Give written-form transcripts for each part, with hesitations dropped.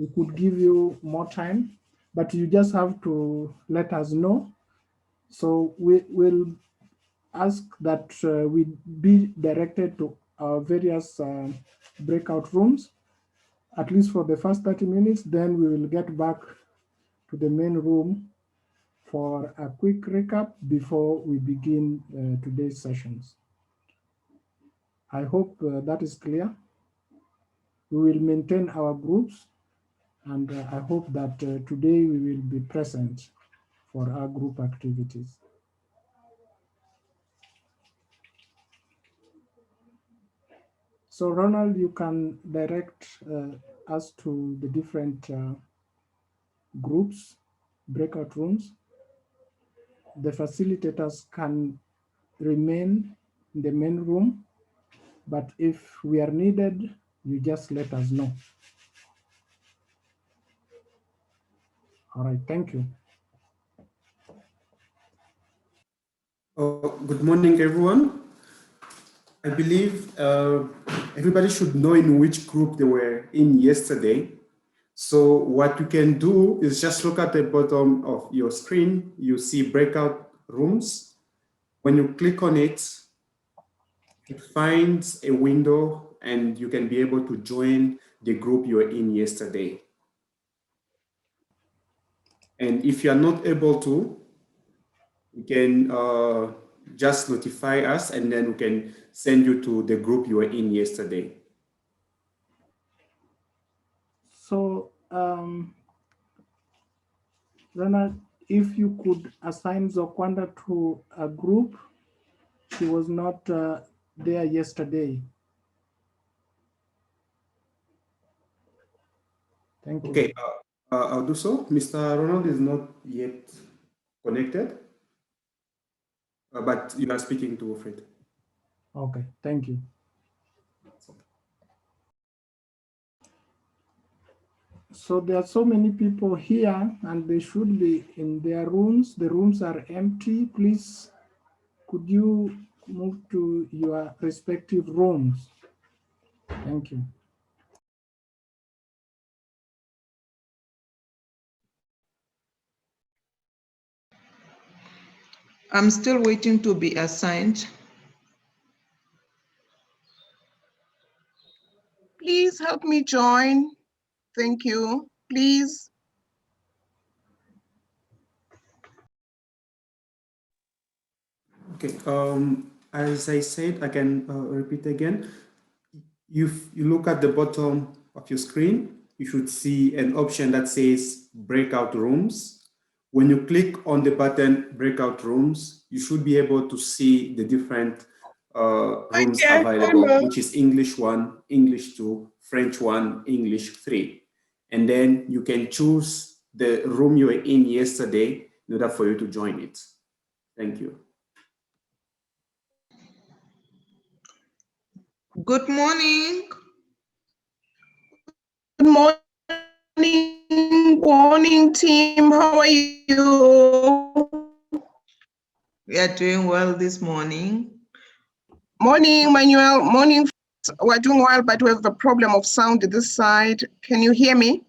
we could give you more time, but you just have to let us know. So we will ask that we be directed to our various breakout rooms, at least for the first 30 minutes. Then we will get back to the main room for a quick recap before we begin today's sessions. I hope that is clear. We will maintain our groups, and I hope that today we will be present for our group activities. So Ronald, you can direct us to the different groups, breakout rooms. The facilitators can remain in the main room, but if we are needed, you just let us know. All right, thank you. Good morning, everyone. I believe everybody should know in which group they were in yesterday. So what you can do is just look at the bottom of your screen. You see breakout rooms. When you click on it, it finds a window and you can be able to join the group you were in yesterday. And if you are not able to, you can just notify us and then we can send you to the group you were in yesterday. So, Ronald, if you could assign Zokwanda to a group, she was not there yesterday. Thank you. Okay, I'll do so. Mr. Ronald is not yet connected, but you are speaking to Fred. Okay, thank you. So there are so many people here and they should be in their rooms. The rooms are empty. Please, could you move to your respective rooms? Thank you. I'm still waiting to be assigned. Please help me join. Thank you. Please. Okay, as I said, I can repeat again. If you look at the bottom of your screen, you should see an option that says breakout rooms. When you click on the button breakout rooms, you should be able to see the different rooms available, which is English 1, English 2, French 1, English 3. And then you can choose the room you were in yesterday in order for you to join it. Thank you. Good morning. Good morning, team. How are you? We are doing well this morning. Morning, Manuel. Morning. We're doing well, but we have a problem of sound this side. Can you hear me?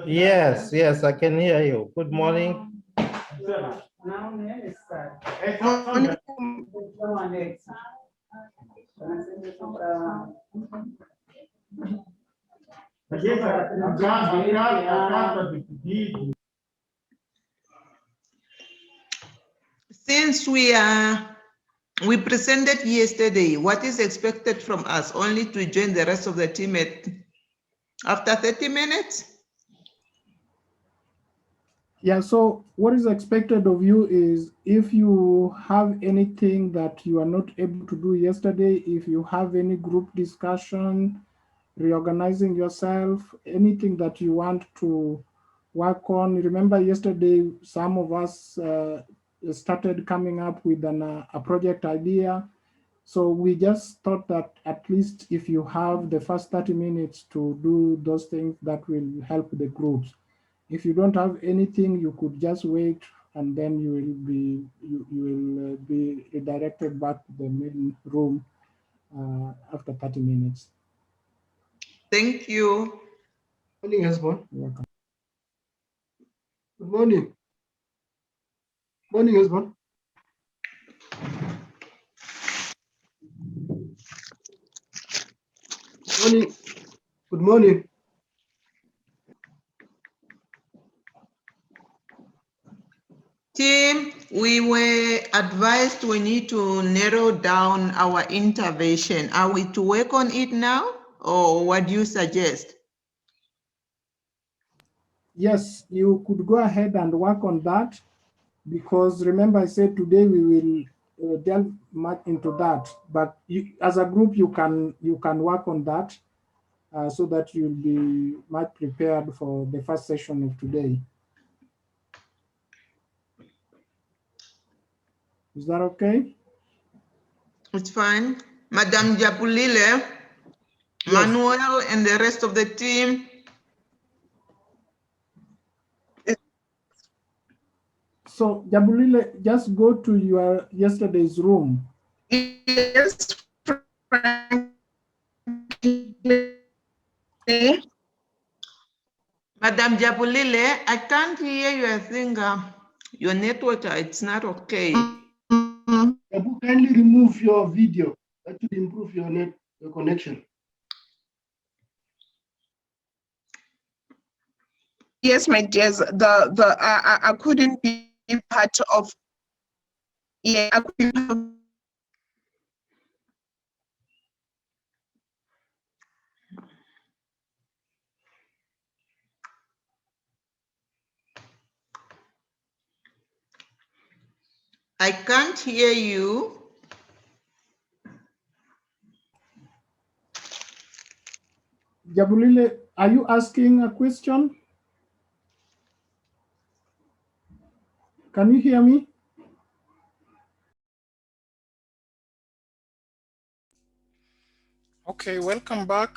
Yes, I can hear you. Good morning. Since we presented yesterday, what is expected from us? Only to join the rest of the team after 30 minutes? Yeah, so what is expected of you is if you have anything that you are not able to do yesterday, if you have any group discussion, reorganizing yourself, anything that you want to work on. Remember yesterday, some of us started coming up with a project idea. So we just thought that at least if you have the first 30 minutes to do those things, that will help the groups. If you don't have anything, you could just wait, and then you will be redirected back to the main room after 30 minutes. Thank you. Morning, Husband. Welcome. Good morning. Morning, Husband. Morning. Good morning. Team, we were advised we need to narrow down our intervention. Are we to work on it now, or what do you suggest? Yes, you could go ahead and work on that, because remember I said today we will delve much into that. But you, as a group, you can work on that so that you'll be much prepared for the first session of today. Is that okay? It's fine. Madam Japulile, Yes. Manuel, and the rest of the team. So Jabulile, just go to your yesterday's room. Yes, Frank. Madam Japulile, I can't hear you. I think your network, it's not okay. Abu, kindly remove your video. That will improve your connection. Yes, my dears, I couldn't be part of. Yeah, I couldn't. I can't hear you. Jabulile, are you asking a question? Can you hear me? Okay, welcome back.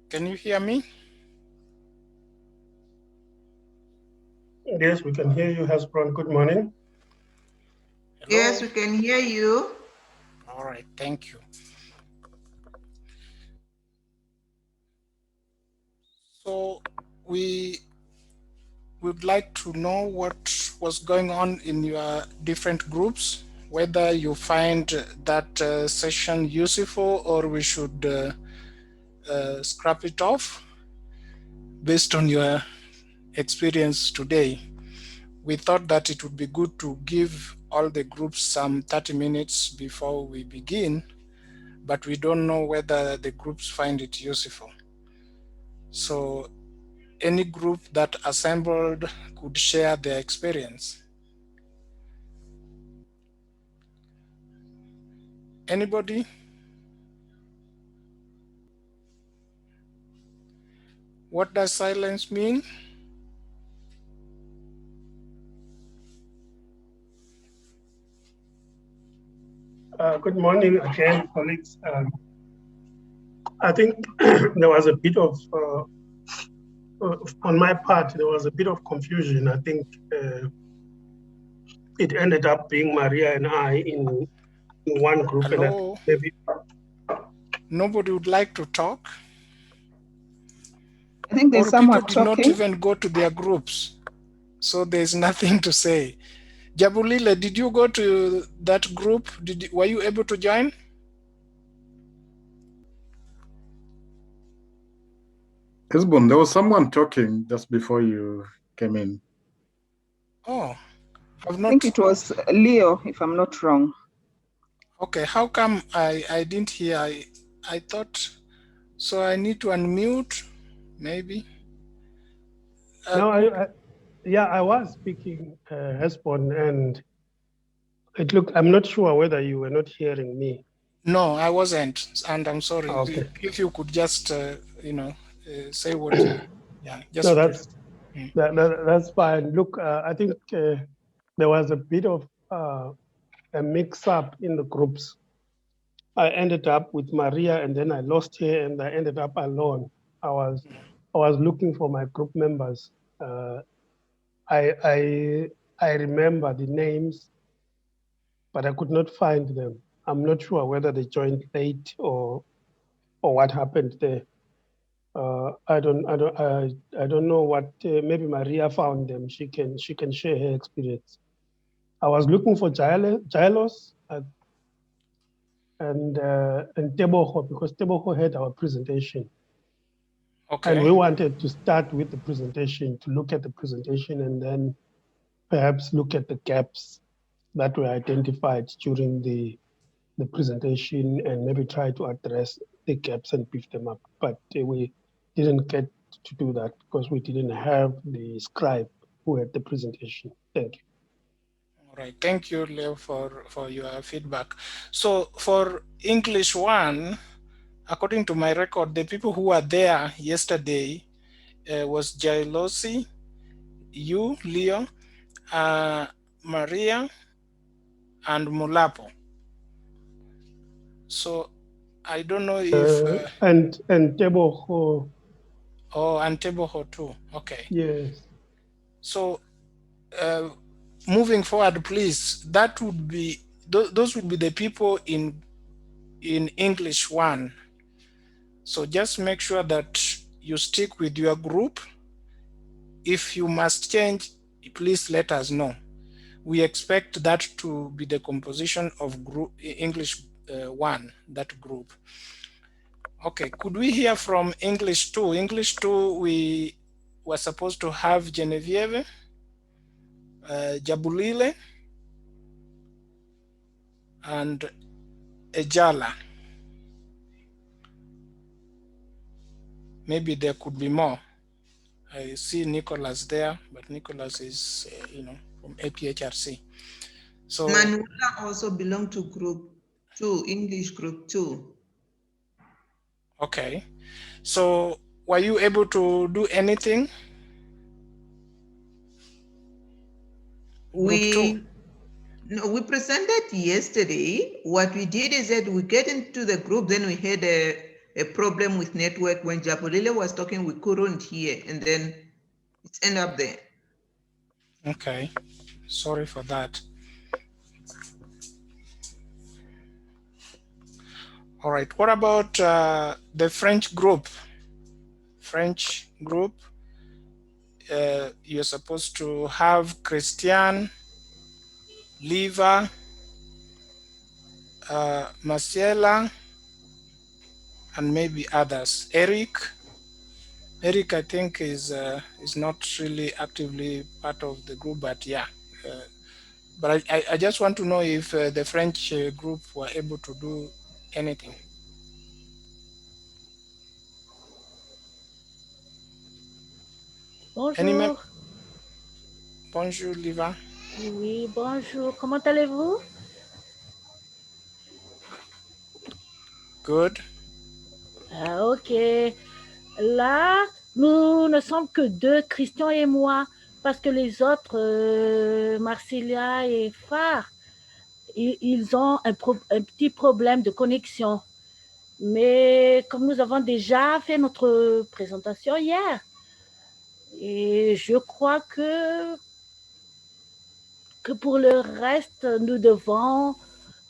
Can you hear me? Yes, we can hear you, Hasbron. Good morning. Hello? Yes, we can hear you. All right, thank you. So we would like to know what was going on in your different groups, whether you find that session useful or we should scrap it off based on your experience today. We thought that it would be good to give all the groups some 30 minutes before we begin, but we don't know whether the groups find it useful. So any group that assembled could share their experience. Anybody? What does silence mean? Good morning again, colleagues. I think there was a bit of, on my part, there was a bit of confusion. I think it ended up being Maria and I in one group. Hello? And I think maybe Nobody would like to talk? I think there's Or someone people did not talking. even go to their groups, so there's nothing to say. Jabulile, did you go to that group? Were you able to join? Esbon, there was someone talking just before you came in. Oh, I've I not. think it was Leo, if I'm not wrong. Okay, how come I didn't hear? I thought, so I need to unmute, maybe? no, I was speaking, Hesbon, and it looked, I'm not sure whether you were not hearing me. No, I wasn't, and I'm sorry. Okay. If you could just, say what you, yeah, just. No, that's fine. Look, I think there was a bit of a mix-up in the groups. I ended up with Maria, and then I lost her, and I ended up alone. I was looking for my group members. I remember the names, but I could not find them. I'm not sure whether they joined late or what happened there. I don't know what. Maybe Maria found them. She can share her experience. I was looking for Jalos and Teboho, because Teboho had our presentation. Okay. And we wanted to start with the presentation, to look at the presentation and then perhaps look at the gaps that were identified during the presentation and maybe try to address the gaps and beef them up. But we didn't get to do that because we didn't have the scribe who had the presentation. Thank you. All right. Thank you, Leo, for your feedback. So for English 1, according to my record, the people who were there yesterday was Jailosi, you, Leo, Maria, and Mulapo. So I don't know if... and Teboho. Oh, and Teboho too. Okay. Yes. So moving forward, please, that would be, those would be the people in English 1. So just make sure that you stick with your group. If you must change, please let us know. We expect that to be the composition of group English 1, that group. Okay, could we hear from English 2? English 2, we were supposed to have Genevieve, Jabulile, and Ejala. Maybe there could be more. I see Nicholas there, but Nicholas is, from APHRC. So Manuela also belonged to group 2, English group 2. Okay. So were you able to do anything? We presented yesterday. What we did is that we get into the group, then we had a problem with network. When Jabulile was talking, we couldn't hear, and then it's end up there. Okay, sorry for that. All right, what about the French group? French group, you're supposed to have Christian, Liva, Marcela, and maybe others. Eric, I think is not really actively part of the group, but yeah. But I just want to know if the French group were able to do anything. Bonjour. Bonjour, Liva. Oui, bonjour. Comment allez-vous? Good. Ah, ok. Là, nous ne sommes que 2, Christian et moi, parce que les autres, Marcelia et Phare, ils ont un petit problème de connexion. Mais comme nous avons déjà fait notre présentation hier, et je crois que pour le reste, nous devons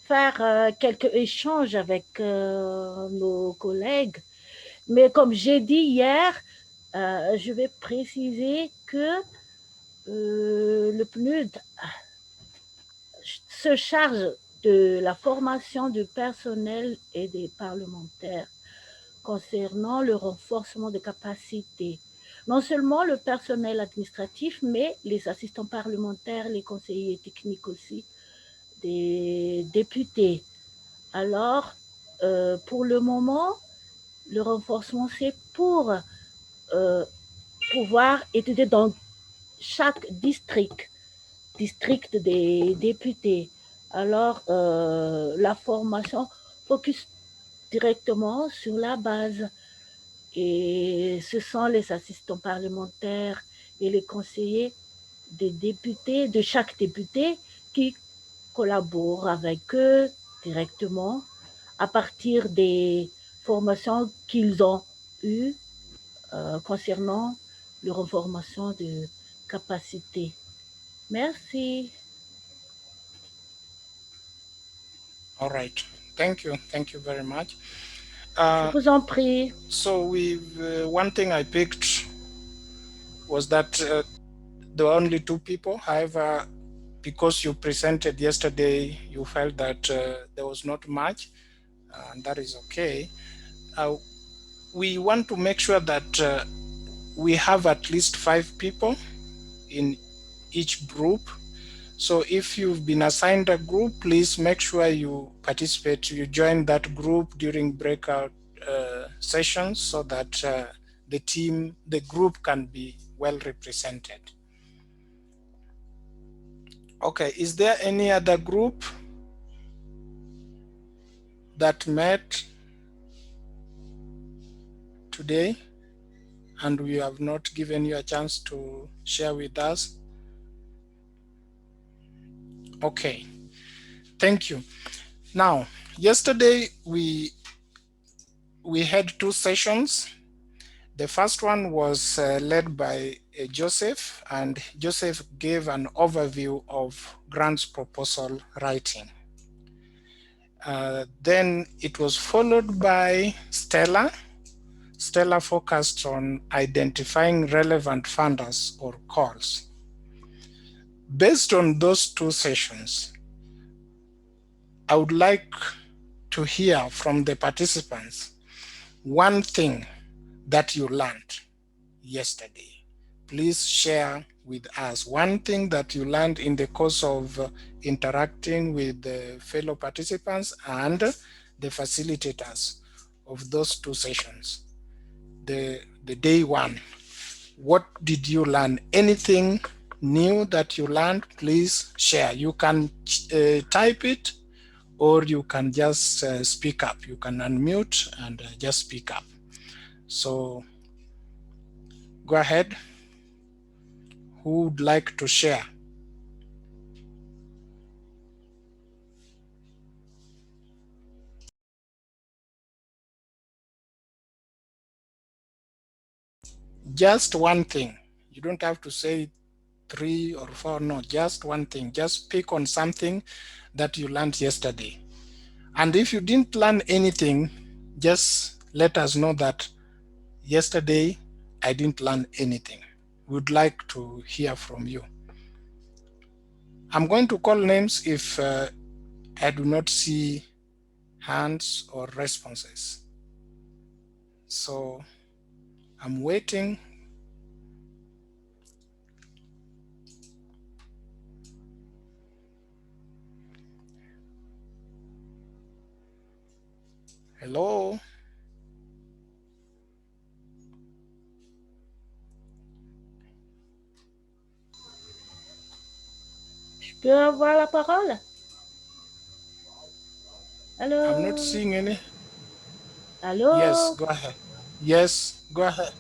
faire quelques échanges avec nos collègues. Mais comme j'ai dit hier, je vais préciser que le PNUD se charge de la formation du personnel et des parlementaires concernant le renforcement de capacités. Non seulement le personnel administratif, mais les assistants parlementaires, les conseillers techniques aussi, des députés. Alors, pour le moment, le renforcement, c'est pour pouvoir étudier dans chaque district des députés. Alors, la formation focus directement sur la base. Et ce sont les assistants parlementaires et les conseillers des députés, de chaque député, qui collaborent avec eux directement à partir des formations qu'ils ont eues concernant le renforcement de capacité. Merci. All right. Thank you very much. Je vous en prie. So one thing I picked was that there were only 2 people. However, because you presented yesterday, you felt that there was not much, and that is okay. We want to make sure that we have at least 5 people in each group. So if you've been assigned a group, please make sure you participate, you join that group during breakout sessions so that the group can be well represented. Okay, is there any other group that met today and we have not given you a chance to share with us? Okay, thank you. Now, yesterday we had 2 sessions. The first one was led by Joseph, and Joseph gave an overview of grants proposal writing. Then it was followed by Stella. Stella focused on identifying relevant funders or calls. Based on those 2 sessions, I would like to hear from the participants one thing that you learned yesterday. Please share with us one thing that you learned in the course of interacting with the fellow participants and the facilitators of those 2 sessions. The day 1, what did you learn? Anything new that you learned, please share. You can type it, or you can just speak up. You can unmute and just speak up. So go ahead. Who would like to share? Just one thing. You don't have to say 3 or 4, no, just one thing. Just pick on something that you learned yesterday. And if you didn't learn anything, just let us know that yesterday I didn't learn anything. We'd like to hear from you. I'm going to call names if I do not see hands or responses. So I'm waiting. Hello? Je peux avoir la parole? Allô? I'm not seeing any. Allô? Yes, go ahead. Yes, go ahead.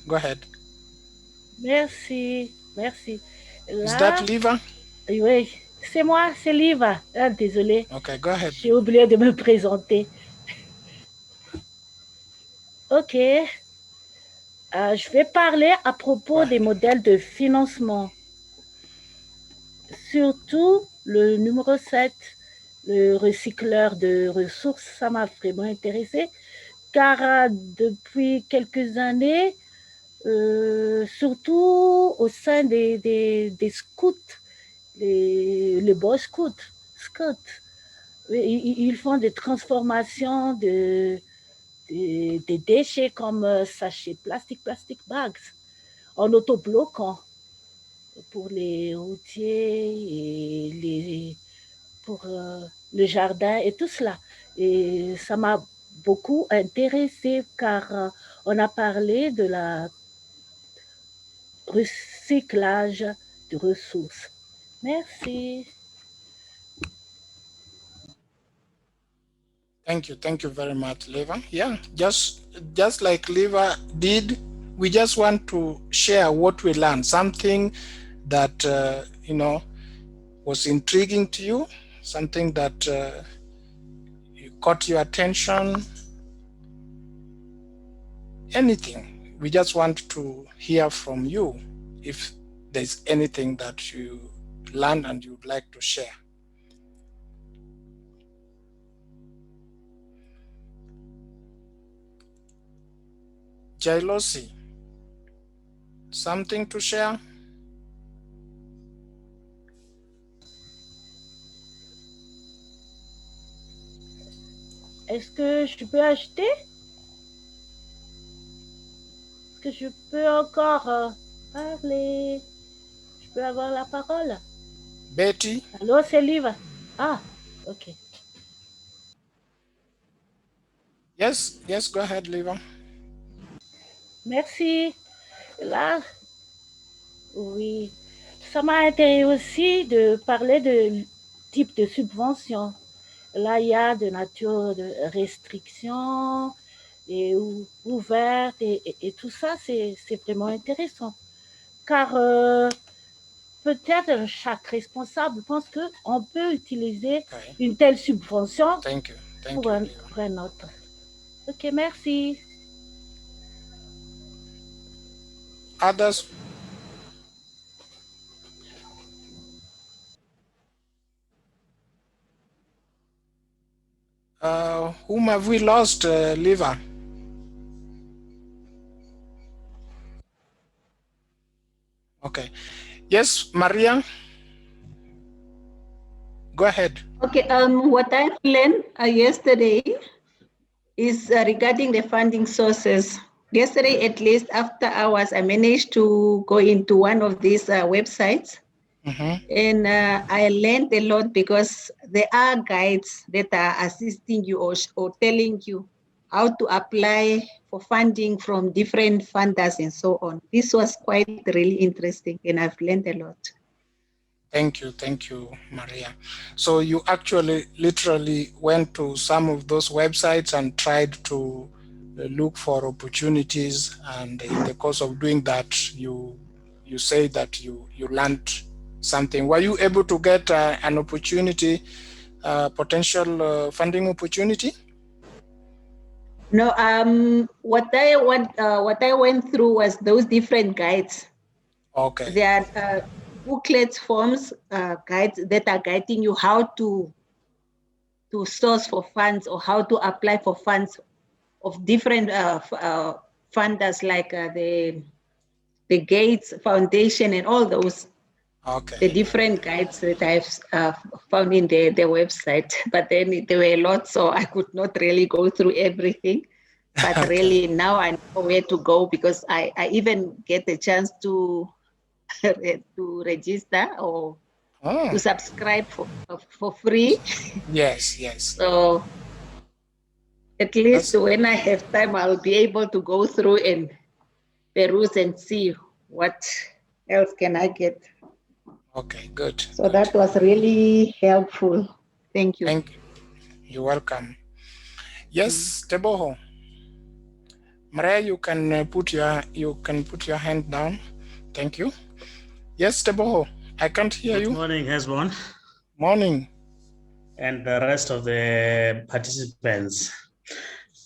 Go ahead. Merci, merci. Là, Is that Liva? Oui, c'est moi, c'est Liva. Ah, désolée. Okay, go ahead. J'ai oublié de me présenter. OK. Je vais parler à propos des modèles de financement. Surtout le numéro 7, le recycleur de ressources, ça m'a vraiment intéressé, car depuis quelques années, surtout au sein des scouts, les boys scouts, ils font des transformations des déchets comme sachets plastic bags en autobloquant pour les routiers et pour le jardin et tout cela. Et ça m'a beaucoup intéressée car on a parlé de la recyclage de ressources. Merci. Thank you very much, Leva. Yeah, just like Leva did, we just want to share what we learned, something that was intriguing to you, something that caught your attention, anything. We just want to hear from you if there's anything that you learned and you'd like to share. Jailosi, something to share? Est-ce que je peux acheter? Est-ce que je peux encore parler? Je peux avoir la parole? Betty? Allô, c'est Liva. Ah, ok. Yes, yes, go ahead, Liva. Merci. Là, oui. Ça m'a intéressé aussi de parler de type de subvention. Là, il y a de nature de restrictions et ouvertes et tout ça, c'est vraiment intéressant. Car peut-être chaque responsable pense qu'on peut utiliser une telle subvention pour un autre. Ok, merci. Others? Whom have we lost, Liva? Okay. Yes, Maria? Go ahead. Okay, what I learned yesterday is regarding the funding sources. Yesterday, at least after hours, I managed to go into one of these websites. And I learned a lot because there are guides that are assisting you or telling you how to apply for funding from different funders and so on. This was quite really interesting and I've learned a lot. Thank you, Maria. So you actually literally went to some of those websites and tried to look for opportunities, and in the course of doing that, you say that you learned something. Were you able to get an opportunity, potential funding opportunity? No, what I went through was those different guides. Okay. There are booklets, forms, guides that are guiding you how to source for funds or how to apply for funds of different funders like the Gates Foundation and all those. Okay. The different guides that I've found in the website, but then there were a lot, so I could not really go through everything. But Okay. really now I know where to go because I even get a chance to register or to subscribe for free. Yes. So at least when I have time, I'll be able to go through and peruse and see what else can I get. Okay, good. So that was really helpful. Thank you. Thank you. You're welcome. Yes, Teboho. Maria, you can put your hand down. Thank you. Yes, Teboho, I can't hear you. Good morning, Hezbon. Morning. And the rest of the participants.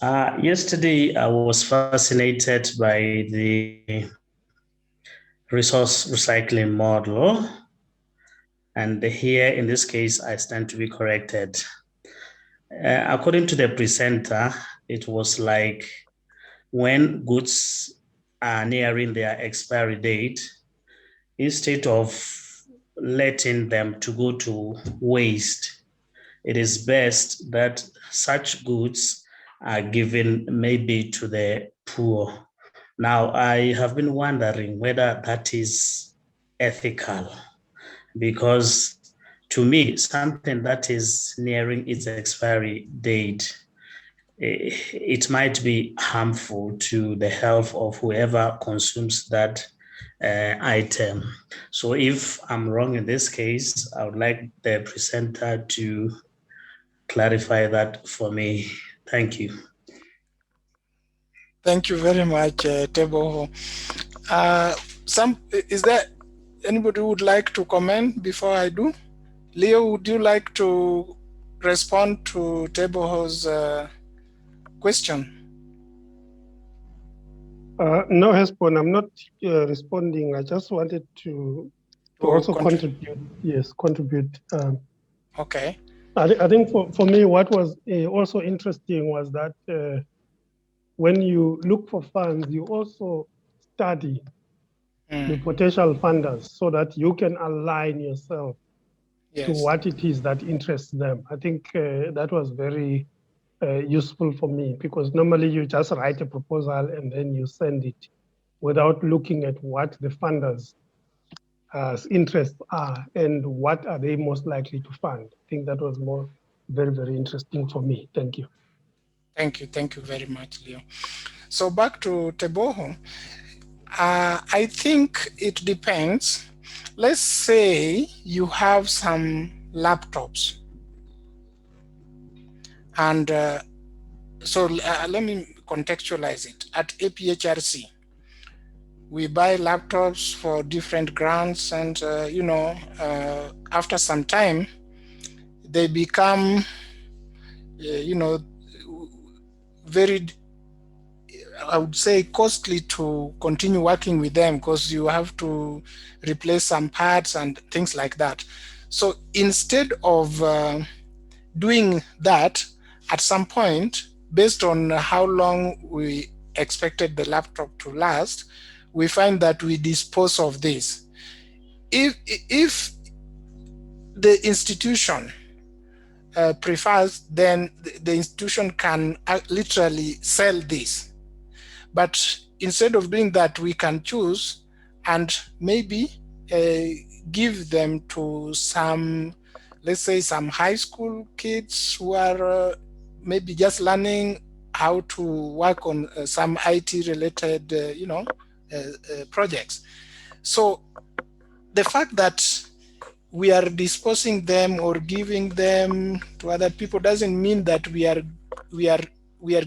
Yesterday, I was fascinated by the resource recycling model. And here, in this case, I stand to be corrected. According to the presenter, it was like when goods are nearing their expiry date, instead of letting them to go to waste, it is best that such goods are given maybe to the poor. Now, I have been wondering whether that is ethical, because to me, something that is nearing its expiry date, it might be harmful to the health of whoever consumes that item. So if I'm wrong in this case, I would like the presenter to clarify that for me. Thank you. Thank you very much, Teboho. Is there anybody who would like to comment before I do? Leo, would you like to respond to Teboho's question? No, Hespon, I'm not responding. I just wanted to also contribute. Yes, contribute. Okay. I think for me, what was also interesting was that when you look for funds, you also study the potential funders so that you can align yourself to what it is that interests them. I think that was very useful for me, because normally you just write a proposal and then you send it without looking at what the funders' interests are and what are they most likely to fund. I think that was very, very interesting for me. Thank you. Thank you very much, Leo. So back to Teboho. I think it depends. Let's say you have some laptops. And so let me contextualize it. At APHRC, we buy laptops for different grants, and after some time, they become, very, I would say, costly to continue working with them, because you have to replace some parts and things like that. So instead of doing that, at some point, based on how long we expected the laptop to last, we find that we dispose of this. If the institution prefers, then the institution can literally sell this. But instead of doing that, we can choose and maybe give them to some, let's say, some high school kids who are maybe just learning how to work on some IT-related, projects. So the fact that we are disposing them or giving them to other people doesn't mean that we are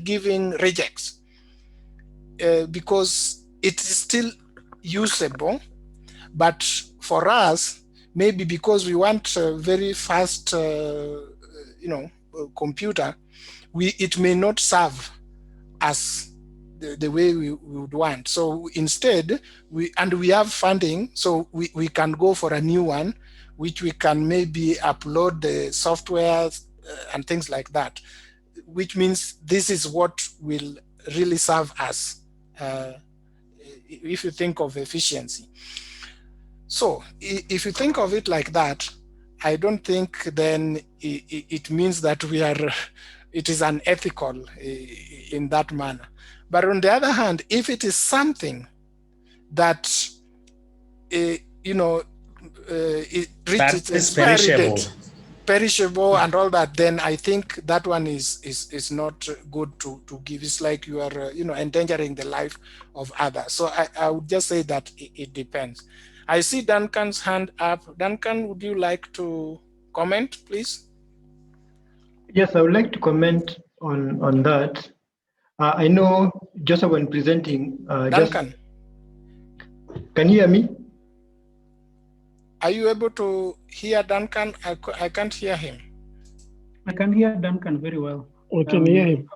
giving rejects, because it is still usable. But for us, maybe because we want a very fast, computer, it may not serve us the way we would want. So instead, we have funding, so we can go for a new one, which we can maybe upload the software and things like that, which means this is what will really serve us if you think of efficiency. So if you think of it like that, I don't think then it means that it is unethical in that manner. But on the other hand, if it is something that it reaches its perishable and all that, then I think that one is not good to give. It's like you are endangering the life of others. So I would just say that it depends. I see Duncan's hand up. Duncan, would you like to comment, please? Yes, I would like to comment on that. I know Joseph, when presenting, Duncan, can you hear me? Are you able to hear Duncan? I can't hear him. I can hear Duncan very well. We can hear him.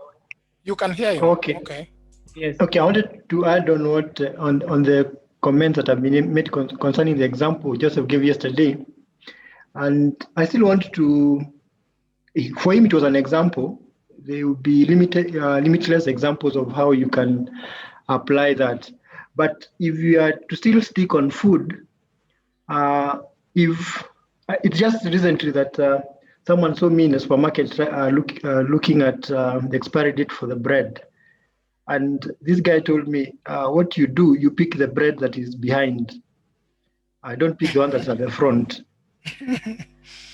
You can hear him? Okay. Okay. Yes. Okay, I wanted to add on what on the comments that have been made concerning the example Joseph gave yesterday. And I still want to, for him it was an example. There will be limitless examples of how you can apply that. But if you are to still stick on food, if it's just recently that someone saw me in a supermarket looking at the expiry date for the bread. And this guy told me, what you do, you pick the bread that is behind. I don't pick the one that's at the front.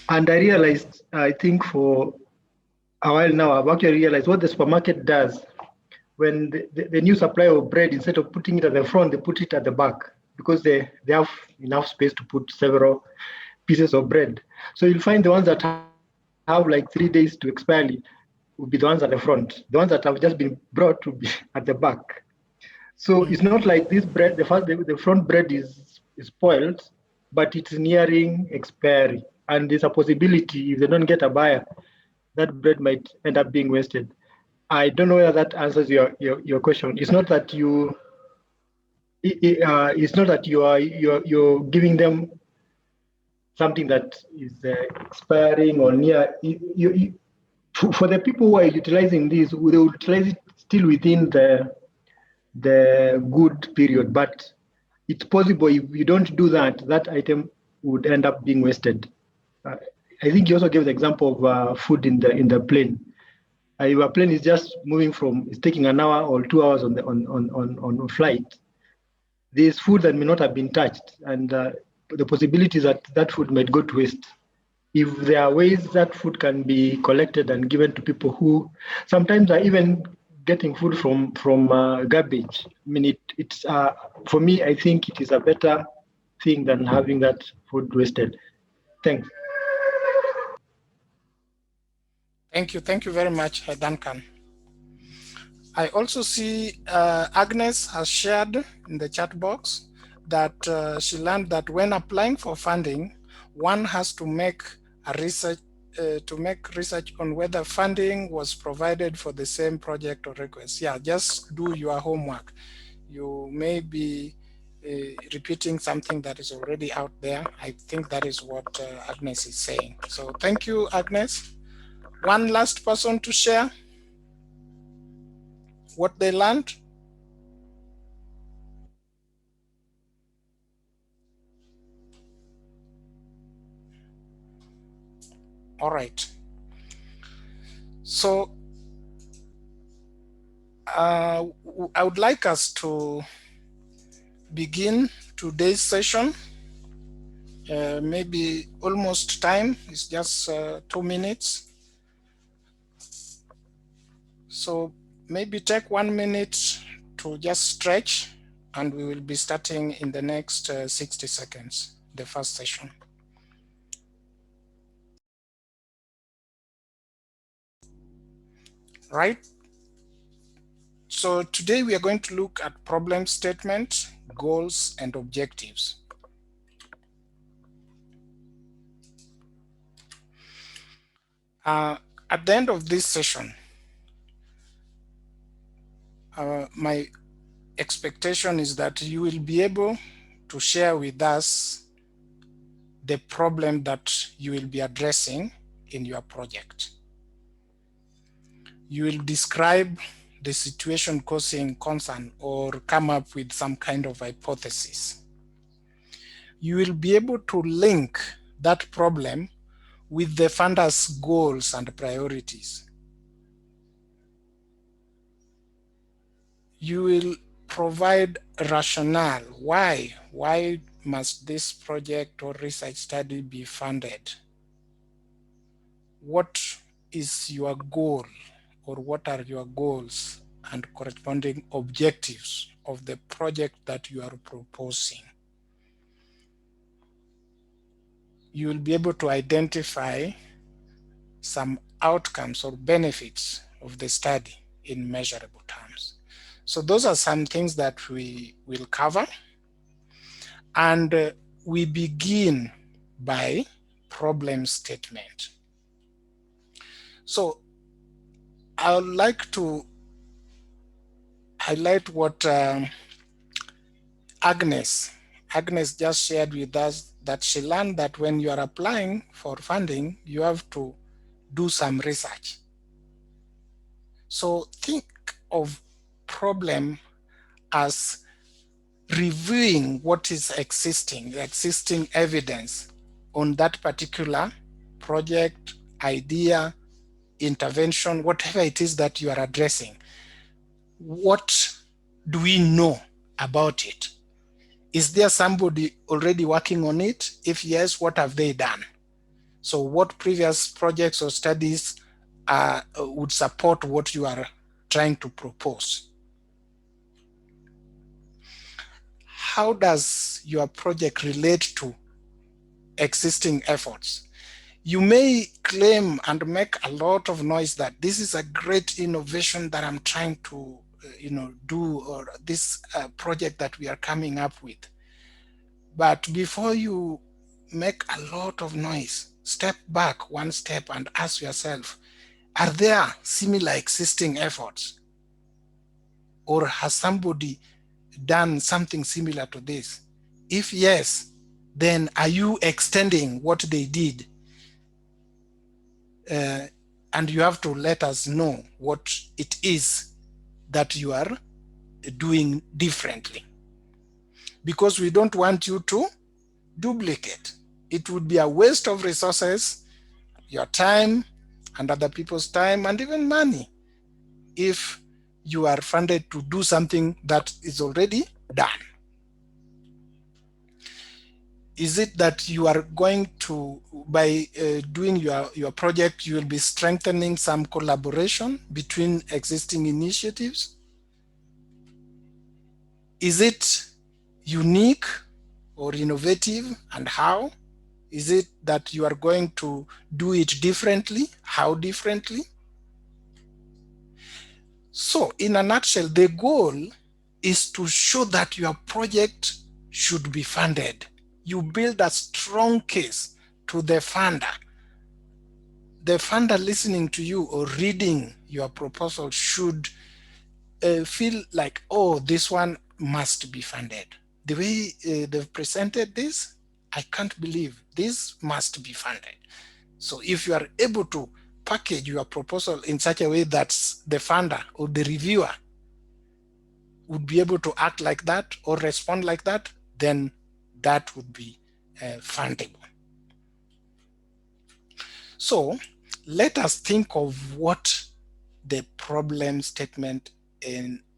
And I realized, I think for a while now, I've actually realized what the supermarket does. When the new supply of bread, instead of putting it at the front, they put it at the back, because they have enough space to put several pieces of bread. So you'll find the ones that have like 3 days to expire will be the ones at the front. The ones that have just been brought to be at the back. So it's not like this bread, the front bread is spoiled, but it's nearing expiry. And there's a possibility, if they don't get a buyer, that bread might end up being wasted. I don't know whether that answers your question. It's not that you're giving them something that is expiring or near. For the people who are utilizing this, they will utilize it still within the good period, but it's possible if you don't do that, that item would end up being wasted. I think you also gave the example of food in the plane. Your plane is just moving it's taking an hour or 2 hours on flight. There's food that may not have been touched, and the possibility that that food might go to waste. If there are ways that food can be collected and given to people who sometimes are even getting food from garbage. I mean, it's for me, I think it is a better thing than having that food wasted. Thanks. Thank you very much, Duncan. I also see Agnes has shared in the chat box that she learned that when applying for funding, one has to make a research on whether funding was provided for the same project or request. Yeah, just do your homework. You may be repeating something that is already out there. I think that is what Agnes is saying. So thank you, Agnes. One last person to share what they learned. All right. So I would like us to begin today's session. Maybe almost time is just 2 minutes. So maybe take 1 minute to just stretch, and we will be starting in the next 60 seconds, the first session. Right? So today we are going to look at problem statement, goals, and objectives. At the end of this session, my expectation is that you will be able to share with us the problem that you will be addressing in your project. You will describe the situation causing concern or come up with some kind of hypothesis. You will be able to link that problem with the funder's goals and priorities. You will provide rationale. Why must this project or research study be funded? What is your goal, or what are your goals and corresponding objectives of the project that you are proposing? You will be able to identify some outcomes or benefits of the study in measurable terms. So those are some things that we will cover. And we begin by problem statement. So I would like to highlight what Agnes just shared with us, that she learned that when you are applying for funding, you have to do some research. So think of problem as reviewing what is existing evidence on that particular project, idea, intervention, whatever it is that you are addressing. What do we know about it? Is there somebody already working on it? If yes, what have they done? So what previous projects or studies would support what you are trying to propose? How does your project relate to existing efforts? You may claim and make a lot of noise that this is a great innovation that I'm trying to do, or this project that we are coming up with. But before you make a lot of noise, step back one step and ask yourself, are there similar existing efforts? Or has somebody done something similar to this? If yes, then are you extending what they did? And you have to let us know what it is that you are doing differently, because we don't want you to duplicate. It would be a waste of resources, your time and other people's time, and even money, if you are funded to do something that is already done. Is it that you are going to, by doing your project, you will be strengthening some collaboration between existing initiatives? Is it unique or innovative, and how? Is it that you are going to do it differently? How differently? So in a nutshell, the goal is to show that your project should be funded. You build a strong case to the funder. The funder listening to you or reading your proposal should feel like, oh, this one must be funded. The way they've presented this, I can't believe this must be funded. So if you are able to package your proposal in such a way that the funder or the reviewer would be able to act like that or respond like that, then that would be fundable. So let us think of what the problem statement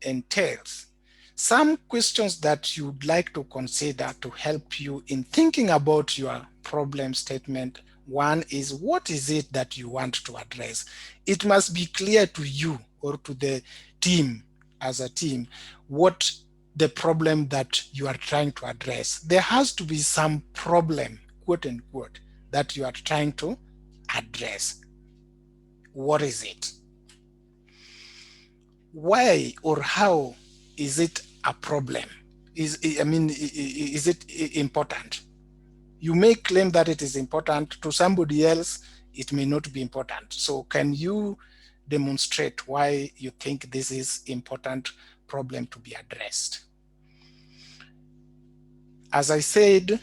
entails. Some questions that you'd like to consider to help you in thinking about your problem statement. One is, what is it that you want to address? It must be clear to you or to the team as a team what the problem that you are trying to address. There has to be some problem, quote unquote, that you are trying to address. What is it? Why or how is it a problem? Is it important? You may claim that it is important. To somebody else, it may not be important. So can you demonstrate why you think this is important problem to be addressed? As I said,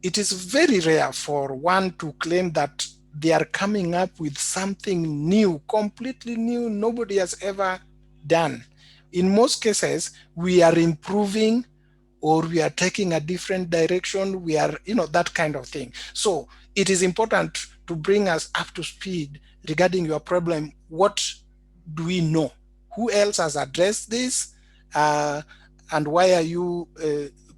it is very rare for one to claim that they are coming up with something new, completely new, nobody has ever done. In most cases, we are improving or we are taking a different direction, we are, that kind of thing. So it is important to bring us up to speed regarding your problem. What do we know? Who else has addressed this? And why are you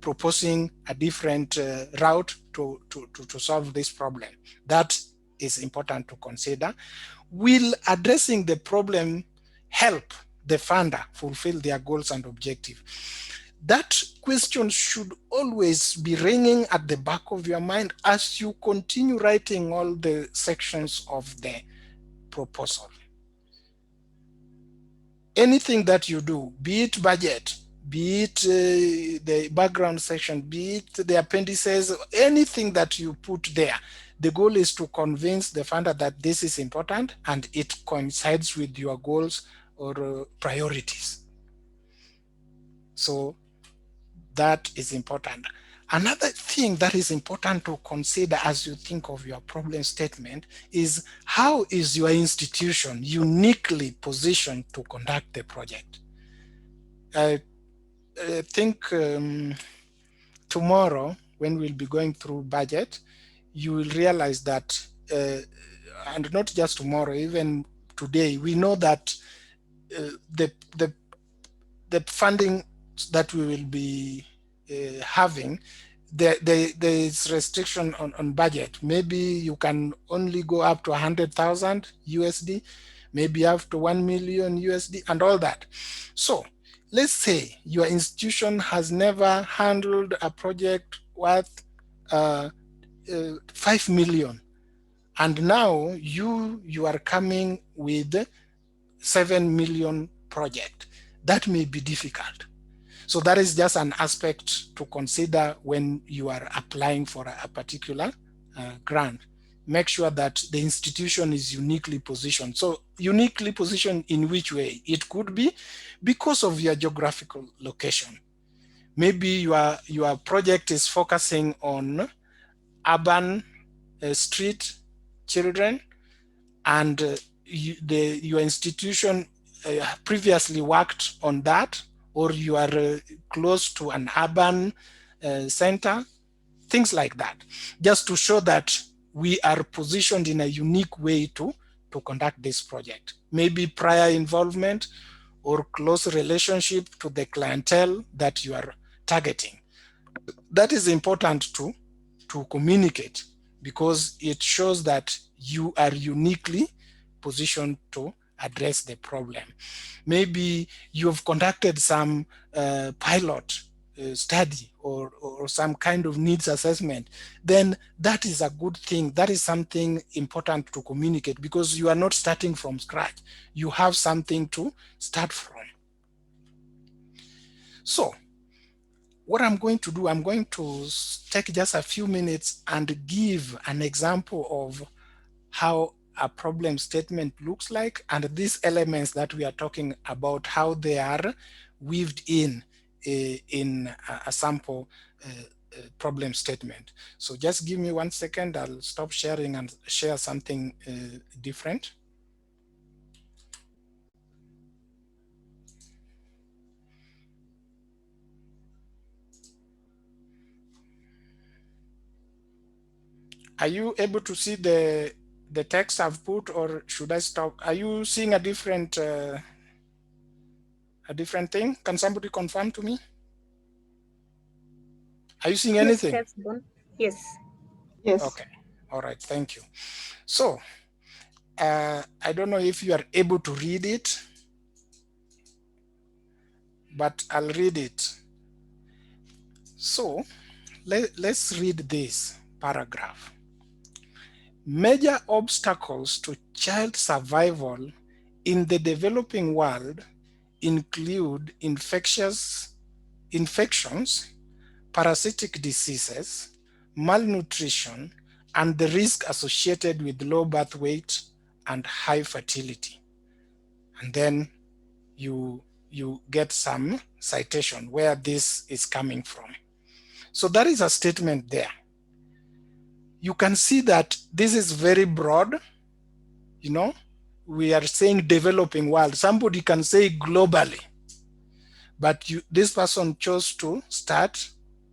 proposing a different route to solve this problem? That is important to consider. Will addressing the problem help the funder fulfill their goals and objectives? That question should always be ringing at the back of your mind as you continue writing all the sections of the proposal. Anything that you do, be it budget, be it the background section, be it the appendices, anything that you put there, the goal is to convince the funder that this is important and it coincides with your goals or priorities. So that is important. Another thing that is important to consider as you think of your problem statement is, how is your institution uniquely positioned to conduct the project? I think tomorrow, when we'll be going through budget, you will realize that, and not just tomorrow, even today, we know that the funding that we will be having, there is restriction on budget. Maybe you can only go up to 100,000 USD, maybe up to 1 million USD and all that. So let's say your institution has never handled a project worth 5 million. And now you are coming with 7 million project. That may be difficult. So that is just an aspect to consider when you are applying for a particular grant. Make sure that the institution is uniquely positioned. So uniquely positioned in which way? It could be because of your geographical location. Maybe your project is focusing on urban street children, and your institution previously worked on that, or you are close to an urban center, things like that, just to show that we are positioned in a unique way to conduct this project. Maybe prior involvement or close relationship to the clientele that you are targeting. That is important to communicate, because it shows that you are uniquely positioned to address the problem. Maybe you've conducted some pilot study or some kind of needs assessment, then that is a good thing. That is something important to communicate, because you are not starting from scratch. You have something to start from. So what I'm going to do, I'm going to take just a few minutes and give an example of how a problem statement looks like, and these elements that we are talking about, how they are weaved in a sample problem statement. So just give me 1 second, I'll stop sharing and share something different. Are you able to see the text I've put, or should I stop? Are you seeing a different thing? Can somebody confirm to me? Are you seeing anything? Yes. Yes. Okay. All right. Thank you. So I don't know if you are able to read it, but I'll read it. So let's read this paragraph. Major obstacles to child survival in the developing world include infections, parasitic diseases, malnutrition, and the risk associated with low birth weight and high fertility. And then you get some citation where this is coming from. So that is a statement there. You can see that this is very broad. You know, we are saying developing world. Somebody can say globally, but this person chose to start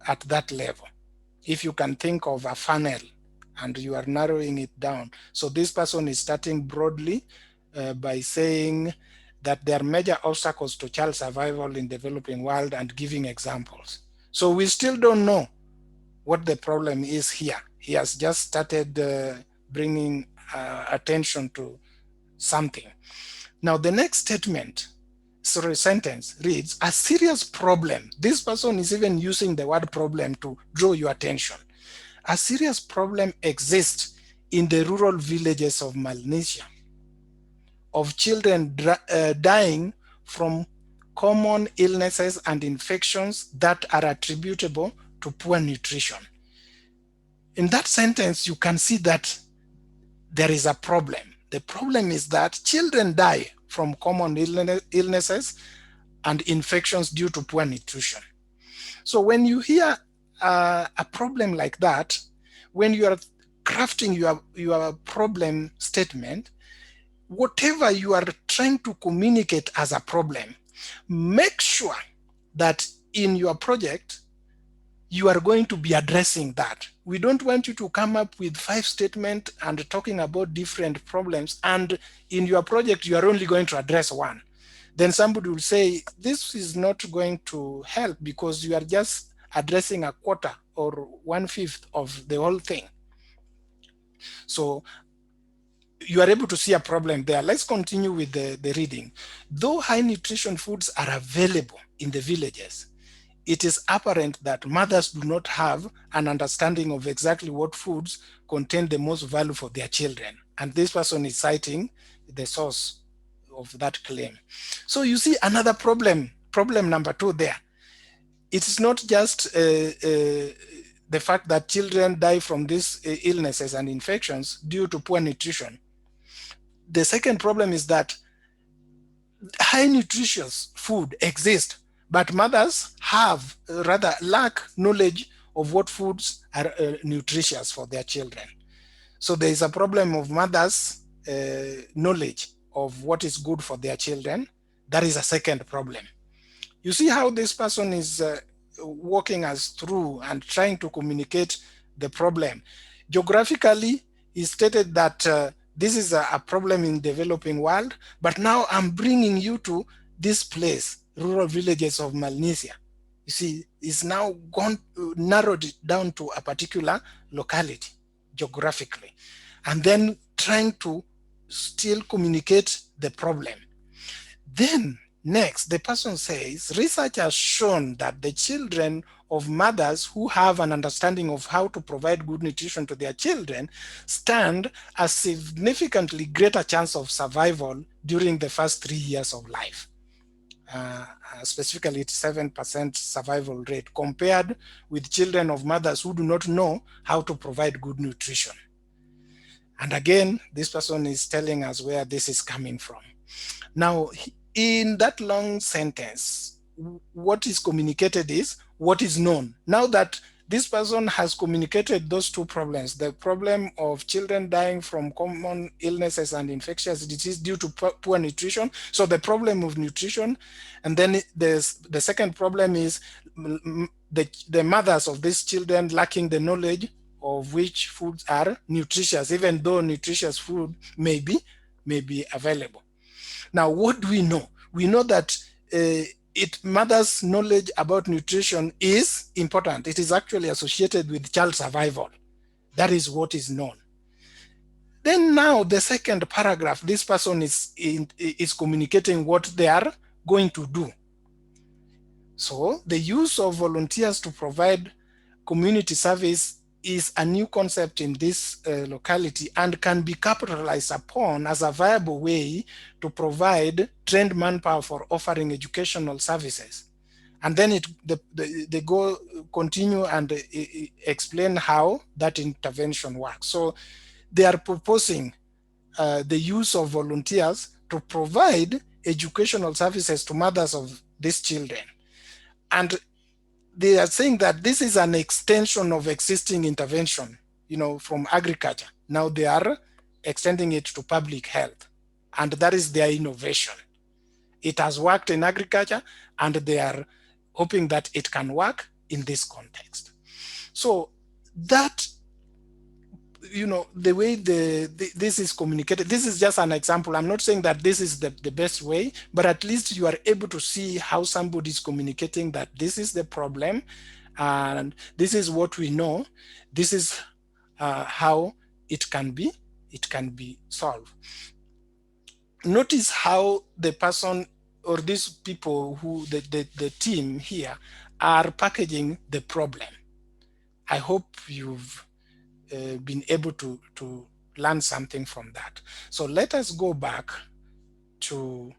at that level. If you can think of a funnel and you are narrowing it down. So this person is starting broadly by saying that there are major obstacles to child survival in developing world and giving examples. So we still don't know what the problem is here. He has just started bringing attention to something. Now the next sentence reads, a serious problem. This person is even using the word problem to draw your attention. A serious problem exists in the rural villages of Melanesia, of children dying from common illnesses and infections that are attributable to poor nutrition. In that sentence, you can see that there is a problem. The problem is that children die from common illnesses and infections due to poor nutrition. So when you hear a problem like that, when you are crafting your problem statement, whatever you are trying to communicate as a problem, make sure that in your project, you are going to be addressing that. We don't want you to come up with 5 statements and talking about different problems, and in your project, you are only going to address one. Then somebody will say, this is not going to help because you are just addressing a quarter or 1/5 of the whole thing. So you are able to see a problem there. Let's continue with the reading. Though high nutrition foods are available in the villages, it is apparent that mothers do not have an understanding of exactly what foods contain the most value for their children. And this person is citing the source of that claim. So you see another problem number 2 there. It's not just the fact that children die from these illnesses and infections due to poor nutrition. The second problem is that high nutritious food exists, but mothers lack knowledge of what foods are nutritious for their children. So there is a problem of mothers' knowledge of what is good for their children. That is a second problem. You see how this person is walking us through and trying to communicate the problem. Geographically, he stated that this is a problem in developing world, but now I'm bringing you to this place, rural villages of Melanesia. You see, it's now narrowed it down to a particular locality geographically, and then trying to still communicate the problem. Then next, the person says, research has shown that the children of mothers who have an understanding of how to provide good nutrition to their children stand a significantly greater chance of survival during the first 3 years of life. Specifically, it's 7% survival rate compared with children of mothers who do not know how to provide good nutrition. And again, this person is telling us where this is coming from. Now, in that long sentence, what is communicated is what is known. Now that this person has communicated those two problems, the problem of children dying from common illnesses and infectious disease due to poor nutrition, so the problem of nutrition, and then the second problem is the mothers of these children lacking the knowledge of which foods are nutritious, even though nutritious food may be available. Now, what do we know? We know that mothers' knowledge about nutrition is important. It is actually associated with child survival. That is what is known. Then now the second paragraph, this person is communicating what they are going to do. So the use of volunteers to provide community service is a new concept in this locality and can be capitalized upon as a viable way to provide trained manpower for offering educational services. And then they continue and explain how that intervention works. So they are proposing the use of volunteers to provide educational services to mothers of these children. And they are saying that this is an extension of existing intervention, from agriculture. Now they are extending it to public health, and that is their innovation. It has worked in agriculture, and they are hoping that it can work in this context. So that, the way this is communicated, this is just an example. I'm not saying that this is the best way, but at least you are able to see how somebody is communicating that this is the problem, and this is what we know. This is how it can be solved. Notice how the person or these people who the team here are packaging the problem. I hope you've been able to learn something from that. So let us go back to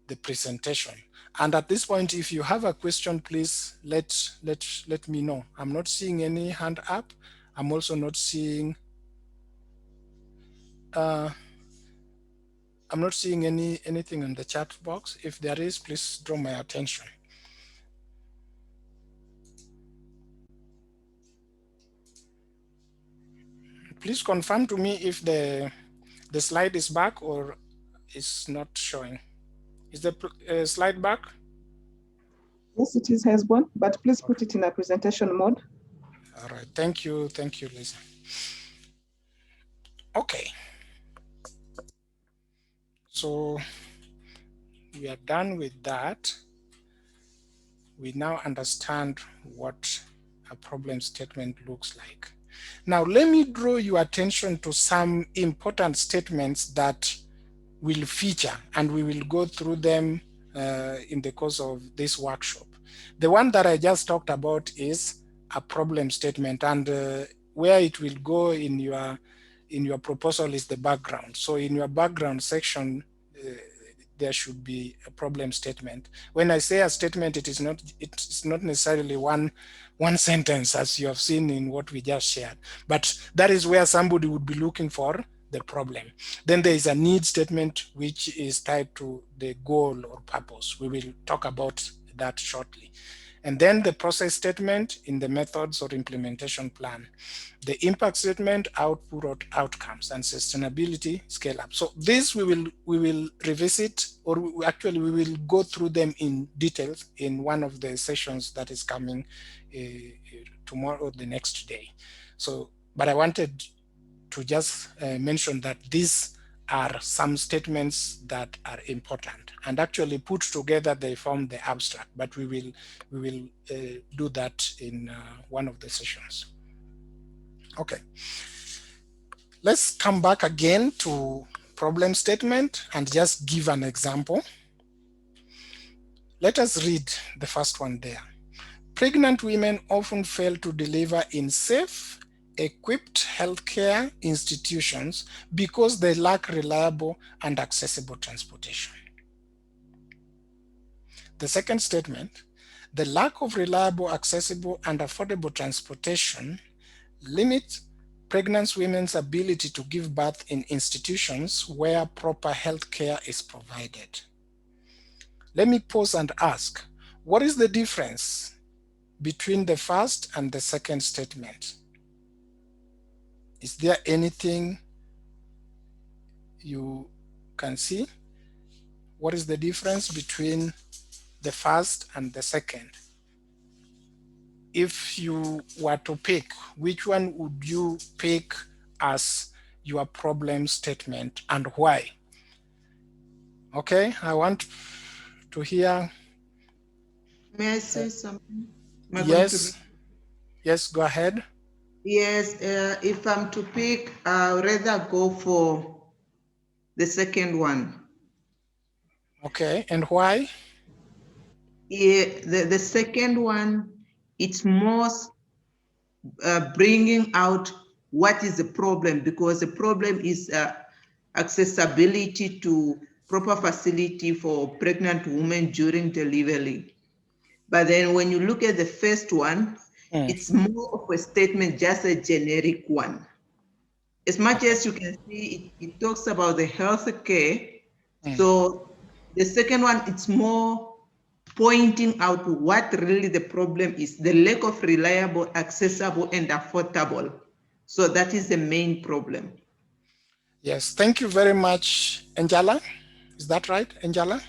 the presentation. And at this point, if you have a question, please let me know. I'm not seeing any hand up. I'm also not seeing anything in the chat box. If there is, please draw my attention. Please confirm to me if the slide is back or is not showing. Is the slide back? Yes, it is, Hezbon, but please put it in a presentation mode. All right, thank you, Lisa. Okay. So we are done with that. We now understand what a problem statement looks like. Now, let me draw your attention to some important statements that will feature, and we will go through them in the course of this workshop. The one that I just talked about is a problem statement, and where it will go in your proposal is the background. So in your background section, there should be a problem statement. When I say a statement, it's not necessarily one sentence as you have seen in what we just shared, but that is where somebody would be looking for the problem. Then there is a need statement, which is tied to the goal or purpose. We will talk about that shortly. And then the process statement in the methods or implementation plan, the impact statement, output or outcomes, and sustainability scale up. So this we will revisit, or we will go through them in details in one of the sessions that is coming tomorrow or the next day. So, but I wanted to just mention that these are some statements that are important, and actually put together they form the abstract, but we will do that in one of the sessions. Okay, let's come back again to problem statement and just give an example. Let us read the first one there. Pregnant women often fail to deliver in safe, equipped healthcare institutions because they lack reliable and accessible transportation. The second statement, the lack of reliable, accessible, and affordable transportation limits pregnant women's ability to give birth in institutions where proper healthcare is provided. Let me pause and ask, what is the difference between the first and the second statement? Is there anything you can see? What is the difference between the first and the second? If you were to pick, which one would you pick as your problem statement and why? Okay, I want to hear. May I say something? Yes, yes, go ahead. Yes, if I'm to pick, I'd rather go for the second one. Okay, and why? Yeah, the second one, it's more bringing out what is the problem, because the problem is accessibility to proper facility for pregnant women during delivery. But then when you look at the first one, it's more of a statement, just a generic one. As much as you can see, it talks about the health care. So the second one, it's more pointing out what really the problem is, the lack of reliable, accessible, and affordable. So that is the main problem. Yes, thank you very much, Angela. Is that right, Angela?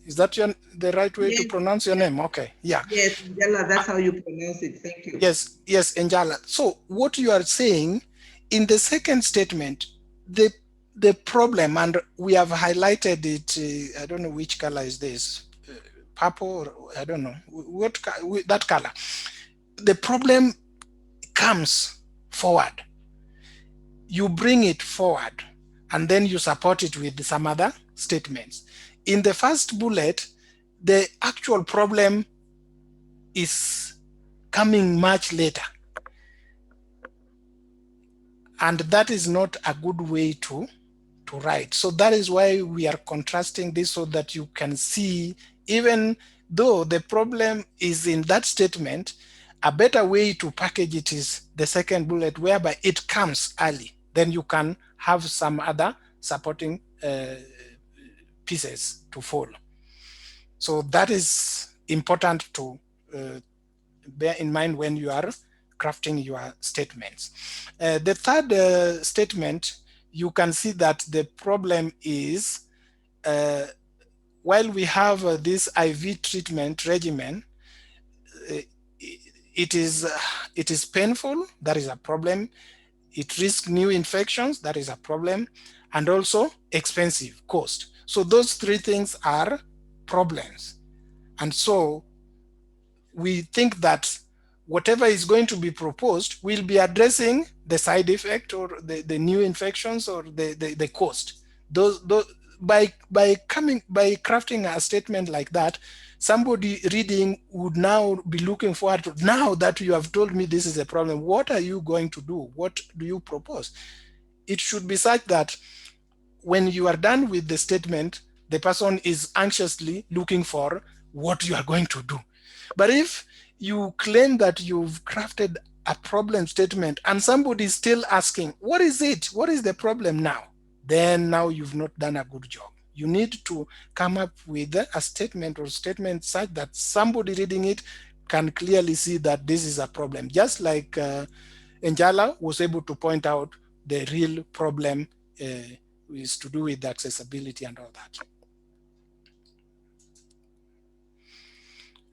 Is that the right way to pronounce your name? Okay, yeah. Yes, Angela, that's how you pronounce it. Thank you. Yes, yes, Angela. So what you are saying in the second statement, the problem, and we have highlighted it, I don't know which color is this, purple, or I don't know, what that color. The problem comes forward. You bring it forward, and then you support it with some other statements. In the first bullet, the actual problem is coming much later. And that is not a good way to write. So that is why we are contrasting this, so that you can see, even though the problem is in that statement, a better way to package it is the second bullet, whereby it comes early. Then you can have some other supporting pieces to follow. So that is important to bear in mind when you are crafting your statements. The third statement, you can see that the problem is, while we have this IV treatment regimen, it is painful, that is a problem. It risks new infections, that is a problem, and also expensive, cost. So those three things are problems. And so we think that whatever is going to be proposed will be addressing the side effect or the new infections or the cost. By crafting a statement like that, somebody reading would now be looking forward to, now that you have told me this is a problem, what are you going to do? What do you propose? It should be such that when you are done with the statement, the person is anxiously looking for what you are going to do. But if you claim that you've crafted a problem statement and somebody is still asking, what is it? What is the problem now? Then now you've not done a good job. You need to come up with a statement or statement such that somebody reading it can clearly see that this is a problem. Just like Njala was able to point out the real problem is to do with accessibility and all that.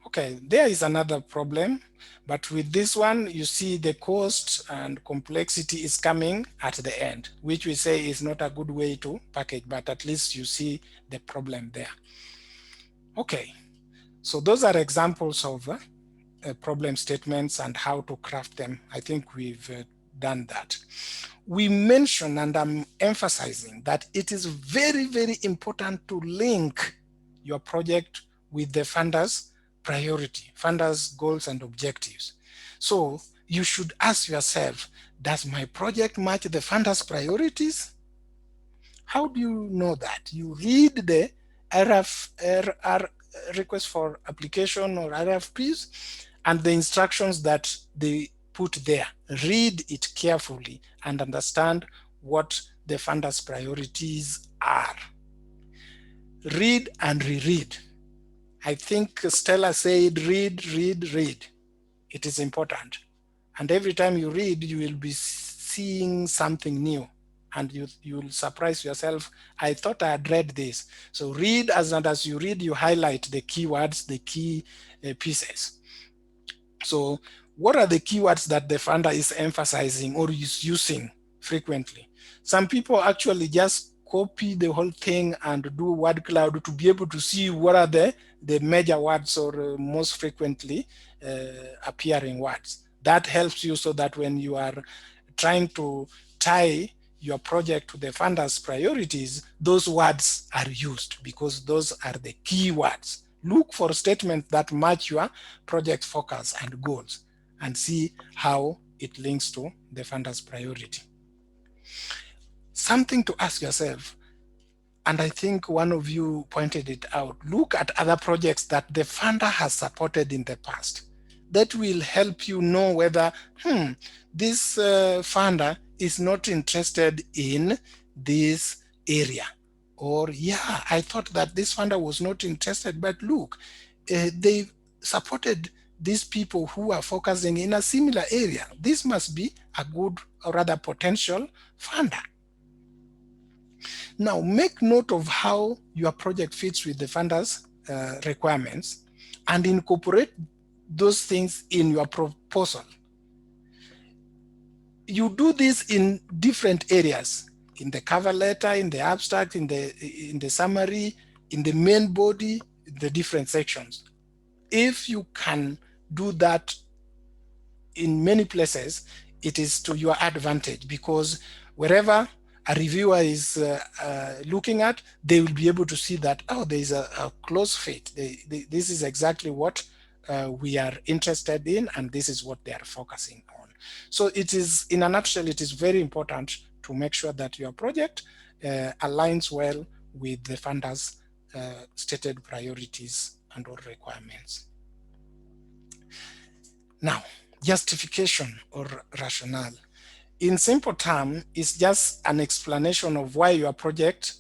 Okay, there is another problem, but with this one, you see the cost and complexity is coming at the end, which we say is not a good way to package, but at least you see the problem there. Okay, so those are examples of problem statements and how to craft them. I think we've done that. We mentioned, and I'm emphasizing, that it is very, very important to link your project with the funders' priority, funders' goals and objectives. So you should ask yourself, does my project match the funders' priorities? How do you know that? You read the RFR request for application or RFPs and the instructions that they put there. Read it carefully and understand what the funders' priorities are. Read and reread. I think Stella said, read, read, read. It is important. And every time you read, you will be seeing something new. And you'll surprise yourself. I thought I had read this. So read, and as you read, you highlight the keywords, the key pieces. So what are the keywords that the funder is emphasizing or is using frequently? Some people actually just copy the whole thing and do word cloud to be able to see what are the major words or most frequently appearing words. That helps you so that when you are trying to tie your project to the funder's priorities, those words are used because those are the key words. Look for statements that match your project focus and goals and see how it links to the funder's priority. Something to ask yourself, and I think one of you pointed it out, look at other projects that the funder has supported in the past. That will help you know whether this funder is not interested in this area. Or, yeah, I thought that this funder was not interested, but look, they supported these people who are focusing in a similar area. This must be a good or rather potential funder. Now, make note of how your project fits with the funder's requirements and incorporate those things in your proposal. You do this in different areas, in the cover letter, in the abstract, in the summary, in the main body, the different sections. If you can do that in many places, it is to your advantage because wherever a reviewer is looking at, they will be able to see that, oh, there is a close fit. This is exactly what we are interested in, and this is what they are focusing on. So it is, in a nutshell, it is very important to make sure that your project aligns well with the funder's stated priorities and or requirements. Now, justification or rationale. In simple terms, it's just an explanation of why your project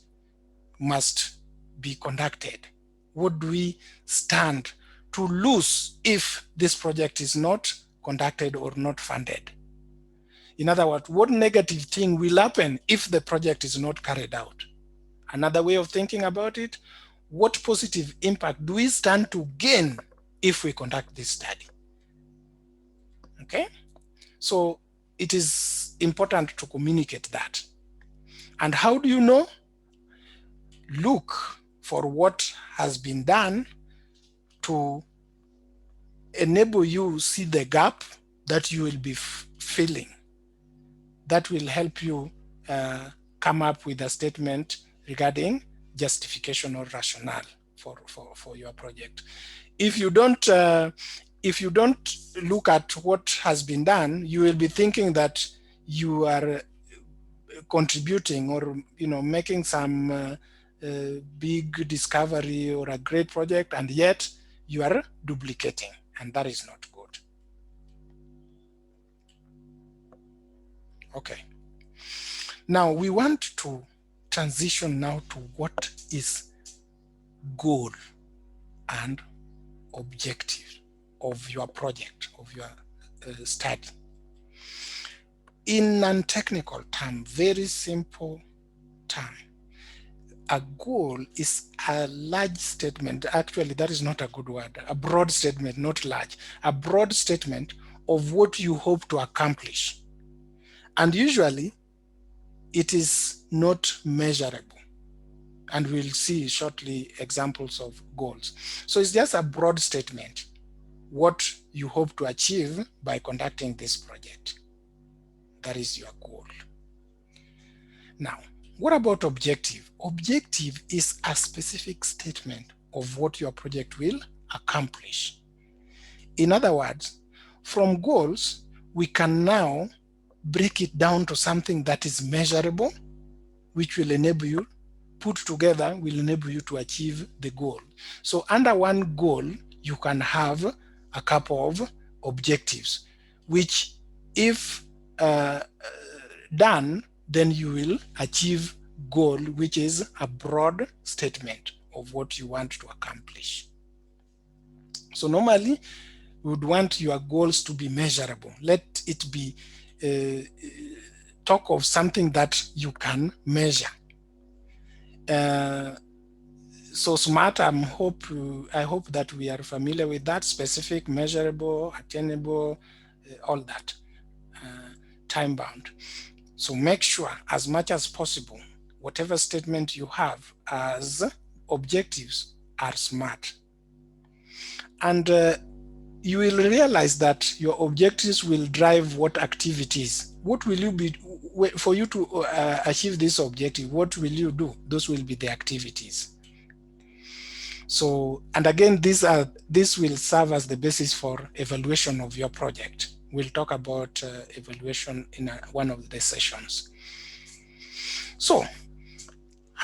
must be conducted. What do we stand to lose if this project is not conducted or not funded? In other words, what negative thing will happen if the project is not carried out? Another way of thinking about it, what positive impact do we stand to gain if we conduct this study? Okay, so it is important to communicate that. And how do you know? Look for what has been done to enable you see the gap that you will be filling. That will help you come up with a statement regarding justification or rationale for your project. If you don't look at what has been done, you will be thinking that you are contributing or making some big discovery or a great project, and yet you are duplicating, and that is not good. Okay. Now we want to transition now to what is goal and objective of your project, of your study. In non-technical term, very simple term, a goal is a large statement. Actually, that is not a good word. A broad statement, not large. A broad statement of what you hope to accomplish. And usually, it is not measurable. And we'll see shortly examples of goals. So it's just a broad statement, what you hope to achieve by conducting this project. That is your goal. Now, what about objective? Objective is a specific statement of what your project will accomplish. In other words, from goals, we can now break it down to something that is measurable, which will enable you, put together, will enable you to achieve the goal. So under one goal, you can have a couple of objectives, which if done, then you will achieve goal, which is a broad statement of what you want to accomplish. So normally, we would want your goals to be measurable. Let it be talk of something that you can measure. So SMART, I hope that we are familiar with that: specific, measurable, attainable, all that, time bound. So make sure as much as possible, whatever statement you have as objectives are SMART. And you will realize that your objectives will drive what activities. What will you be, for you to achieve this objective, what will you do? Those will be the activities. So, and again, this will serve as the basis for evaluation of your project. We'll talk about evaluation in one of the sessions. So,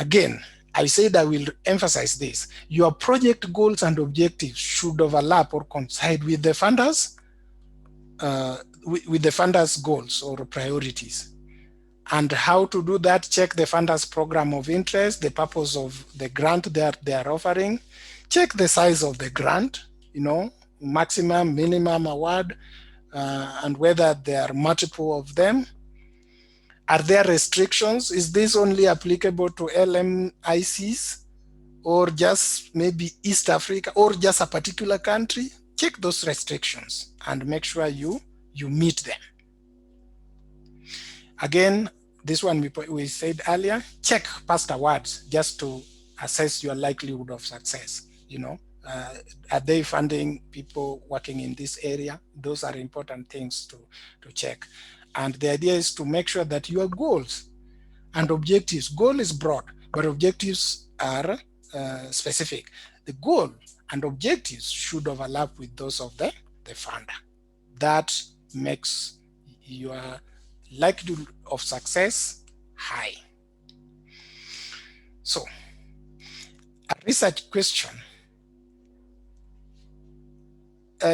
again, I said I will emphasize this. Your project goals and objectives should overlap or coincide with the funders' goals or priorities. And how to do that? Check the funders' program of interest, the purpose of the grant that they are offering. Check the size of the grant, maximum, minimum award, and whether there are multiple of them. Are there restrictions? Is this only applicable to LMICs or just maybe East Africa or just a particular country? Check those restrictions and make sure you meet them. Again, this one we said earlier, check past awards just to assess your likelihood of success. Are they funding people working in this area? Those are important things to check. And the idea is to make sure that your goals and objectives, goal is broad, but objectives are specific. The goal and objectives should overlap with those of the funder. That makes your likelihood of success high. So, a research question.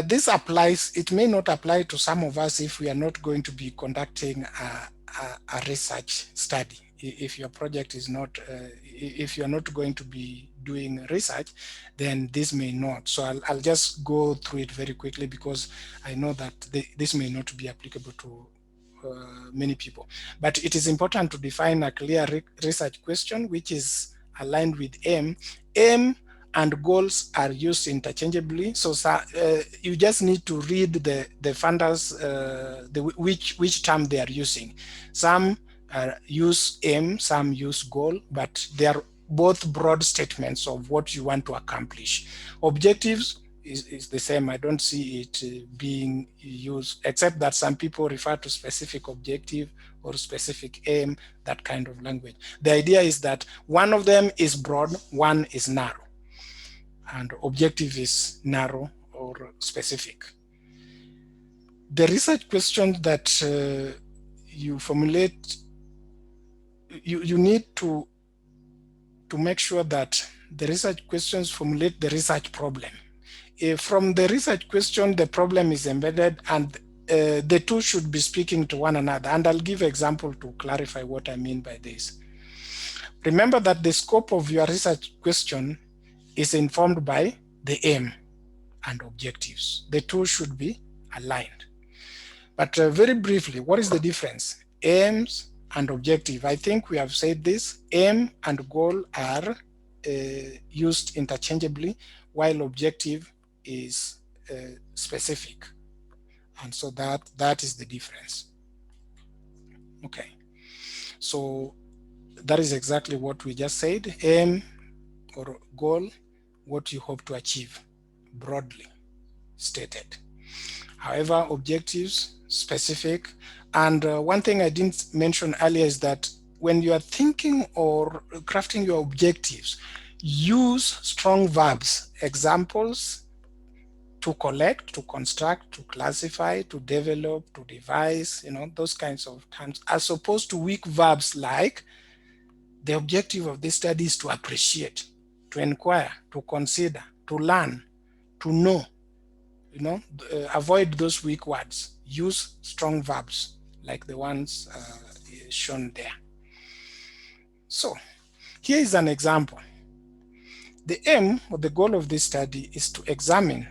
This applies, it may not apply to some of us if we are not going to be conducting a research study. If your project is not, if you're not going to be doing research, then this may not. So I'll just go through it very quickly because I know that this may not be applicable to many people. But it is important to define a clear research question which is aligned with aim. Aim and goals are used interchangeably. So you just need to read the funders, which term they are using. Some use aim, some use goal, but they are both broad statements of what you want to accomplish. Objectives is the same. I don't see it being used, except that some people refer to specific objective or specific aim, that kind of language. The idea is that one of them is broad, one is narrow. And objective is narrow or specific. The research questions that you formulate, you need to make sure that the research questions formulate the research problem. From the research question, the problem is embedded and the two should be speaking to one another. And I'll give an example to clarify what I mean by this. remember that the scope of your research question is informed by the aim and objectives. The two should be aligned. But very briefly, what is the difference? Aims and objective. I think we have said this. Aim and goal are used interchangeably, while objective is specific. And so that is the difference. Okay. So that is exactly what we just said. Aim or goal, what you hope to achieve, broadly stated. However, objectives, specific. And one thing I didn't mention earlier is that when you are thinking or crafting your objectives, use strong verbs, examples, to collect, to construct, to classify, to develop, to devise, those kinds of terms, as opposed to weak verbs like the objective of this study is to appreciate, to inquire, to consider, to learn, to know. Avoid those weak words. Use strong verbs like the ones shown there. So here is an example. The aim or the goal of this study is to examine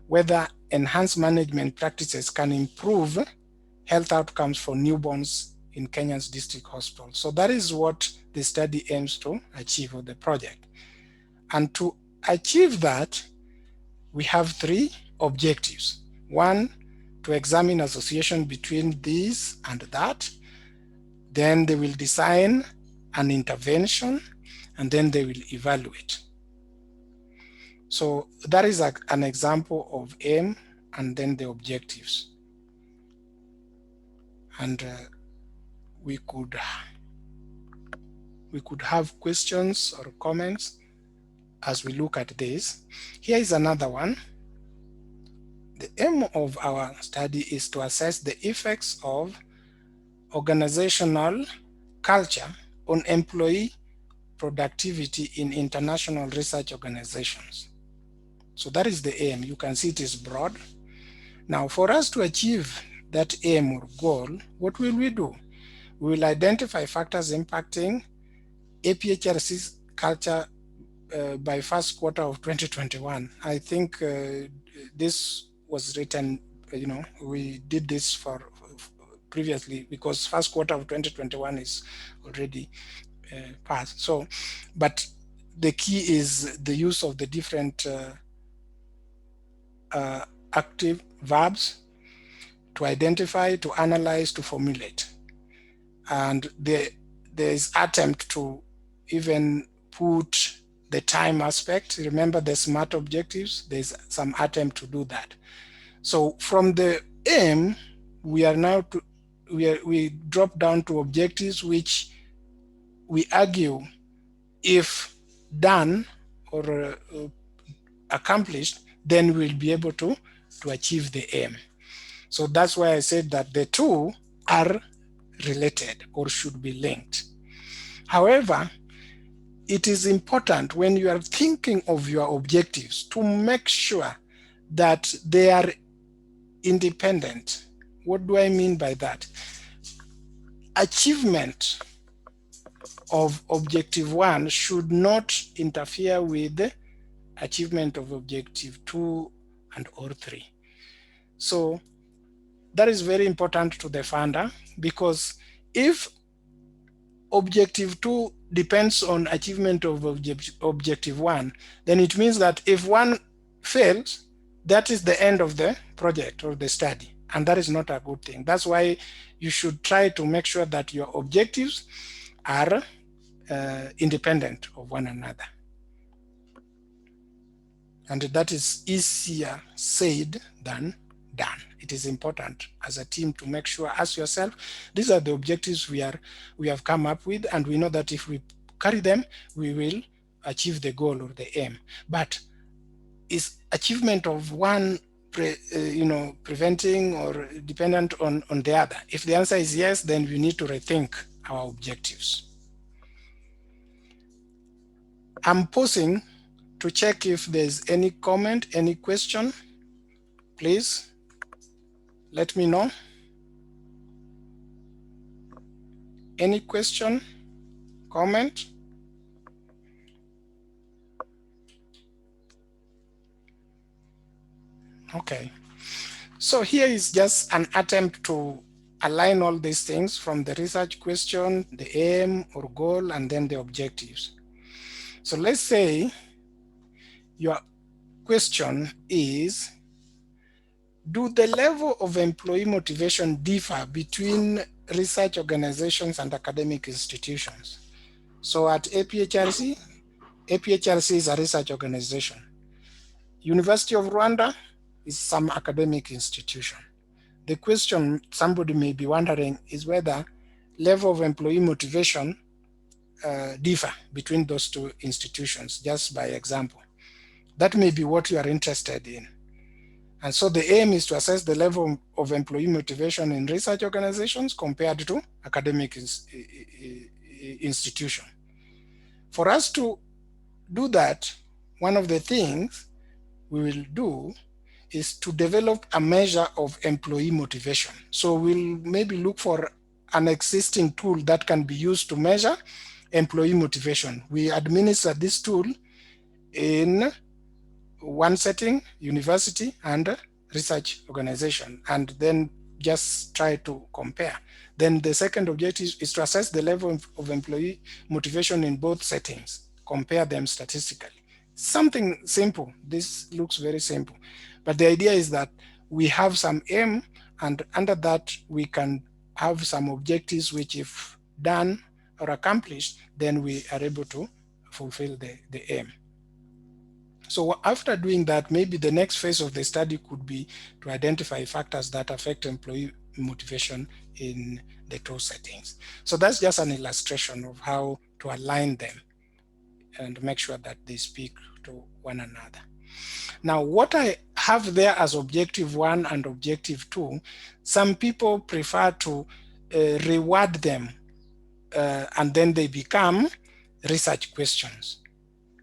whether enhanced management practices can improve health outcomes for newborns in Kenya's district hospitals. So that is what the study aims to achieve, or the project. And to achieve that, we have three objectives. One, to examine association between this and that. Then they will design an intervention, and then they will evaluate. So that is an example of aim and then the objectives. And we could have questions or comments as we look at this. Here is another one. The aim of our study is to assess the effects of organizational culture on employee productivity in international research organizations. So that is the aim. You can see it is broad. Now, for us to achieve that aim or goal, what will we do? We will identify factors impacting APHRC's culture by first quarter of 2021. I think this was written, we did this for previously because first quarter of 2021 is already passed. So, but the key is the use of the different active verbs to identify, to analyze, to formulate. And there is attempt to even put the time aspect. Remember the SMART objectives, there's some attempt to do that. So from the aim, we are now we drop down to objectives, which we argue if done or accomplished, then we'll be able to achieve the aim. So that's why I said that the two are related or should be linked. However, it is important when you are thinking of your objectives to make sure that they are independent. What do I mean by that? Achievement of objective 1 should not interfere with the achievement of objective 2 and or 3. So that is very important to the funder, because if objective 2 depends on achievement of objective 1, then it means that if one fails, that is the end of the project or the study, and that is not a good thing. That's why you should try to make sure that your objectives are independent of one another. And that is easier said than done. It is important as a team to make sure, as yourself, these are the objectives we have come up with, and we know that if we carry them, we will achieve the goal or the aim. But is achievement of one preventing or dependent on the other? If the answer is yes, then we need to rethink our objectives. I'm pausing to check if there's any comment, any question. Please let me know. Any question, comment? Okay. So here is just an attempt to align all these things from the research question, the aim or goal, and then the objectives. So let's say your question is, do the level of employee motivation differ between research organizations and academic institutions? So at APHRC is a research organization. University of Rwanda is some academic institution. The question somebody may be wondering is whether level of employee motivation differ between those two institutions, just by example. That may be what you are interested in. And so the aim is to assess the level of employee motivation in research organizations compared to academic institution. For us to do that, one of the things we will do is to develop a measure of employee motivation. So we'll maybe look for an existing tool that can be used to measure employee motivation. We administer this tool in one setting, university and research organization, and then just try to compare. Then the second objective is to assess the level of employee motivation in both settings, compare them statistically. Something simple. This looks very simple. But the idea is that we have some aim, and under that we can have some objectives which, if done or accomplished, then we are able to fulfill the aim. So after doing that, maybe the next phase of the study could be to identify factors that affect employee motivation in the two settings. So that's just an illustration of how to align them and make sure that they speak to one another. Now, what I have there as objective 1 and objective 2, some people prefer to reward them and then they become research questions.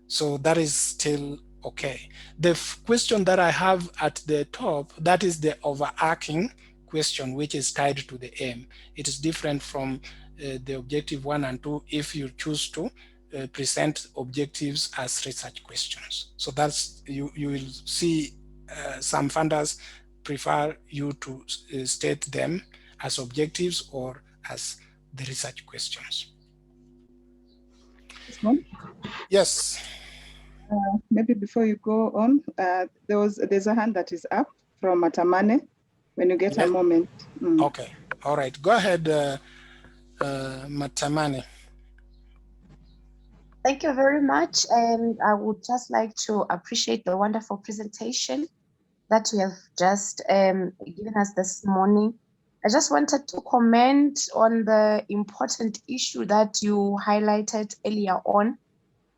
So that is still okay. The question that I have at the top, that is the overarching question, which is tied to the aim. It is different from the objective 1 and 2 if you choose to present objectives as research questions. So that's, you will see some funders prefer you to state them as objectives or as the research questions. Yes. Maybe before you go on, there's a hand that is up from Matamane. When you get a moment. Okay. All right. Go ahead, Matamane. Thank you very much. And I would just like to appreciate the wonderful presentation that you have just given us this morning. I just wanted to comment on the important issue that you highlighted earlier on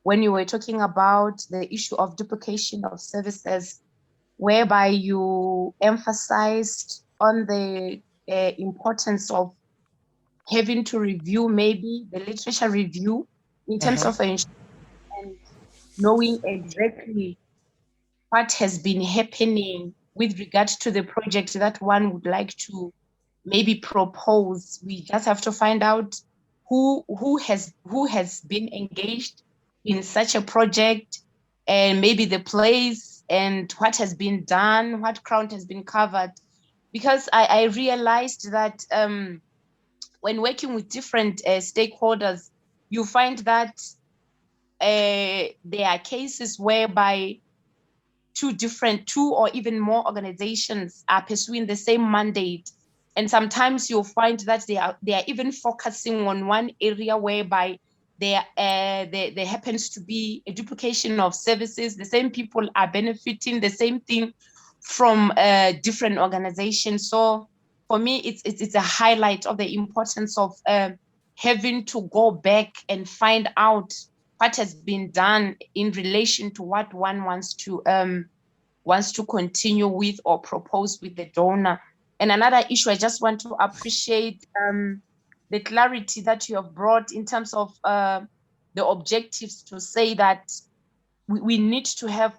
when you were talking about the issue of duplication of services, whereby you emphasized on the importance of having to review maybe the literature review in terms of and knowing exactly what has been happening with regard to the project that one would like to maybe propose. We just have to find out who has been engaged in such a project, and maybe the place and what has been done, what ground has been covered. Because I realized that when working with different stakeholders, you find that there are cases whereby two or even more organizations are pursuing the same mandate. And sometimes you'll find that they are even focusing on one area whereby there happens to be a duplication of services. The same people are benefiting the same thing from different organizations. So for me, it's a highlight of the importance of having to go back and find out what has been done in relation to what one wants to continue with or propose with the donor. And another issue, I just want to appreciate the clarity that you have brought in terms of the objectives, to say that we need to have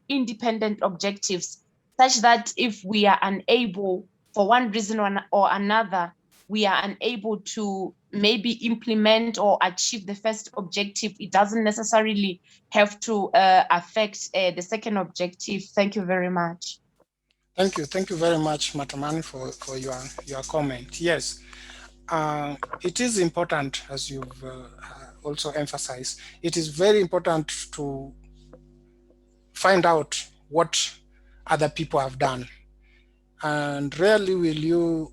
independent objectives, such that if we are unable, for one reason or another, we are unable to maybe implement or achieve the first objective, it doesn't necessarily have to affect the second objective. Thank you very much. Thank you very much, Mataman, for your comment. Yes, it is important, as you've also emphasized, it is very important to find out what other people have done. And rarely will you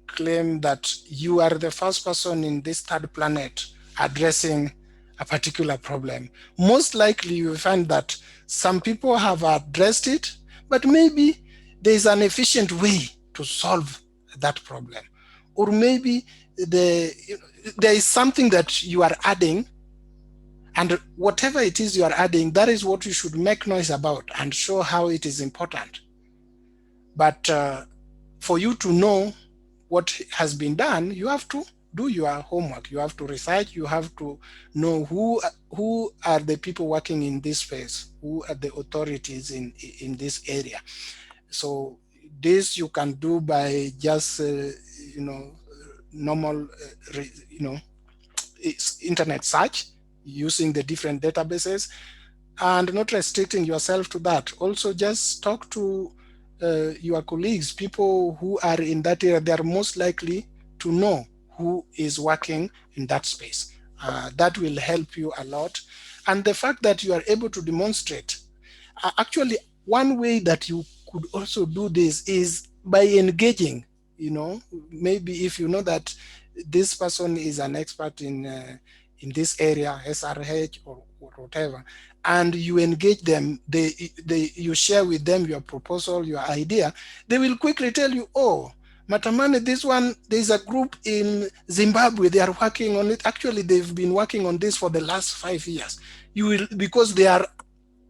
claim that you are the first person in this third planet addressing a particular problem. Most likely you will find that some people have addressed it, but maybe there is an efficient way to solve that problem. Or maybe there is something that you are adding, and whatever it is you are adding, that is what you should make noise about and show how it is important. But for you to know what has been done, you have to do your homework. You have to research. You have to know who are the people working in this space, who are the authorities in this area. So this you can do by just normal internet search using the different databases, and not restricting yourself to that. Also, just talk to your colleagues, people who are in that area. They are most likely to know who is working in that space. That will help you a lot. And the fact that you are able to demonstrate, actually, one way that you could also do this is by engaging. Maybe if you know that this person is an expert in this area, SRH or whatever, and you engage them, you share with them your proposal, your idea, they will quickly tell you, oh, Matamane, this one, there's a group in Zimbabwe, they are working on it. Actually, they've been working on this for the last 5 years. Because they are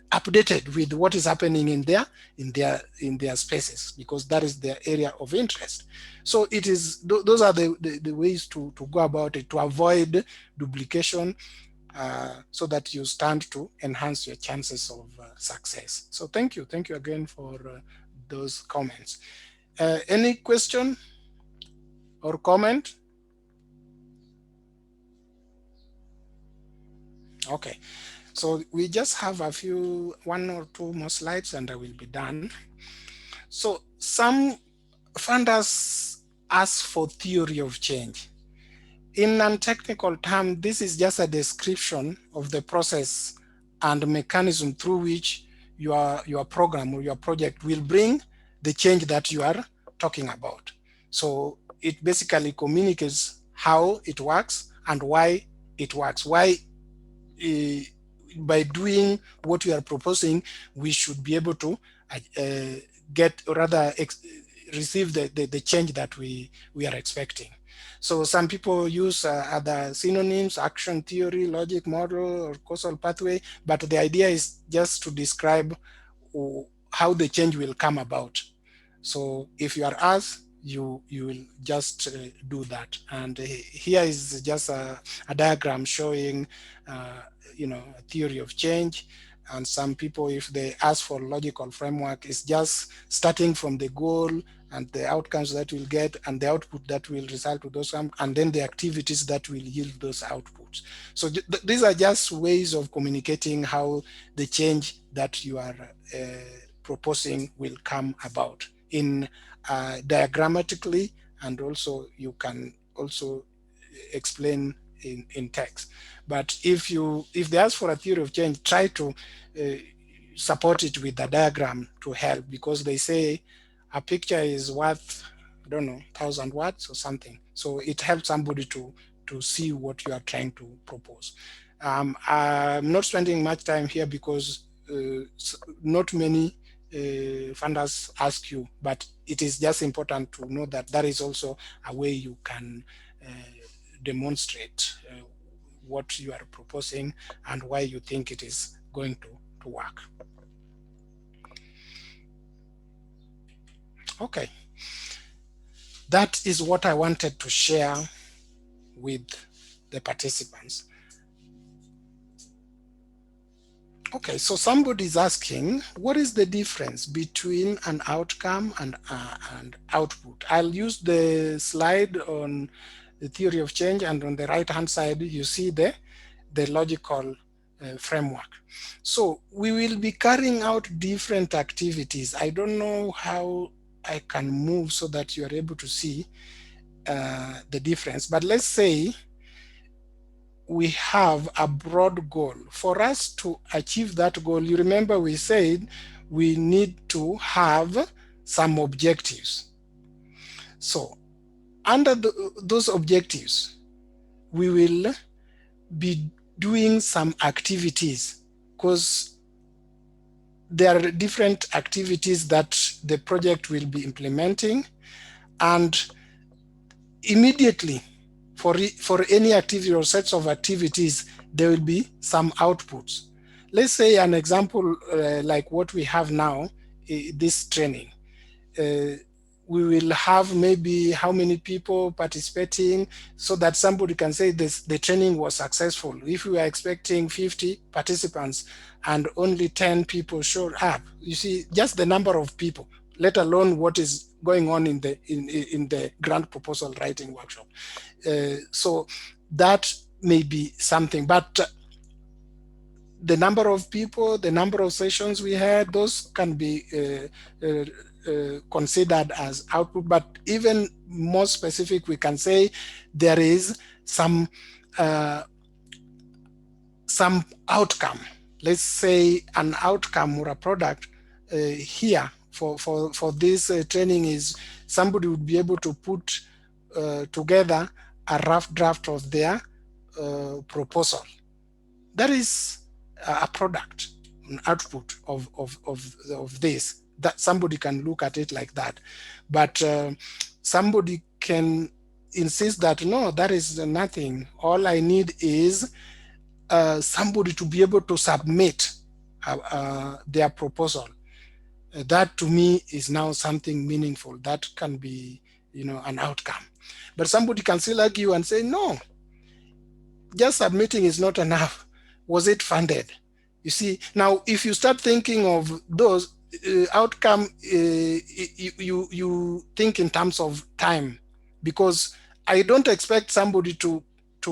updated with what is happening in their spaces, because that is their area of interest. So it is, those are the ways to go about it, to avoid duplication, so that you stand to enhance your chances of success. So thank you again for those comments. Any question or comment? Okay, so we just have one or two more slides and I will be done. So some funders ask for theory of change. In non-technical term, this is just a description of the process and mechanism through which your program or your project will bring the change that you are talking about. So it basically communicates how it works and why it works. Why, by doing what you are proposing, we should be able to get, or rather receive the change that we are expecting. So some people use other synonyms, action theory, logic model, or causal pathway, but the idea is just to describe how the change will come about. So if you are asked, you will just do that. And here is just a diagram showing a theory of change. And some people, if they ask for logical framework, is just starting from the goal and the outcomes that we'll get and the output that will result to those, and then the activities that will yield those outputs. So these are just ways of communicating how the change that you are proposing will come about in diagrammatically, and also you can also explain in text. But if they ask for a theory of change, try to support it with a diagram to help, because they say a picture is worth, I don't know, 1,000 words or something. So it helps somebody to see what you are trying to propose. I'm not spending much time here because not many funders ask you, but it is just important to know that that is also a way you can demonstrate what you are proposing and why you think it is going to work. Okay, that is what I wanted to share with the participants. Okay, so somebody's asking, what is the difference between an outcome and output? I'll use the slide on the theory of change, and on the right-hand side, you see the logical framework. So we will be carrying out different activities. I don't know how I can move so that you are able to see the difference, but let's say we have a broad goal. For us to achieve that goal, you remember we said we need to have some objectives. So under those objectives, we will be doing some activities, because there are different activities that the project will be implementing, and immediately for any activity or sets of activities, there will be some outputs. Let's say an example like what we have now, this training. We will have maybe how many people participating, so that somebody can say the training was successful. If we are expecting 50 participants and only 10 people showed up, you see, just the number of people, let alone what is going on in the grant proposal writing workshop. So that may be something, but the number of people, the number of sessions we had, those can be considered as output. But even more specific, we can say there is some outcome. Let's say an outcome or a product here for this training is somebody would be able to put together a rough draft of their proposal. That is a product, an output of this, that somebody can look at it like that. But somebody can insist that, no, that is nothing. All I need is somebody to be able to submit their proposal. That to me is now something meaningful. That can be, an outcome. But somebody can still argue and say, no, just submitting is not enough. Was it funded? You see, now if you start thinking of those outcome, you think in terms of time, because I don't expect somebody to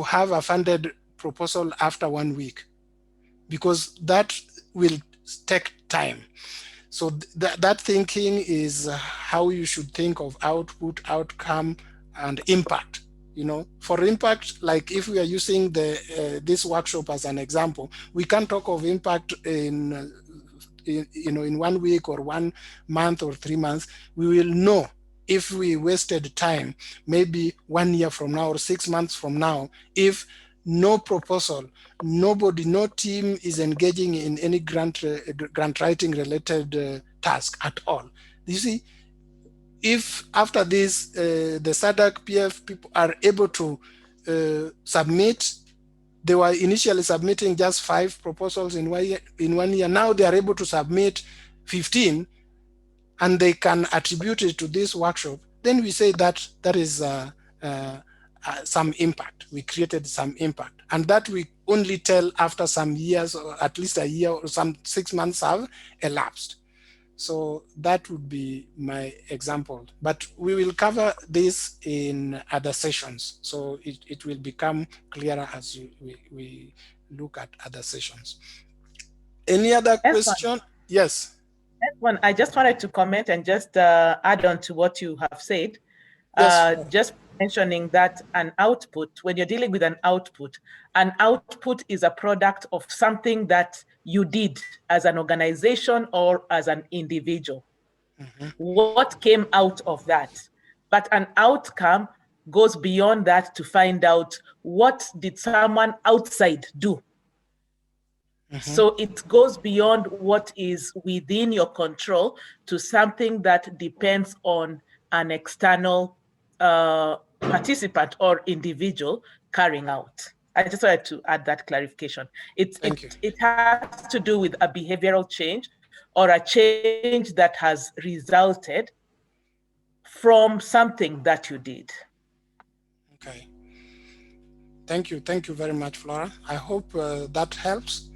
have a funded proposal after 1 week, because that will take time. So that thinking is how you should think of output, outcome, and impact. For impact, like if we are using this workshop as an example, we can't talk of impact in 1 week or 1 month or 3 months. We will know if we wasted time, maybe 1 year from now or 6 months from now, if no proposal, nobody, no team is engaging in any grant writing related task at all. You see, if after this, the SADC PF people are able to submit, they were initially submitting just 5 proposals in 1 year. Now they are able to submit 15, and they can attribute it to this workshop. Then we say that that is some impact. We created some impact, and that we only tell after some years, or at least a year or some 6 months have elapsed. So that would be my example, but we will cover this in other sessions. So it will become clearer as we look at other sessions. Any other question? Yes. Next one, I just wanted to comment and just add on to what you have said. Yes. Just mentioning that an output, when you're dealing with an output is a product of something that you did as an organization or as an individual. Mm-hmm. What came out of that? But an outcome goes beyond that to find out what did someone outside do. Mm-hmm. So it goes beyond what is within your control to something that depends on an external participant or individual carrying out. I just wanted to add that clarification. It has to do with a behavioral change or a change that has resulted from something that you did. Okay. Thank you. Thank you very much, Flora. I hope that helps.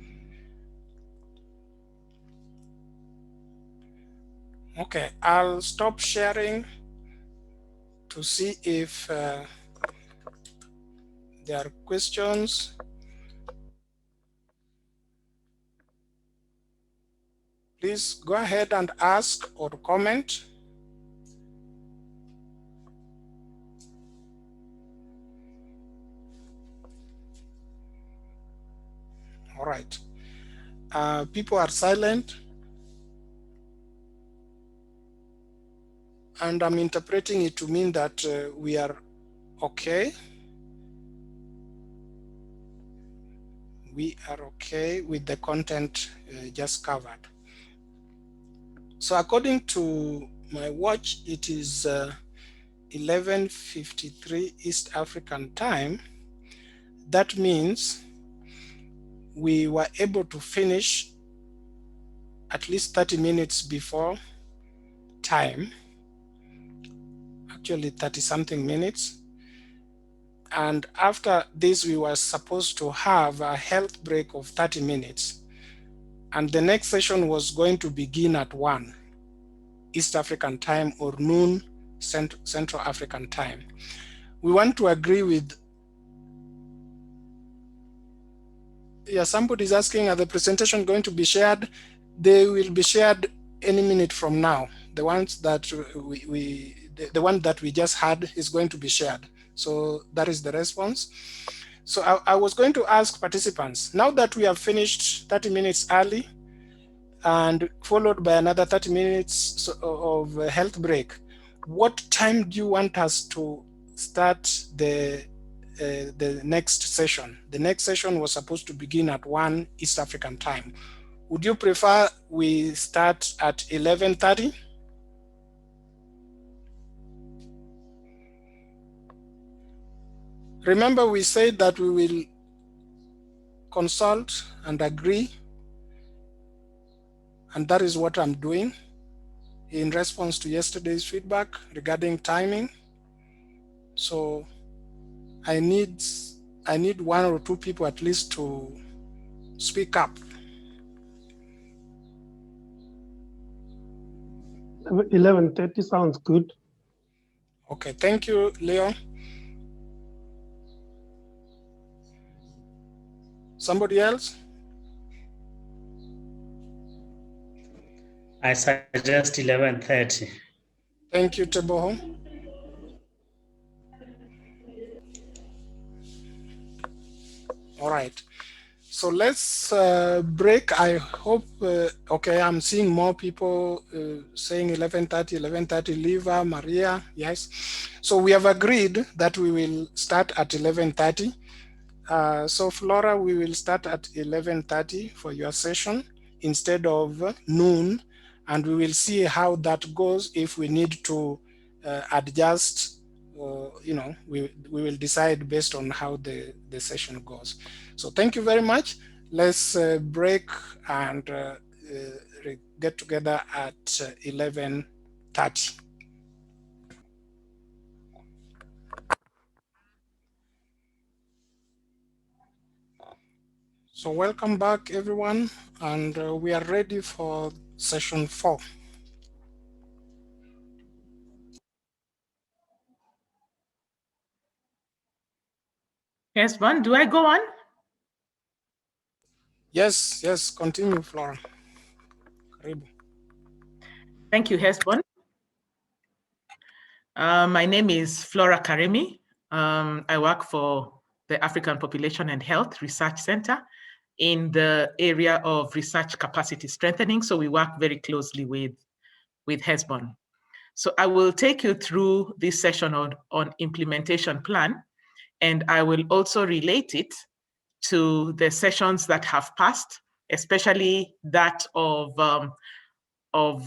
Okay, I'll stop sharing to see if there are questions. Please go ahead and ask or comment. All right. People are silent. And I'm interpreting it to mean that we are okay. We are okay with the content just covered. So according to my watch, it is 11:53 East African time. That means we were able to finish at least 30 minutes before time, actually 30 something minutes. And after this, we were supposed to have a health break of 30 minutes. And the next session was going to begin at 1 East African time or noon Central African time. We want to agree with, yeah, somebody's asking, are the presentation going to be shared? They will be shared any minute from now. The ones that the one that we just had is going to be shared. So that is the response. So I was going to ask participants, now that we have finished 30 minutes early and followed by another 30 minutes of health break, what time do you want us to start the next session? The next session was supposed to begin at 1 East African time. Would you prefer we start at 11:30? Remember, we said that we will consult and agree, and that is what I'm doing in response to yesterday's feedback regarding timing. So I need one or two people at least to speak up. 11:30 sounds good. Okay, thank you, Leo. Somebody else? I suggest 11:30. Thank you, Teboho. All right. So let's break. I hope, okay, I'm seeing more people saying 11:30, 11:30, Liva, Maria, yes. So we have agreed that we will start at 11:30. So Flora, we will start at 11:30 for your session instead of noon, and we will see how that goes. If we need to adjust, you know, we will decide based on how the session goes. So thank you very much. Let's break and get together at 11:30. So welcome back, everyone, and we are ready for session 4. Hesbon, do I go on? Yes, yes, continue, Flora. Karibu. Thank you, Hesbon. My name is Flora Karemi. I work for the African Population and Health Research Center in the area of research capacity strengthening. So we work very closely with Hesbon. So I will take you through this session on implementation plan, and I will also relate it to the sessions that have passed, especially that of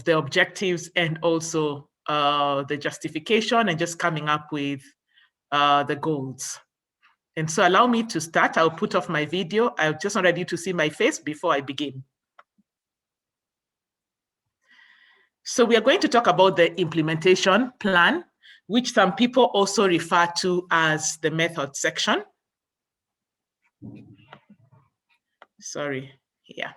the objectives and also the justification and just coming up with the goals. And so allow me to start. I'll put off my video. I just wanted you to see my face before I begin. So we are going to talk about the implementation plan, which some people also refer to as the method section. Sorry, yeah.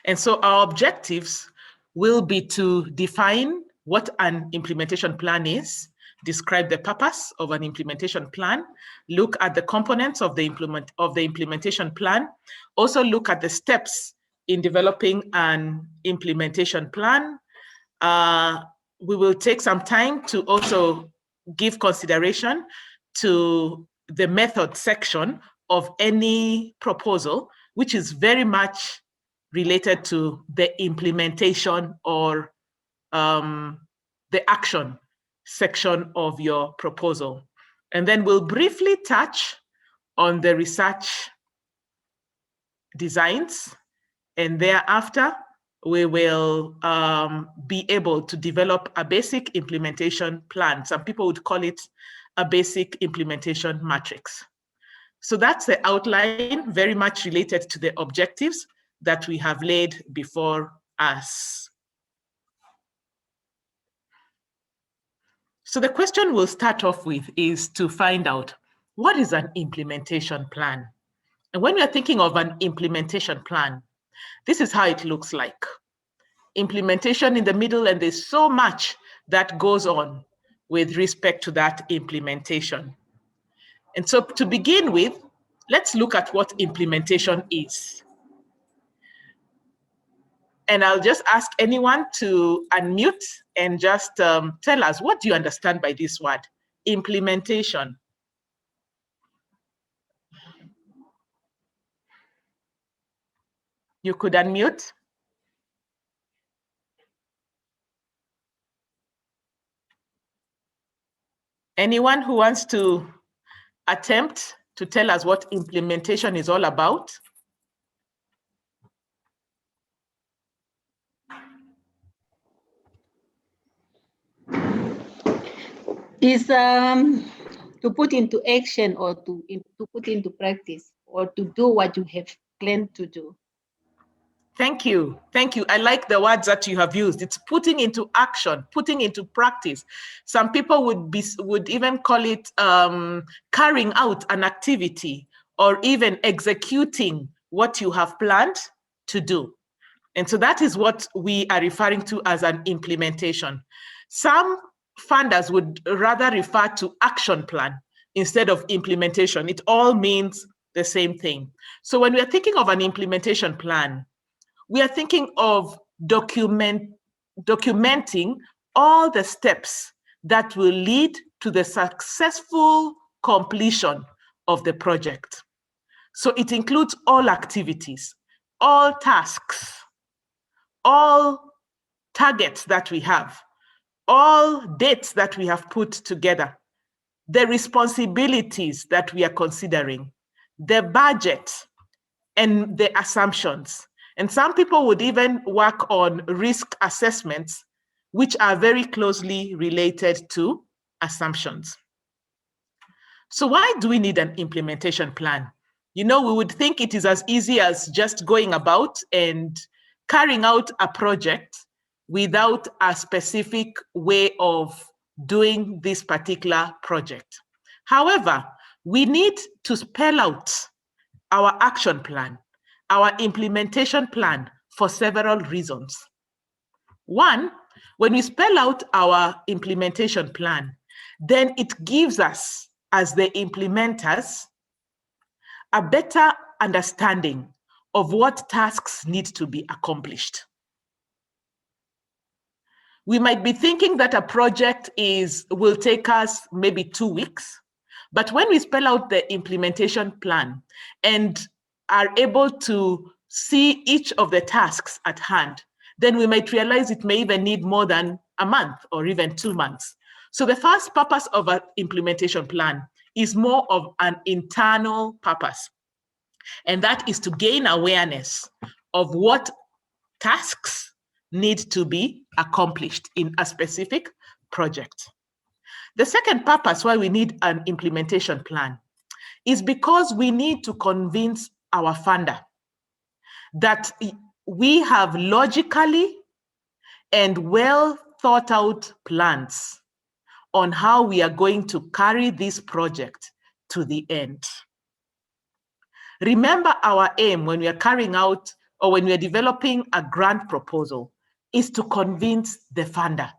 And so our objectives will be to define what an implementation plan is, describe the purpose of an implementation plan, look at the components of the implementation plan, also look at the steps in developing an implementation plan. We will take some time to also give consideration to the method section of any proposal, which is very much related to the implementation or the action section of your proposal. And then we'll briefly touch on the research designs, and thereafter we will be able to develop a basic implementation plan. Some people would call it a basic implementation matrix. So that's the outline, very much related to the objectives that we have laid before us. So the question we'll start off with is to find out, what is an implementation plan? And when we are thinking of an implementation plan, this is how it looks like. Implementation in the middle, and there's so much that goes on with respect to that implementation. And so to begin with, let's look at what implementation is. And I'll just ask anyone to unmute and just tell us, what do you understand by this word, implementation? You could unmute. Anyone who wants to attempt to tell us what implementation is all about? Is to put into action, or to put into practice, or to do what you have planned to do. Thank you. Thank you. I like the words that you have used. It's putting into action, putting into practice. Some people would even call it carrying out an activity, or even executing what you have planned to do. And so that is what we are referring to as an implementation. Some funders would rather refer to action plan instead of implementation. It all means the same thing. So when we are thinking of an implementation plan, we are thinking of documenting all the steps that will lead to the successful completion of the project. So it includes all activities, all tasks, all targets that we have, all dates that we have put together, the responsibilities that we are considering, the budget, and the assumptions. And some people would even work on risk assessments, which are very closely related to assumptions. So why do we need an implementation plan? You know, we would think it is as easy as just going about and carrying out a project without a specific way of doing this particular project. However, we need to spell out our action plan, our implementation plan, for several reasons. One, when we spell out our implementation plan, then it gives us, as the implementers, a better understanding of what tasks need to be accomplished. We might be thinking that a project will take us maybe 2 weeks, but when we spell out the implementation plan and are able to see each of the tasks at hand, then we might realize it may even need more than a month or even 2 months. So the first purpose of an implementation plan is more of an internal purpose, and that is to gain awareness of what tasks need to be accomplished in a specific project. The second purpose why we need an implementation plan is because we need to convince our funder that we have logically and well thought out plans on how we are going to carry this project to the end. Remember, our aim when we are carrying out or when we are developing a grant proposal is to convince the funder.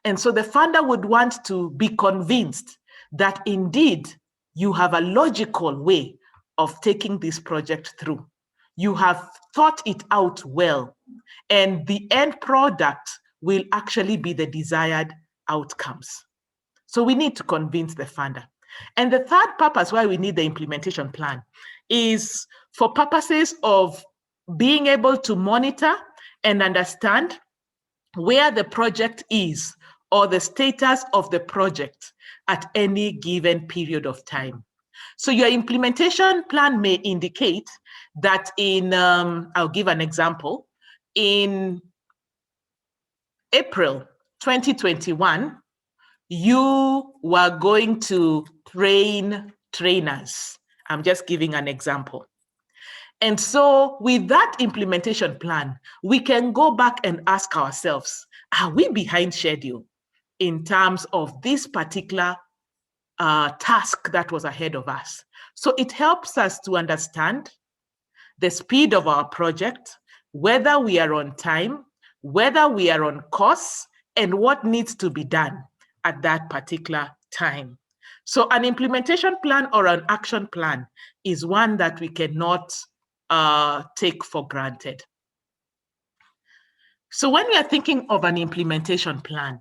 And so the funder would want to be convinced that indeed you have a logical way of taking this project through. you have thought it out well, and the end product will actually be the desired outcomes. So we need to convince the funder. And the third purpose why we need the implementation plan is for purposes of being able to monitor and understand where the project is or the status of the project at any given period of time. So your implementation plan may indicate that in, I'll give an example, in April 2021, you were going to train trainers. I'm just giving an example. And so with that implementation plan, we can go back and ask ourselves, are we behind schedule in terms of this particular task that was ahead of us? So it helps us to understand the speed of our project, whether we are on time, whether we are on course, and what needs to be done at that particular time. So an implementation plan or an action plan is one that we cannot take for granted. So when we are thinking of an implementation plan,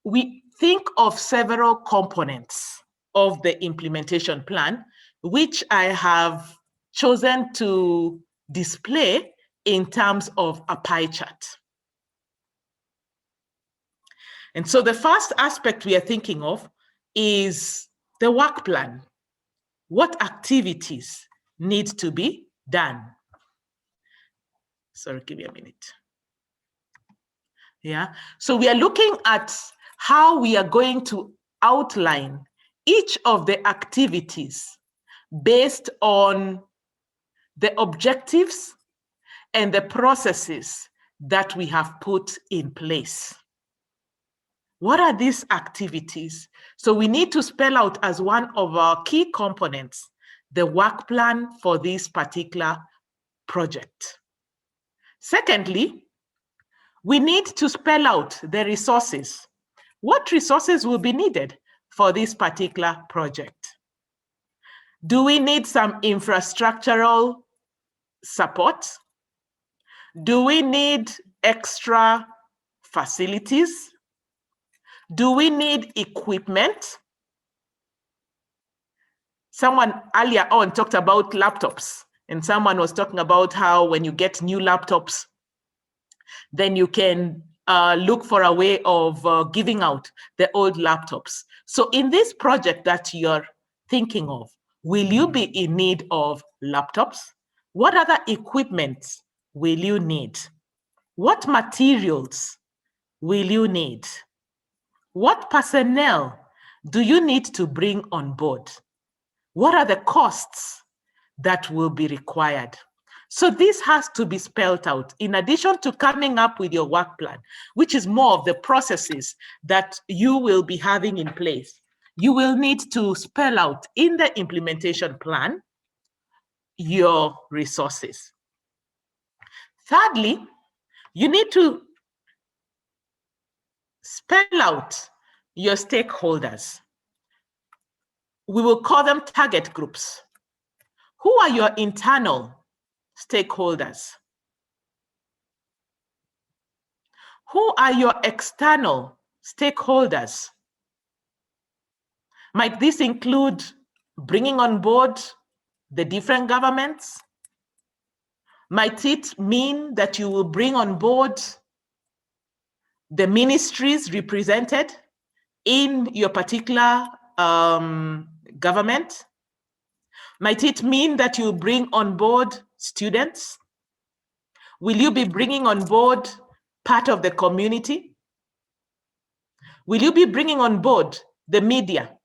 we think of several components of the implementation plan, which I have chosen to display in terms of a pie chart. And so the first aspect we are thinking of is the work plan. What activities need to be done? Sorry, give me a minute. Yeah, so we are looking at how we are going to outline each of the activities based on the objectives and the processes that we have put in place. What are these activities? So we need to spell out as one of our key components the work plan for this particular project. Secondly, we need to spell out the resources. What resources will be needed for this particular project? Do we need some infrastructural support? Do we need extra facilities? Do we need equipment? Someone earlier on talked about laptops, and someone was talking about how when you get new laptops, then you can look for a way of giving out the old laptops. So in this project that you're thinking of, will you be in need of laptops? What other equipment will you need? What materials will you need? What personnel do you need to bring on board? What are the costs that will be required? So this has to be spelled out in addition to coming up with your work plan, which is more of the processes that you will be having in place. You will need to spell out in the implementation plan your resources. Thirdly, you need to spell out your stakeholders. We will call them target groups. Who are your internal stakeholders? Who are your external stakeholders? Might this include bringing on board the different governments? Might it mean that you will bring on board the ministries represented in your particular government? Might it mean that you bring on board students? Will you be bringing on board part of the community? Will you be bringing on board the media,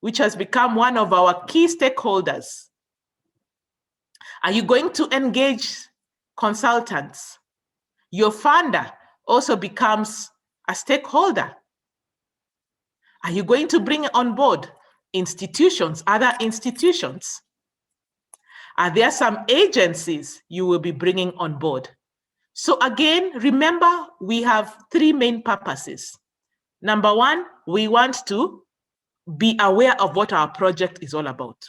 which has become one of our key stakeholders? Are you going to engage consultants? Your funder also becomes a stakeholder. Are you going to bring on board institutions, other institutions? Are there some agencies you will be bringing on board? So again, remember, we have three main purposes. Number one, we want to be aware of what our project is all about.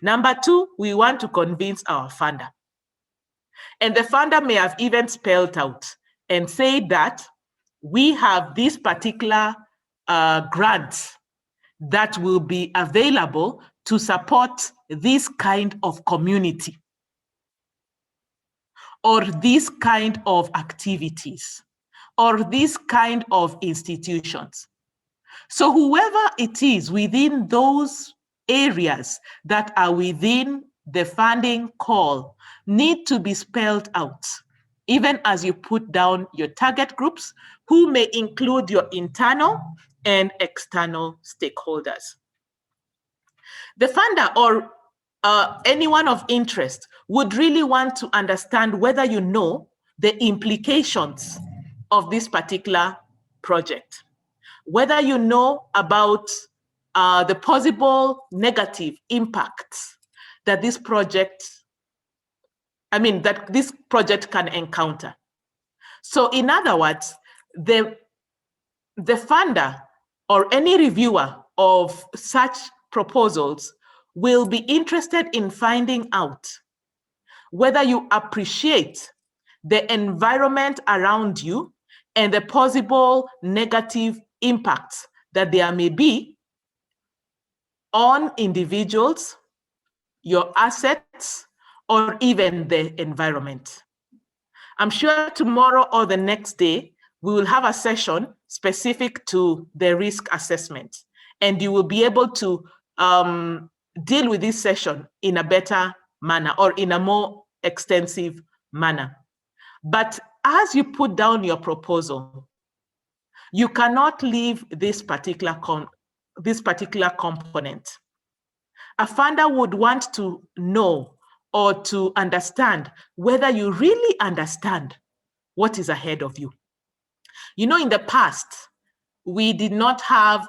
Number two, we want to convince our funder. And the funder may have even spelled out and say that we have this particular grant that will be available to support this kind of community or this kind of activities or this kind of institutions. So whoever it is within those areas that are within the funding call need to be spelled out, even as you put down your target groups, who may include your internal and external stakeholders. The funder or anyone of interest would really want to understand whether you know the implications of this particular project, whether you know about the possible negative impacts that this project, that this project can encounter. So in other words, the funder or any reviewer of such proposals will be interested in finding out whether you appreciate the environment around you and the possible negative impacts that there may be on individuals, your assets, or even the environment. I'm sure tomorrow or the next day, we will have a session specific to the risk assessment, and you will be able to deal with this session in a better manner or in a more extensive manner. But as you put down your proposal, you cannot leave this particular component. A funder would want to know or to understand whether you really understand what is ahead of you. You know, in the past, we did not have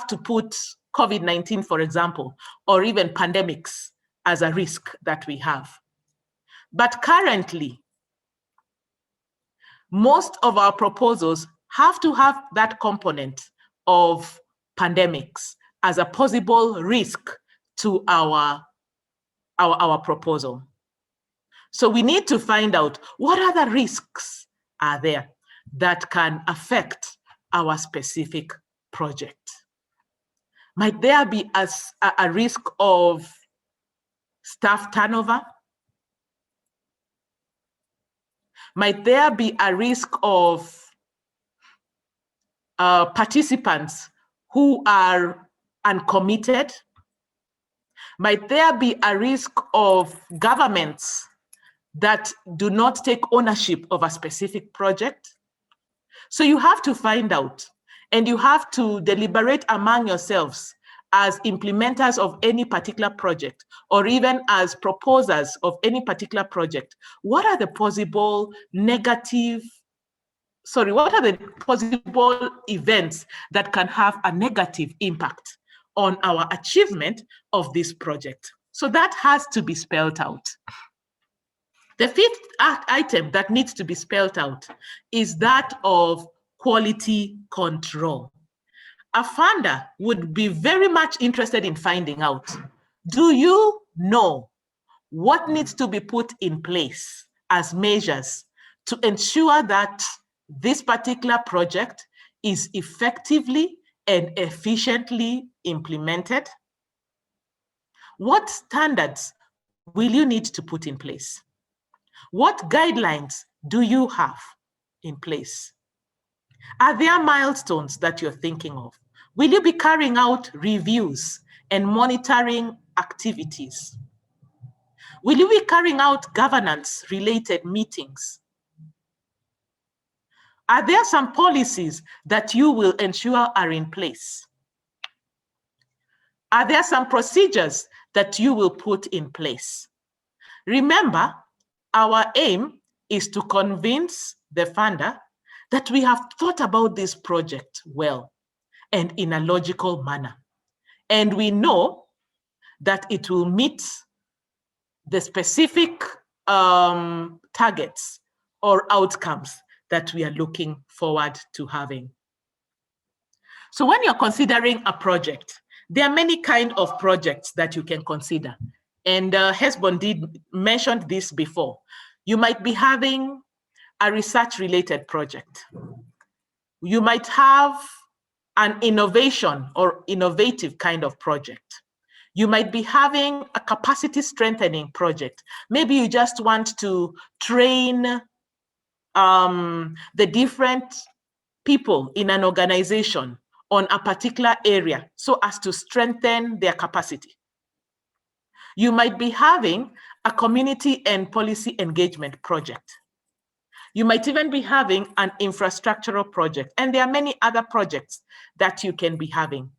to put COVID-19, for example, or even pandemics as a risk that we have. But currently, most of our proposals have to have that component of pandemics as a possible risk to our proposal. So we need to find out what other risks are there that can affect our specific project. Might there be a risk of staff turnover? Might there be a risk of participants who are uncommitted? Might there be a risk of governments that do not take ownership of a specific project? So you have to find out, and you have to deliberate among yourselves as implementers of any particular project, or even as proposers of any particular project. What are the possible events that can have a negative impact on our achievement of this project? So that has to be spelled out. The fifth item that needs to be spelled out is that of quality control. A funder would be very much interested in finding out, do you know what needs to be put in place as measures to ensure that this particular project is effectively and efficiently implemented? What standards will you need to put in place? What guidelines do you have in place? Are there milestones that you're thinking of? Will you be carrying out reviews and monitoring activities? Will you be carrying out governance-related meetings? Are there some policies that you will ensure are in place? Are there some procedures that you will put in place? Remember, our aim is to convince the funder that we have thought about this project well and in a logical manner. And we know that it will meet the specific targets or outcomes that we are looking forward to having. So when you're considering a project, there are many kinds of projects that you can consider. And Hesbon did mention this before. You might be having a research-related project. You might have an innovation or innovative kind of project. You might be having a capacity strengthening project. Maybe you just want to train the different people in an organization on a particular area so as to strengthen their capacity. You might be having a community and policy engagement project. You might even be having an infrastructural project, and there are many other projects that you can be having.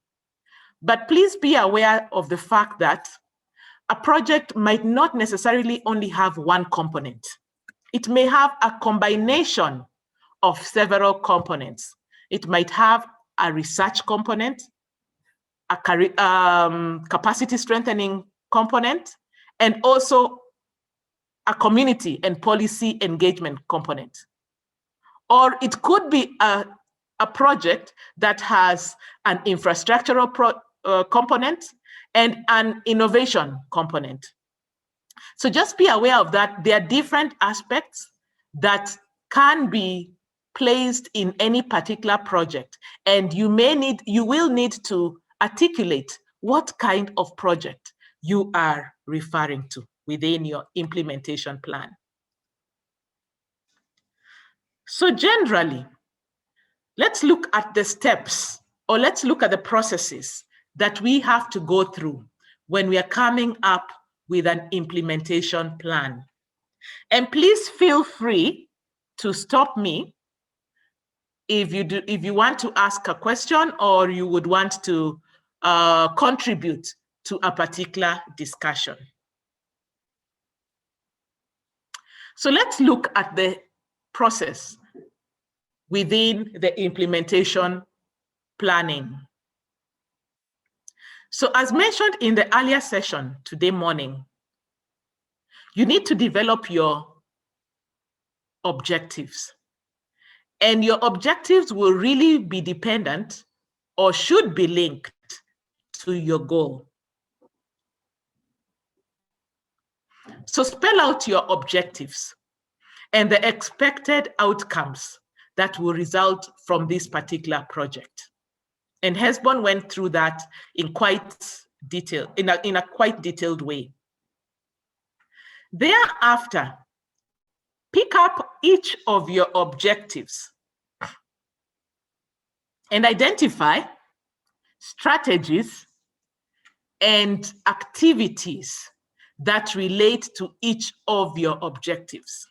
But please be aware of the fact that a project might not necessarily only have one component. It may have a combination of several components. It might have a research component, a capacity strengthening component, and also a community and policy engagement component. Or it could be a project that has an infrastructural component and an innovation component. So just be aware of that. There are different aspects that can be placed in any particular project, and you will need to articulate what kind of project you are referring to within your implementation plan. So generally, let's look at the steps, or let's look at the processes that we have to go through when we are coming up with an implementation plan. And please feel free to stop me if you want to ask a question or you would want to contribute to a particular discussion. So let's look at the process within the implementation planning. So as mentioned in the earlier session today morning, you need to develop your objectives. And your objectives will really be dependent or should be linked to your goal. So spell out your objectives and the expected outcomes that will result from this particular project. And Hesbon went through that in quite detail, in a quite detailed way. Thereafter, pick up each of your objectives and identify strategies and activities that relate to each of your objectives.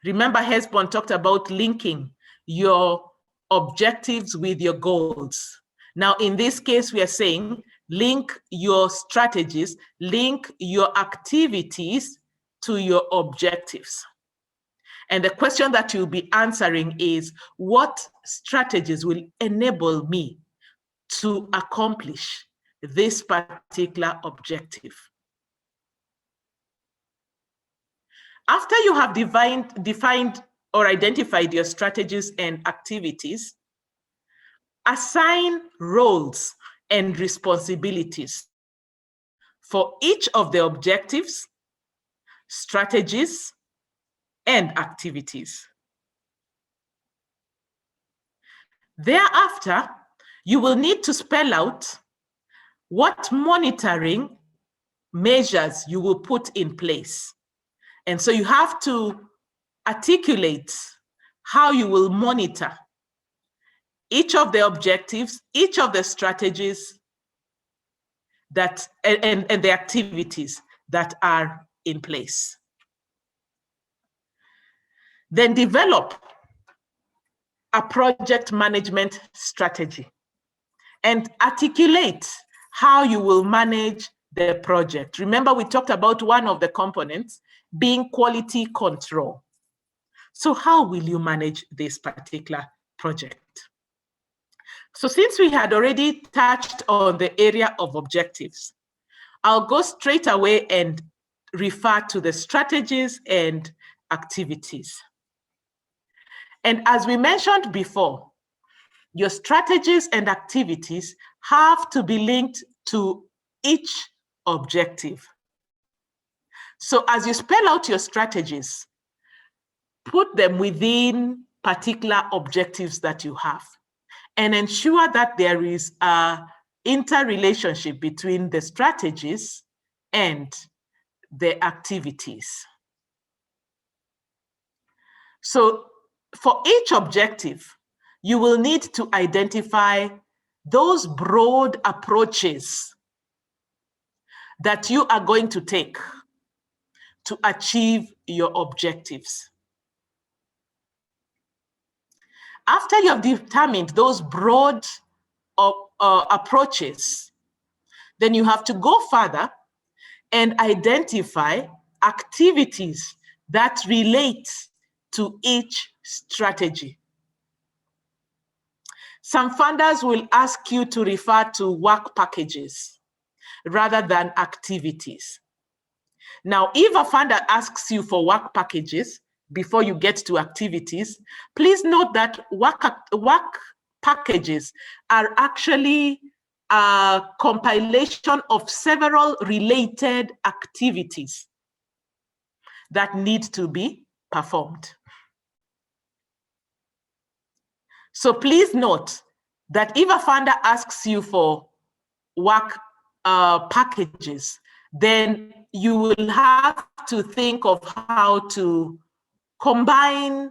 Remember, Hesbon talked about linking your objectives with your goals. Now, in this case, we are saying link your strategies, link your activities to your objectives. And the question that you'll be answering is, what strategies will enable me to accomplish this particular objective? After you have defined or identified your strategies and activities, assign roles and responsibilities for each of the objectives, strategies, and activities. Thereafter, you will need to spell out what monitoring measures you will put in place. And so you have to articulate how you will monitor each of the objectives, each of the strategies that and the activities that are in place. Then develop a project management strategy and articulate how you will manage the project. Remember, we talked about one of the components being quality control. So how will you manage this particular project? So since we had already touched on the area of objectives, I'll go straight away and refer to the strategies and activities. And as we mentioned before, your strategies and activities have to be linked to each objective. So as you spell out your strategies, put them within particular objectives that you have, and ensure that there is a interrelationship between the strategies and the activities. So for each objective, you will need to identify those broad approaches that you are going to take to achieve your objectives. After you have determined those broad approaches, then you have to go further and identify activities that relate to each strategy. Some funders will ask you to refer to work packages rather than activities. Now, if a funder asks you for work packages before you get to activities, please note that work packages are actually a compilation of several related activities that need to be performed. So please note that if a funder asks you for work packages, then you will have to think of how to combine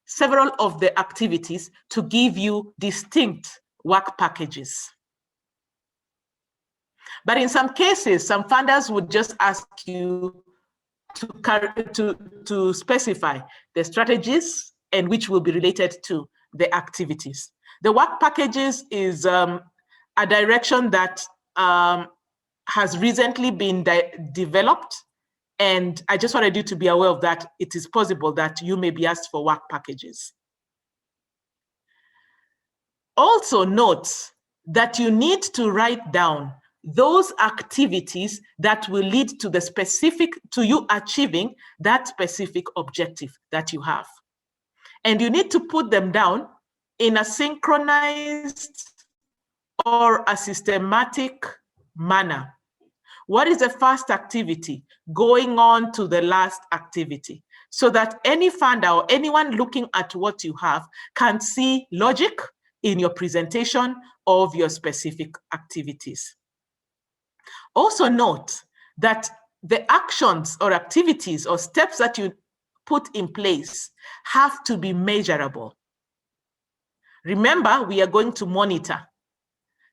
several of the activities to give you distinct work packages. But in some cases, some funders would just ask you to specify the strategies and which will be related to the activities. The work packages is a direction that has recently been developed, and I just wanted you to be aware of that. It is possible that you may be asked for work packages. Also note that you need to write down those activities that will lead to you achieving that specific objective that you have. And you need to put them down in a synchronized or a systematic manner. What is the first activity going on to the last activity, so that any funder or anyone looking at what you have can see logic in your presentation of your specific activities. Also note that the actions or activities or steps that you put in place have to be measurable. Remember, we are going to monitor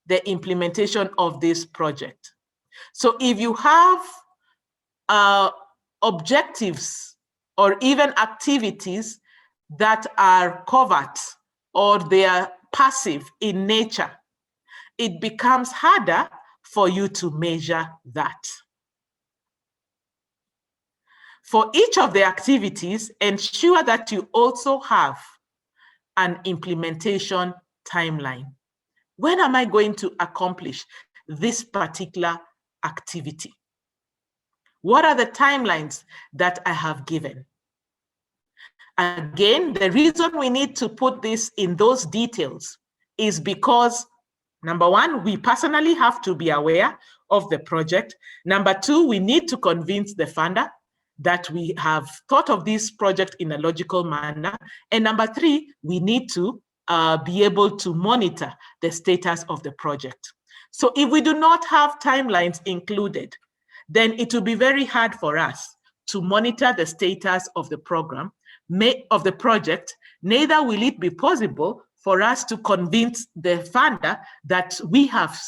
the implementation of this project. So if you have objectives or even activities that are covert or they are passive in nature, it becomes harder for you to measure that. For each of the activities, ensure that you also have an implementation timeline. When am I going to accomplish this particular activity? What are the timelines that I have given? Again, the reason we need to put this in those details is because, number one, we personally have to be aware of the project. Number two, we need to convince the funder that we have thought of this project in a logical manner. And number three, we need to be able to monitor the status of the project. So if we do not have timelines included, then it will be very hard for us to monitor the status of the program, of the project. Neither will it be possible for us to convince the funder that we have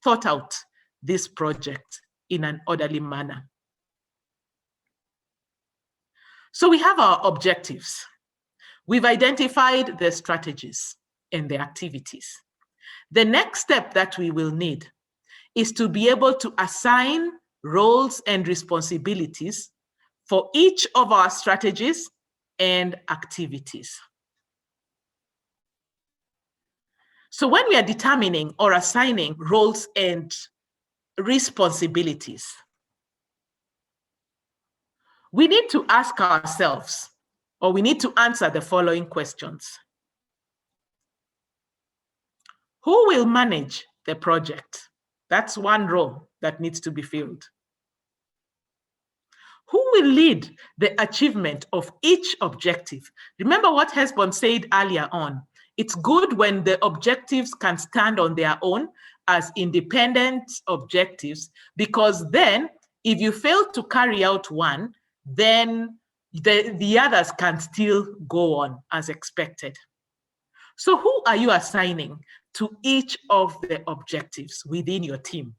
thought out this project in an orderly manner. So we have our objectives. We've identified the strategies and the activities. The next step that we will need is to be able to assign roles and responsibilities for each of our strategies and activities. So when we are determining or assigning roles and responsibilities, we need to ask ourselves, or we need to answer the following questions. Who will manage the project? That's one role that needs to be filled. Who will lead the achievement of each objective? Remember what Hesbon said earlier on. It's good when the objectives can stand on their own as independent objectives, because then if you fail to carry out one, then the others can still go on as expected. So who are you assigning to each of the objectives within your team?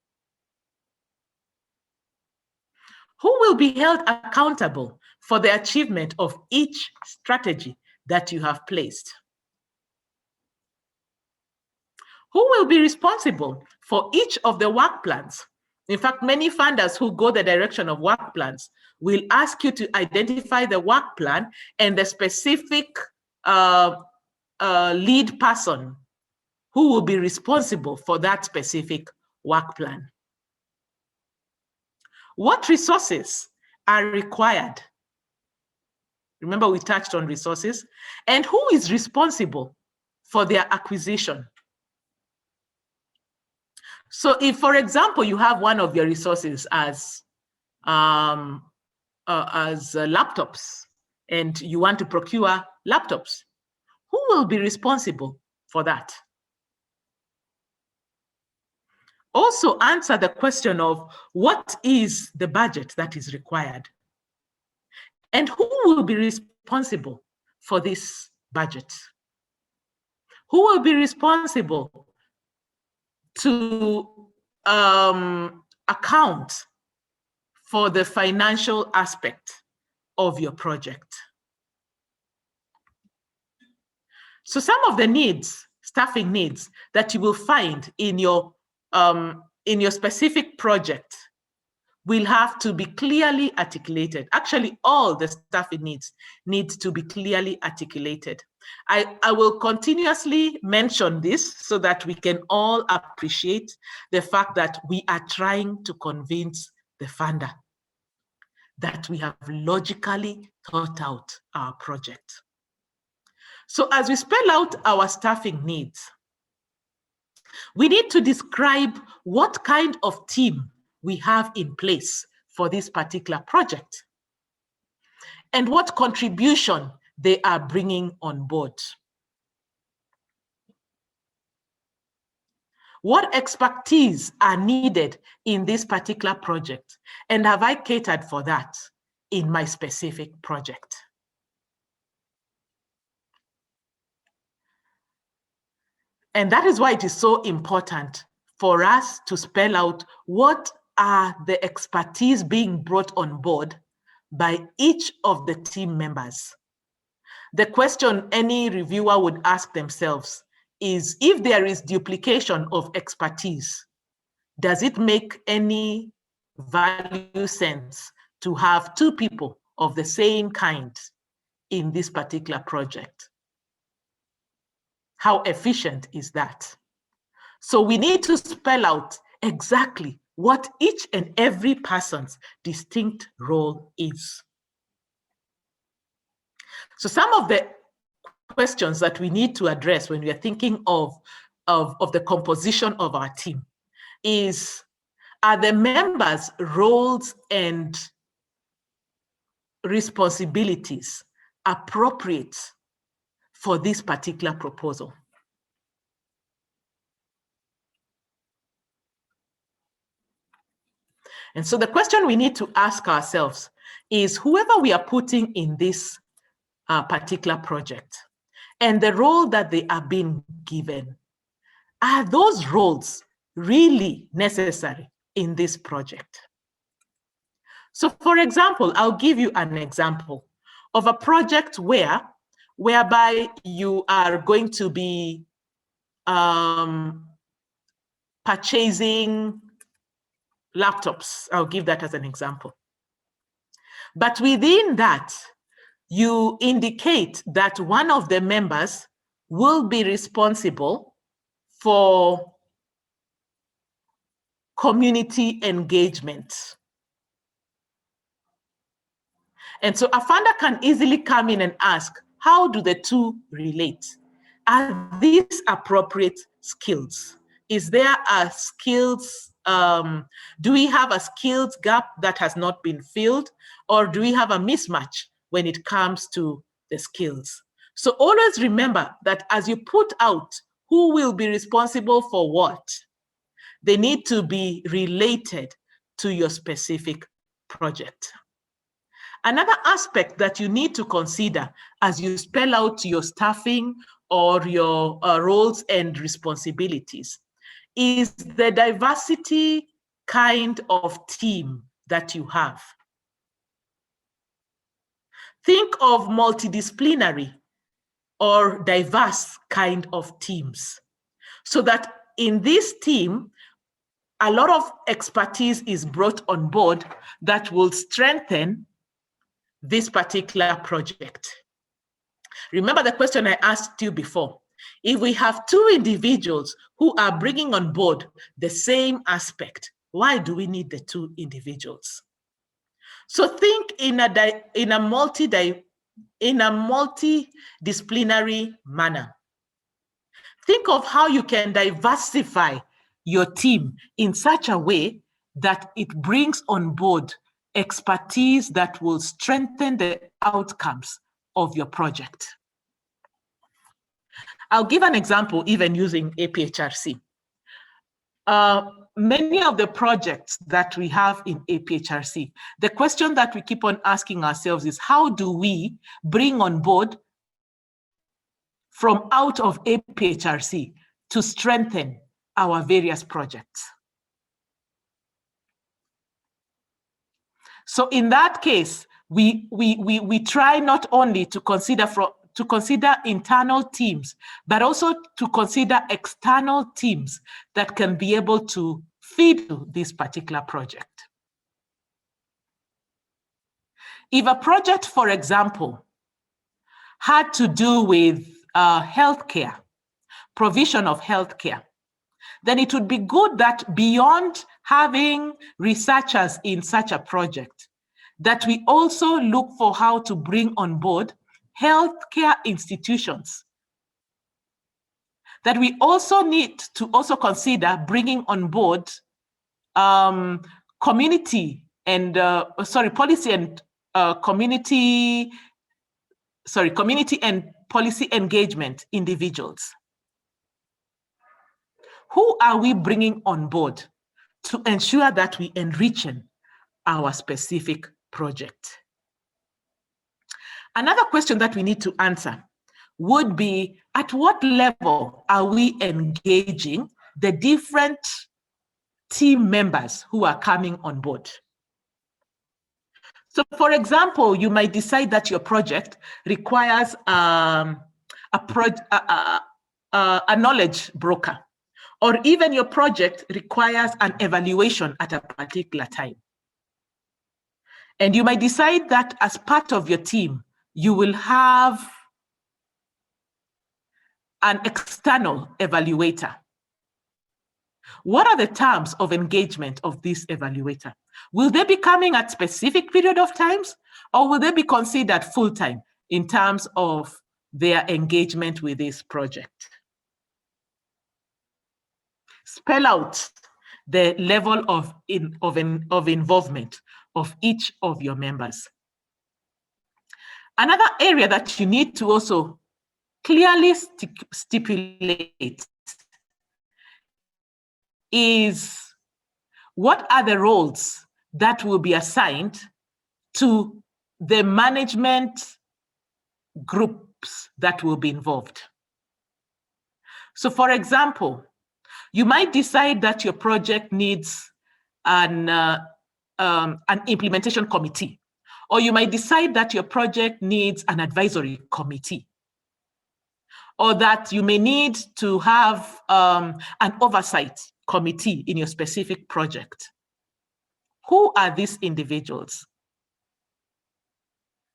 Who will be held accountable for the achievement of each strategy that you have placed? Who will be responsible for each of the work plans? In fact, many funders who go the direction of work plans will ask you to identify the work plan and the specific lead person who will be responsible for that specific work plan. What resources are required? Remember, we touched on resources. And who is responsible for their acquisition? So if, for example, you have one of your resources as laptops, and you want to procure laptops, who will be responsible for that? Also answer the question of what is the budget that is required? And who will be responsible for this budget? Who will be responsible to account for the financial aspect of your project? So some of the needs, staffing needs, that you will find in your specific project will have to be clearly articulated. Actually, all the staffing needs need to be clearly articulated. I will continuously mention this so that we can all appreciate the fact that we are trying to convince the funder that we have logically thought out our project. So as we spell out our staffing needs, we need to describe what kind of team we have in place for this particular project and what contribution they are bringing on board. What expertise are needed in this particular project, and have I catered for that in my specific project? And that is why it is so important for us to spell out what are the expertise being brought on board by each of the team members. The question any reviewer would ask themselves is, if there is duplication of expertise, does it make any value sense to have two people of the same kind in this particular project? How efficient is that? So we need to spell out exactly what each and every person's distinct role is. So some of the questions that we need to address when we are thinking of the composition of our team is, are the members' roles and responsibilities appropriate for this particular proposal? And so the question we need to ask ourselves is, whoever we are putting in this particular project and the role that they are being given, are those roles really necessary in this project? So for example, I'll give you an example of a project whereby you are going to be purchasing laptops. I'll give that as an example. But within that, you indicate that one of the members will be responsible for community engagement. And so a funder can easily come in and ask, how do the two relate? Are these appropriate skills? Is there a skills do we have a skills gap that has not been filled, or do we have a mismatch when it comes to the skills? So always remember that as you put out who will be responsible for what, they need to be related to your specific project. Another aspect that you need to consider as you spell out your staffing or your roles and responsibilities is the diversity kind of team that you have. Think of multidisciplinary or diverse kind of teams, so that in this team, a lot of expertise is brought on board that will strengthen this particular project. Remember the question I asked you before. If we have two individuals who are bringing on board the same aspect, why do we need the two individuals? So think in a multidisciplinary manner. Think of how you can diversify your team in such a way that it brings on board expertise that will strengthen the outcomes of your project. I'll give an example even using APHRC. Many of the projects that we have in APHRC, the question that we keep on asking ourselves is, how do we bring on board from out of APHRC to strengthen our various projects? So in that case, we try not only to consider internal teams, but also to consider external teams that can be able to feed this particular project. If a project, for example, had to do with healthcare, provision of healthcare, then it would be good that beyond having researchers in such a project, that we also look for how to bring on board healthcare institutions. That we also need to also consider bringing on board community and policy and community and policy engagement individuals. Who are we bringing on board to ensure that we enrich our specific project? Another question that we need to answer would be, at what level are we engaging the different team members who are coming on board? So for example, you might decide that your project requires a knowledge broker, or even your project requires an evaluation at a particular time. And you might decide that as part of your team, you will have an external evaluator. What are the terms of engagement of this evaluator? Will they be coming at specific period of times, or will they be considered full-time in terms of their engagement with this project? Spell out the level of involvement of each of your members. Another area that you need to also clearly stipulate is, what are the roles that will be assigned to the management groups that will be involved? So for example, you might decide that your project needs an implementation committee, or you might decide that your project needs an advisory committee, or that you may need to have an oversight committee in your specific project. Who are these individuals?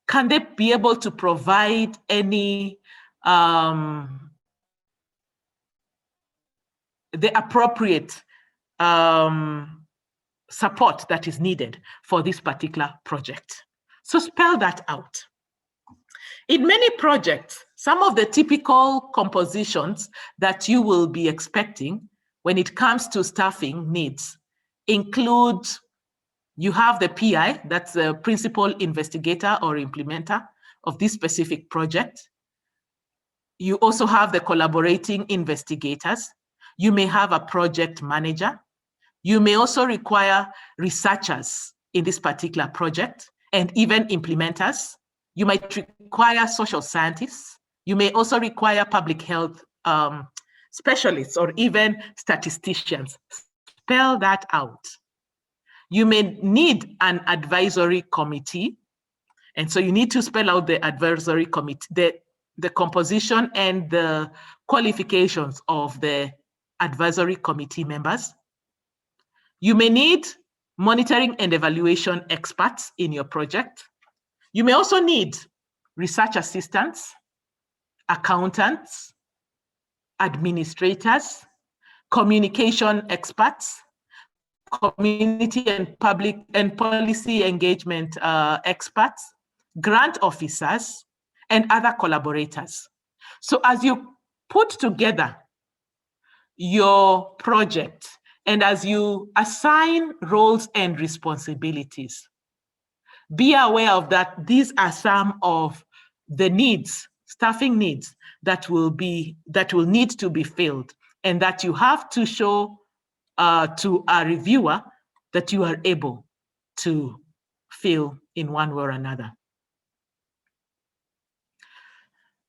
Can they be able to provide any the appropriate support that is needed for this particular project? So spell that out. In many projects, some of the typical compositions that you will be expecting when it comes to staffing needs include, you have the PI, that's the principal investigator or implementer of this specific project. You also have the collaborating investigators. You may have a project manager. You may also require researchers in this particular project and even implementers. You might require social scientists. You may also require public health specialists or even statisticians. Spell that out. You may need an advisory committee. And so you need to spell out the advisory committee, the composition and the qualifications of the advisory committee members. You may need monitoring and evaluation experts in your project. You may also need research assistants, accountants, administrators, communication experts, community and public and policy engagement experts, grant officers, and other collaborators. So as you put together your project and as you assign roles and responsibilities, be aware of that these are some of the needs, staffing needs that will need to be filled, and that you have to show to a reviewer that you are able to fill in one way or another.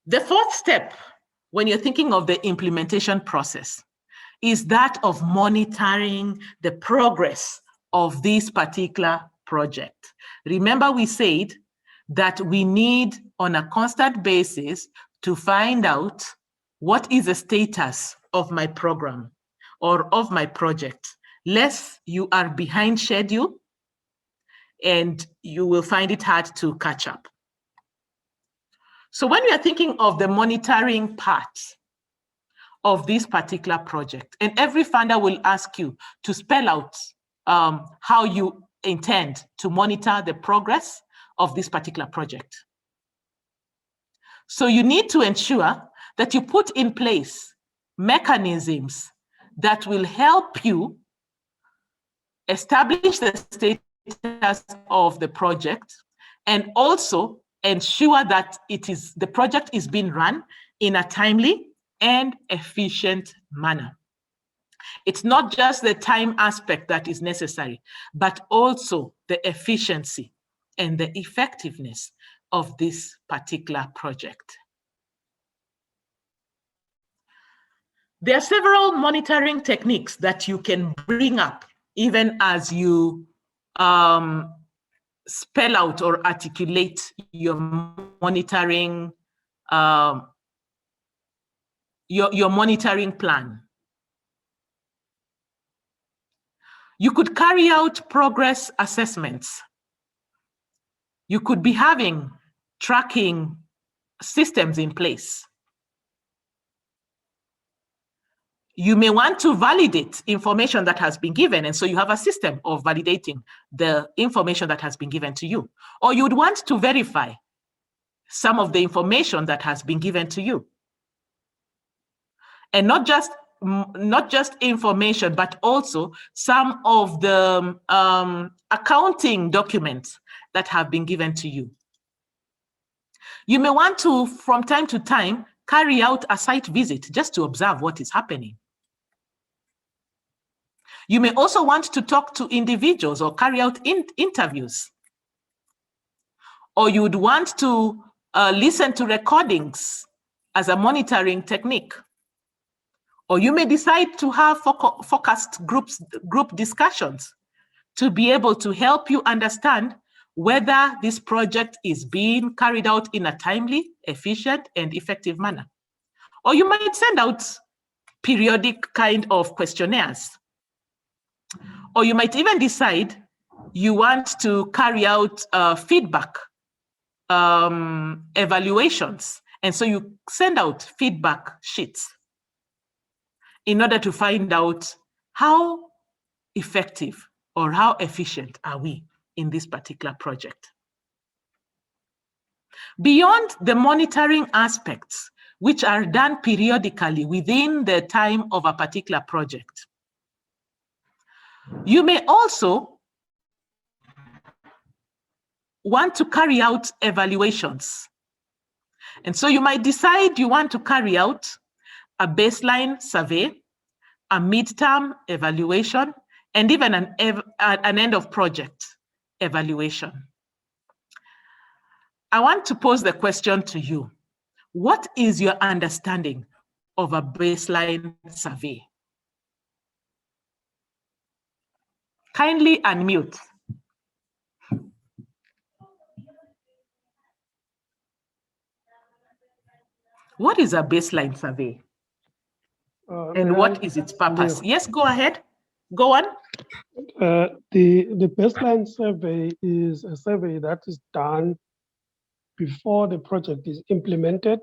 The fourth step, when you're thinking of the implementation process, is that of monitoring the progress of this particular project. Remember, we said that we need on a constant basis to find out what is the status of my program or of my project, lest you are behind schedule and you will find it hard to catch up. So when we are thinking of the monitoring part of this particular project, and every funder will ask you to spell out how you intend to monitor the progress of this particular project. So you need to ensure that you put in place mechanisms that will help you establish the status of the project and also ensure that the project is being run in a timely and efficient manner. It's not just the time aspect that is necessary, but also the efficiency and the effectiveness of this particular project. There are several monitoring techniques that you can bring up even as you spell out or articulate your monitoring your monitoring plan. You could carry out progress assessments. You could be having tracking systems in place. You may want to validate information that has been given, and so you have a system of validating the information that has been given to you. Or you would want to verify some of the information that has been given to you. And not just information, but also some of the accounting documents that have been given to you. You may want to, from time to time, carry out a site visit just to observe what is happening. You may also want to talk to individuals or carry out interviews. Or you would want to listen to recordings as a monitoring technique. Or you may decide to have focused group discussions to be able to help you understand whether this project is being carried out in a timely, efficient, and effective manner. Or you might send out periodic kind of questionnaires. Or you might even decide you want to carry out feedback evaluations. And so you send out feedback sheets in order to find out how effective or how efficient are we in this particular project. Beyond the monitoring aspects, which are done periodically within the time of a particular project, You may also want to carry out evaluations. And so you might decide you want to carry out a baseline survey, a midterm evaluation, and even an end of project evaluation. I want to pose the question to you. What is your understanding of a baseline survey? Kindly unmute. What is a baseline survey? And what is its purpose? Yes, go ahead. Go on. The baseline survey is a survey that is done before the project is implemented.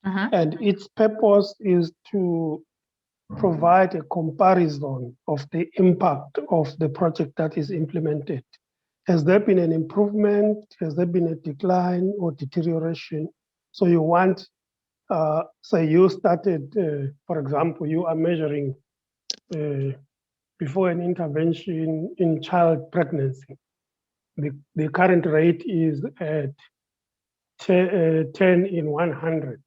And its purpose is to provide a comparison of the impact of the project that is implemented. Has there been an improvement? Has there been a decline or deterioration? So you want, say you started, for example, you are measuring before an intervention in child pregnancy. The current rate is at 10 in 100.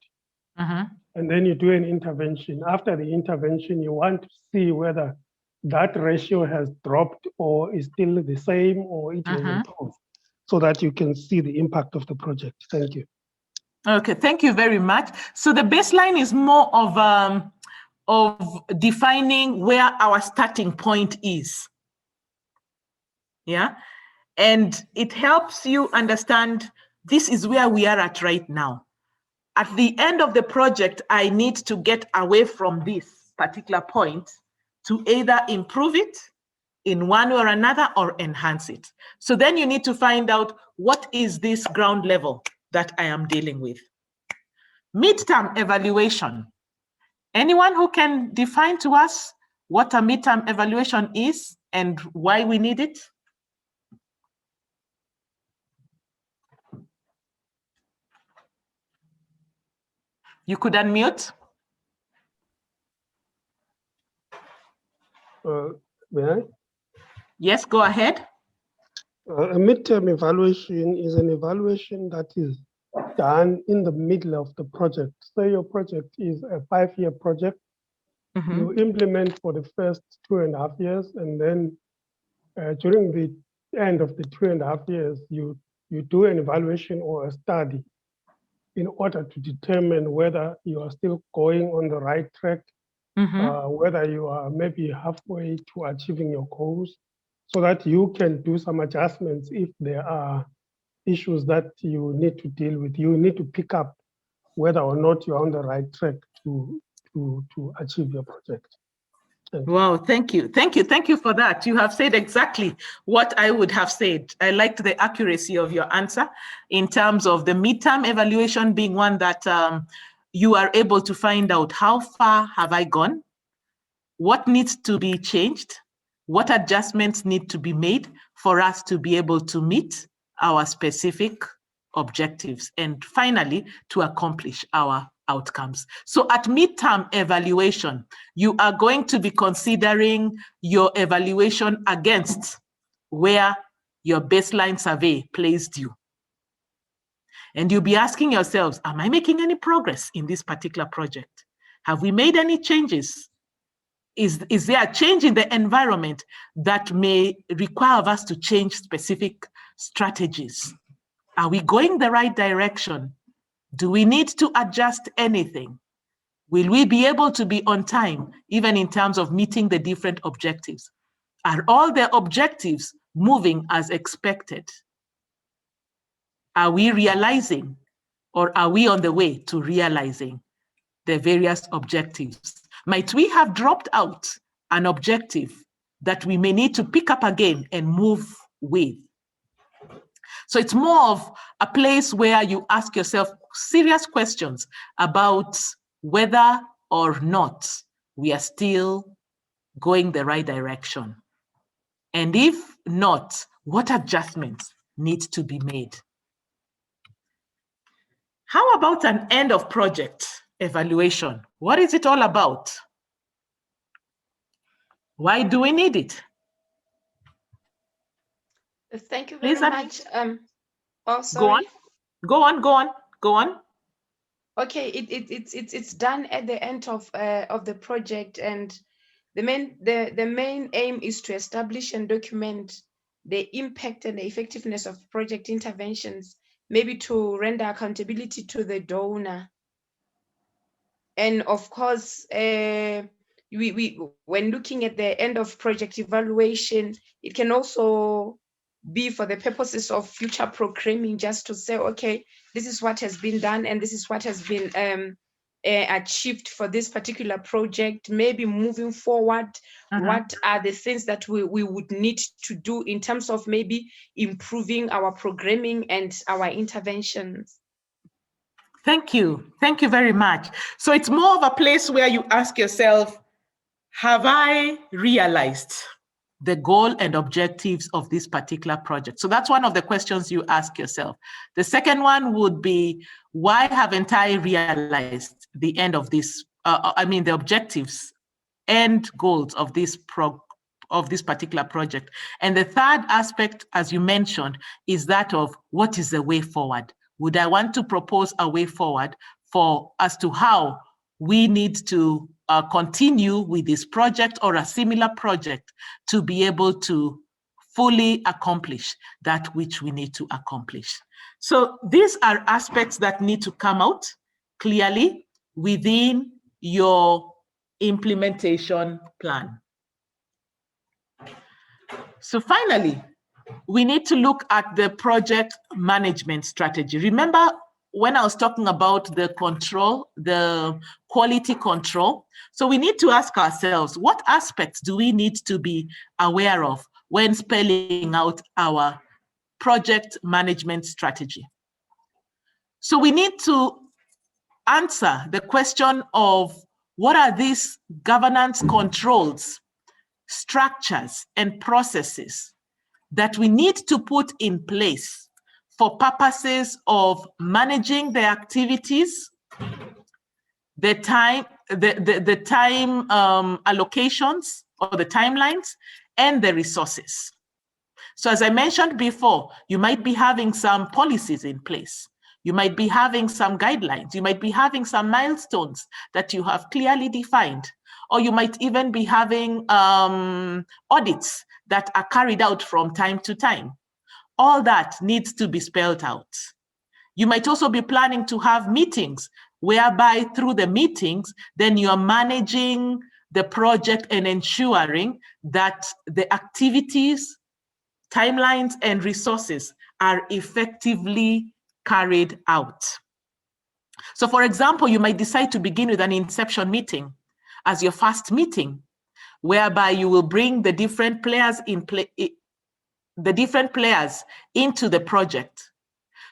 And then you do an intervention. After the intervention, you want to see whether that ratio has dropped or is still the same or it has improved, so that you can see the impact of the project. Thank you. Okay, thank you very much. So the baseline is more of defining where our starting point is. Yeah, and it helps you understand this is where we are at right now. At the end of the project, I need to get away from this particular point to either improve it in one way or another or enhance it. So then you need to find out what is this ground level that I am dealing with. Midterm evaluation. Anyone who can define to us what a midterm evaluation is and why we need it? You could unmute. May I? Yes, go ahead. A midterm evaluation is an evaluation that is done in the middle of the project. Say your project is a 5-year project. You implement for the first 2.5 years, and then during the end of the 2.5 years, you do an evaluation or a study in order to determine whether you are still going on the right track, whether you are maybe halfway to achieving your goals, so that you can do some adjustments if there are issues that you need to deal with. You need to pick up whether or not you're on the right track to achieve your project. Wow, thank you. Thank you for that. You have said exactly what I would have said. I liked the accuracy of your answer in terms of the midterm evaluation being one that you are able to find out how far have I gone, what needs to be changed, what adjustments need to be made for us to be able to meet our specific objectives, and finally, to accomplish our outcomes. So at midterm evaluation, you are going to be considering your evaluation against where your baseline survey placed you. And you'll be asking yourselves, am I making any progress in this particular project? Have we made any changes? Is there a change in the environment that may require of us to change specific strategies? Are we going the right direction? Do we need to adjust anything? Will we be able to be on time, even in terms of meeting the different objectives? Are all the objectives moving as expected? Are we realizing, or are we on the way to realizing the various objectives? Might we have dropped out an objective that we may need to pick up again and move with? So it's more of a place where you ask yourself serious questions about whether or not we are still going the right direction. And if not, what adjustments need to be made? How about an end of project evaluation? What is it all about? Why do we need it? Thank you very Please, much. Oh, go sorry. on. Go on. Okay, it's done at the end of the project, and the main aim is to establish and document the impact and the effectiveness of project interventions, maybe to render accountability to the donor. And of course, we when looking at the end of project evaluation, it can also be for the purposes of future programming, just to say, okay, this is what has been done and this is what has been achieved for this particular project. Maybe moving forward, what are the things that we would need to do in terms of maybe improving our programming and our interventions? Thank you very much. So it's more of a place where you ask yourself, have I realized the goal and objectives of this particular project? So that's one of the questions you ask yourself. The second one would be, why haven't I realized the end of this, the objectives and goals of this particular project? And the third aspect, as you mentioned, is that of what is the way forward? Would I want to propose a way forward as to how we need to continue with this project or a similar project to be able to fully accomplish that which we need to accomplish? So these are aspects that need to come out clearly within your implementation plan. So finally, we need to look at the project management strategy. Remember when I was talking about the control, the quality control? So we need to ask ourselves, what aspects do we need to be aware of when spelling out our project management strategy? So we need to answer the question of, what are these governance controls, structures, and processes that we need to put in place for purposes of managing the activities, the time allocations or the timelines, and the resources. So as I mentioned before, you might be having some policies in place. You might be having some guidelines. You might be having some milestones that you have clearly defined. Or you might even be having audits that are carried out from time to time. All that needs to be spelled out. You might also be planning to have meetings, whereby through the meetings, then you're managing the project and ensuring that the activities, timelines, and resources are effectively carried out. So for example, you might decide to begin with an inception meeting as your first meeting, whereby you will bring the different players into the project,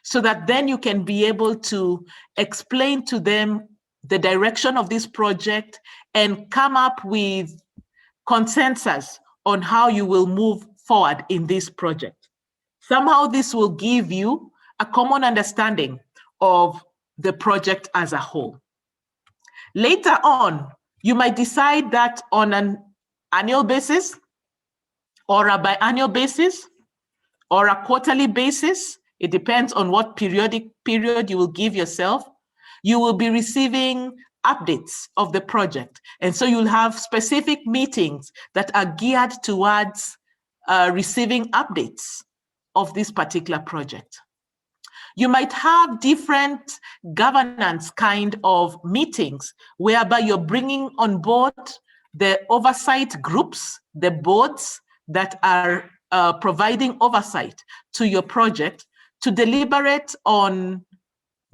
so that then you can be able to explain to them the direction of this project and come up with consensus on how you will move forward in this project. Somehow this will give you a common understanding of the project as a whole. Later on, you might decide that on an annual basis, or a biannual basis, or a quarterly basis, it depends on what period you will give yourself, you will be receiving updates of the project. And so you'll have specific meetings that are geared towards receiving updates of this particular project. You might have different governance kind of meetings, whereby you're bringing on board the oversight groups, the boards that are providing oversight to your project, to deliberate on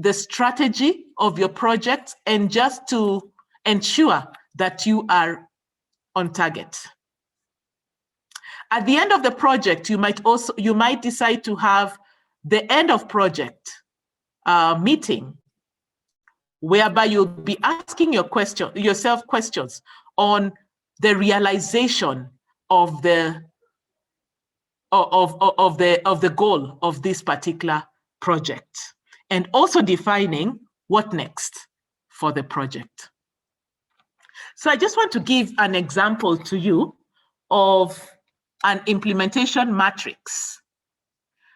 the strategy of your project and just to ensure that you are on target. At the end of the project, you might decide to have the end of project meeting, whereby you'll be asking yourself questions on the realization of the goal of this particular project, and also defining what next for the project. So I just want to give an example to you of an implementation matrix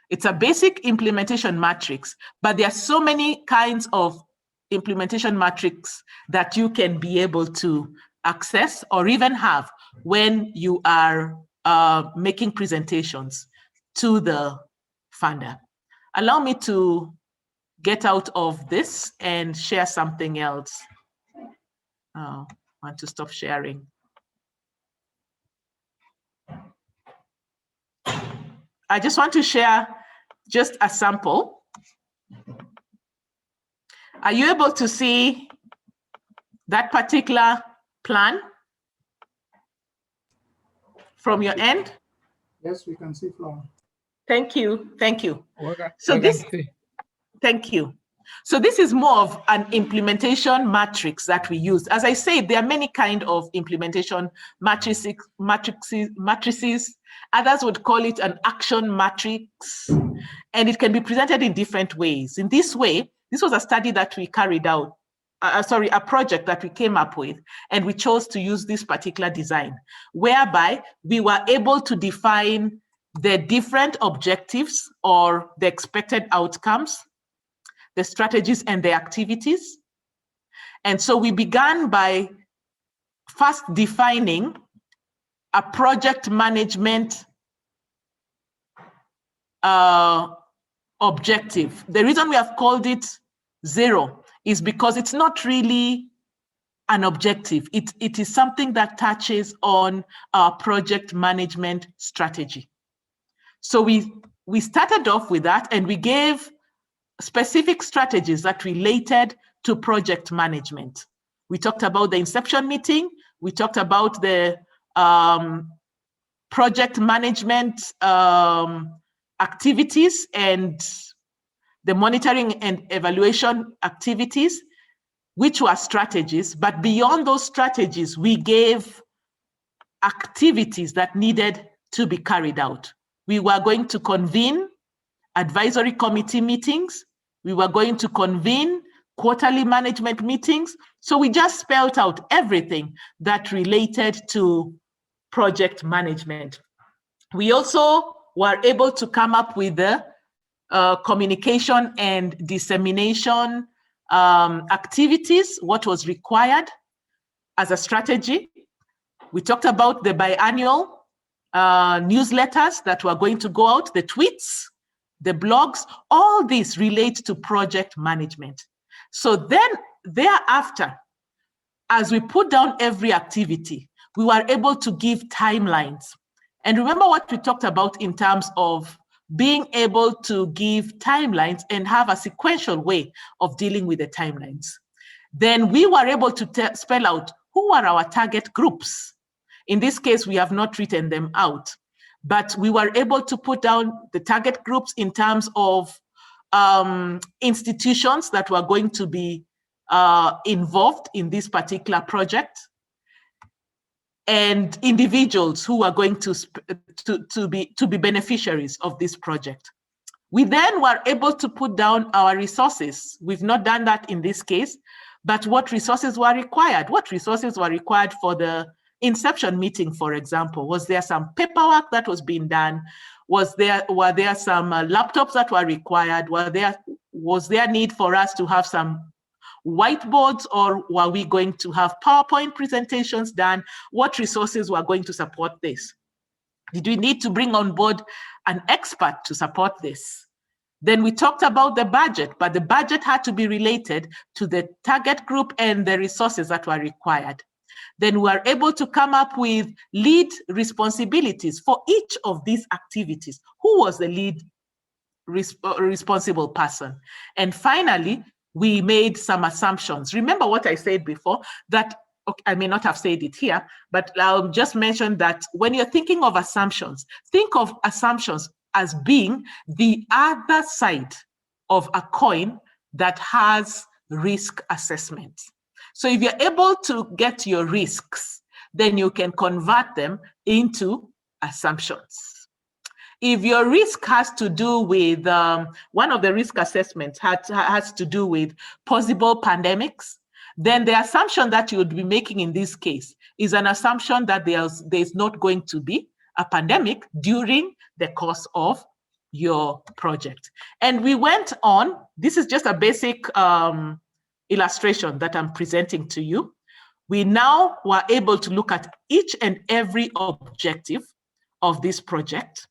It's a basic implementation matrix, but there are so many kinds of implementation matrix that you can be able to access or even have when you are making presentations to the funder. Allow me to get out of this and share something else. I want to stop sharing. I just want to share just a sample. Are you able to see that particular plan from your end? Yes, we can see Flora. Thank you. Thank you. So this, thank you. So this is more of an implementation matrix that we use. As I said, there are many kinds of implementation matrices. Others would call it an action matrix, and it can be presented in different ways. In this way, this was a study that we carried out, a project that we came up with, and we chose to use this particular design, whereby we were able to define the different objectives or the expected outcomes, the strategies and the activities. And so we began by first defining a project management objective. The reason we have called it 0 is because it's not really an objective. It is something that touches on our project management strategy. So we started off with that, and we gave specific strategies that related to project management. We talked about the inception meeting. We talked about the project management activities and the monitoring and evaluation activities, which were strategies. But beyond those strategies, we gave activities that needed to be carried out. We were going to convene advisory committee meetings. We were going to convene quarterly management meetings. So we just spelled out everything that related to project management. We also were able to come up with the communication and dissemination activities, what was required as a strategy. We talked about the biannual newsletters that were going to go out, the tweets, the blogs. All these relate to project management. So then thereafter, as we put down every activity, we were able to give timelines. And remember what we talked about in terms of being able to give timelines and have a sequential way of dealing with the timelines. Then we were able to spell out who are our target groups. In this case, we have not written them out, but we were able to put down the target groups in terms of institutions that were going to be involved in this particular project, and individuals who are going to be beneficiaries of this project. We then were able to put down our resources. We've not done that in this case, but what resources were required? What resources were required for the inception meeting, for example? Was there some paperwork that was being done? Were there some laptops that were required? Was there need for us to have some whiteboards, or were we going to have PowerPoint presentations done? What resources were going to support this? Did we need to bring on board an expert to support this? Then we talked about the budget, but the budget had to be related to the target group and the resources that were required. Then we were able to come up with lead responsibilities for each of these activities. Who was the lead responsible person? And finally, we made some assumptions. Remember what I said before, that okay, I may not have said it here, but I'll just mention that when you're thinking of assumptions, think of assumptions as being the other side of a coin that has risk assessment. So if you're able to get your risks, then you can convert them into assumptions. If your risk has to do with, one of the risk assessments has to do with possible pandemics, then the assumption that you would be making in this case is an assumption that there's not going to be a pandemic during the course of your project. And we went on, this is just a basic illustration that I'm presenting to you. We now were able to look at each and every objective of this project,